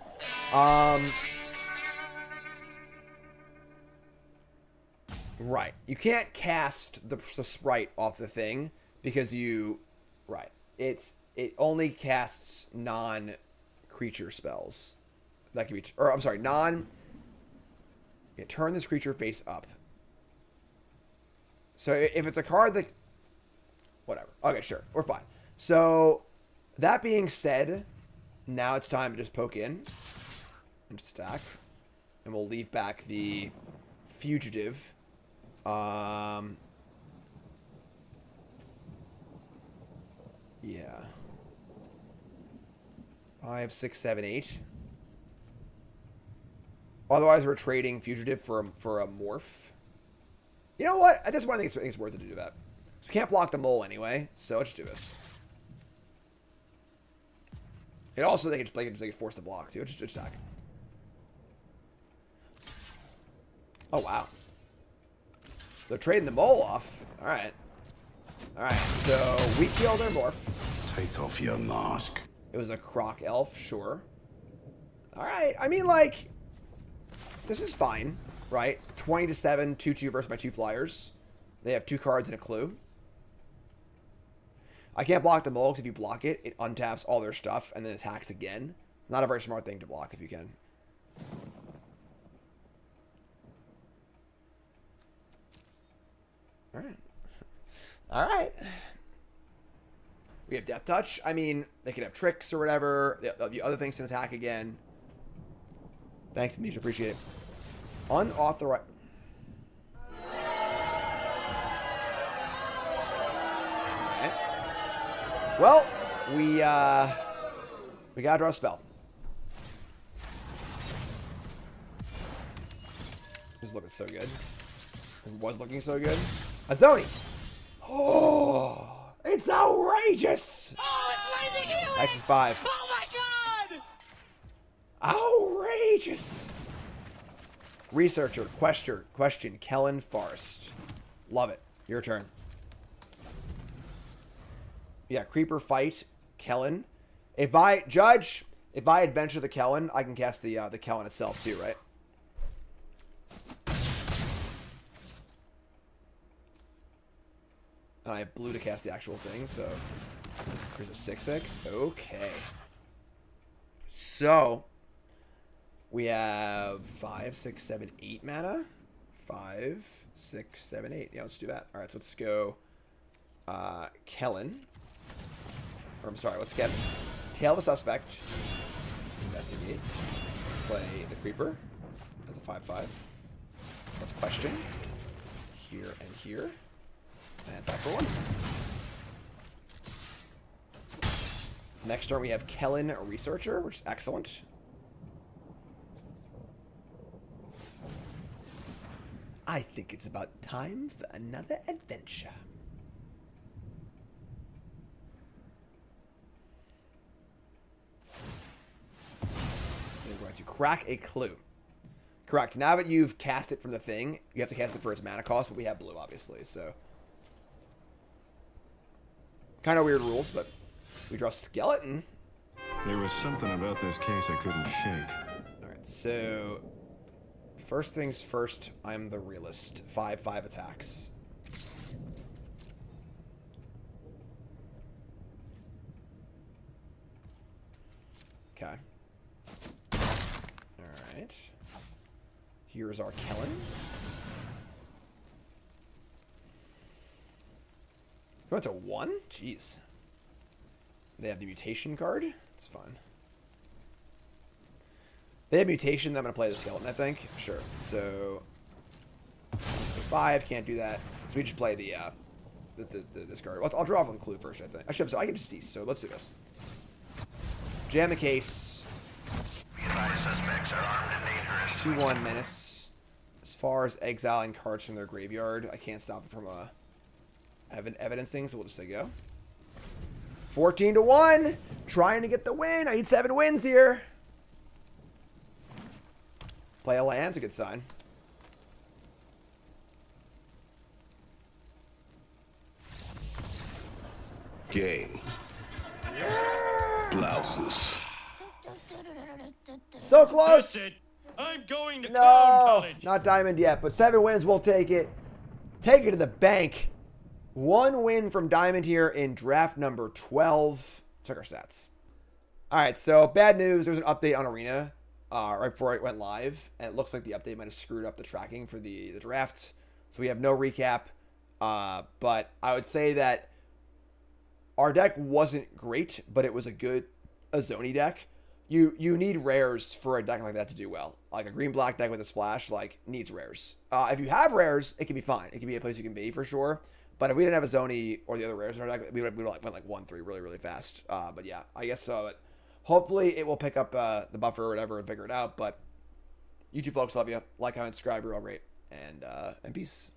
[SPEAKER 1] Right. You can't cast the Sprite off the thing because you... Right. It only casts non-creature spells. That can be... Or, I'm sorry, Yeah, turn this creature face up. So if it's a card that... Whatever. Okay, sure. We're fine. So, that being said, now it's time to just poke in and stack. And we'll leave back the fugitive. Yeah. 5, 6, 7, 8. Otherwise, we're trading fugitive for a morph. You know what? At this point, I think it's worth it to do that. So we can't block the mole anyway, so let's do this. It also, they can force the block, too. Just attack. Oh, wow. They're trading the mole off. Alright. Alright, so we kill their morph.
[SPEAKER 22] Take off your mask.
[SPEAKER 1] It was a Croc Elf, sure. Alright, I mean, like... This is fine, right? 20-7, 2/2 versus my 2 flyers. They have 2 cards and a clue. I can't block the mole because if you block it, it untaps all their stuff and then attacks again. Not a very smart thing to block if you can. Alright. Alright. We have Death Touch. I mean, they could have tricks or whatever. The other things can attack again. Thanks, Misha. Appreciate it. Unauthorized. Alright. Well, we gotta draw a spell. This is looking so good. It was looking so good. Azoni! Oh, it's outrageous!
[SPEAKER 3] Oh, it's Rising Healing!
[SPEAKER 1] X is 5.
[SPEAKER 3] Oh my god!
[SPEAKER 1] Outrageous! Researcher, question, Kellen Forrest. Love it. Your turn. Yeah, creeper fight, Kellen. If I adventure the Kellen, I can cast the Kellen itself too, right? And I have blue to cast the actual thing, so here's a 6/6. Okay. So we have 5, 6, 7, 8 mana. 5, 6, 7, 8. Yeah, let's do that. All right, so let's go Kellen. Or I'm sorry, let's cast Tail of a Suspect. Investigate. Play the Creeper as a 5/5. Let's question. Here and here. And attack for 1. Next turn we have Kellen Researcher, which is excellent. I think it's about time for another adventure. We're going to crack a clue. Correct. Now that you've cast it from the thing, you have to cast it for its mana cost, but we have blue, obviously, so. Kind of weird rules, but we draw Skeleton.
[SPEAKER 9] There was something about this case I couldn't shake.
[SPEAKER 1] Alright, so first things first, I'm the realist. 5/5 attacks. Okay. Alright. Here's our Kellen. Went to 1? Jeez. They have the mutation card. It's fun. They have mutation. I'm going to play the skeleton, I think. Sure. So 5. Can't do that. So we just play this card. I'll draw off with a clue first, I think. I can just cease. So let's do this. Jam the case. 2/1 menace. As far as exiling cards from their graveyard, I can't stop it from evidencing, so we'll just say go. 14-1. Trying to get the win. I need 7 wins here. Play a land's a good sign.
[SPEAKER 22] Game. Blouses.
[SPEAKER 1] So close.
[SPEAKER 12] That's it. I'm going to
[SPEAKER 1] No,
[SPEAKER 12] clown college.
[SPEAKER 1] not diamond yet, but 7 wins. We'll take it. Take it to the bank. 1 win from diamond here in draft number 12. Check our stats. All right, so bad news. There was an update on Arena right before it went live, and it looks like the update might have screwed up the tracking for the drafts. So we have no recap, but I would say that our deck wasn't great, but it was a good Azoni deck. You need rares for a deck like that to do well. Like a green-black deck with a splash, like, needs rares. If you have rares, it can be fine. It can be a place you can be for sure. But if we didn't have a Zoni or the other rares in our deck, we would went like 1-3 really, really fast. But yeah, I guess so. But hopefully it will pick up the buffer or whatever and figure it out. But you two folks, love you. Like, comment, subscribe, you're all great. And peace.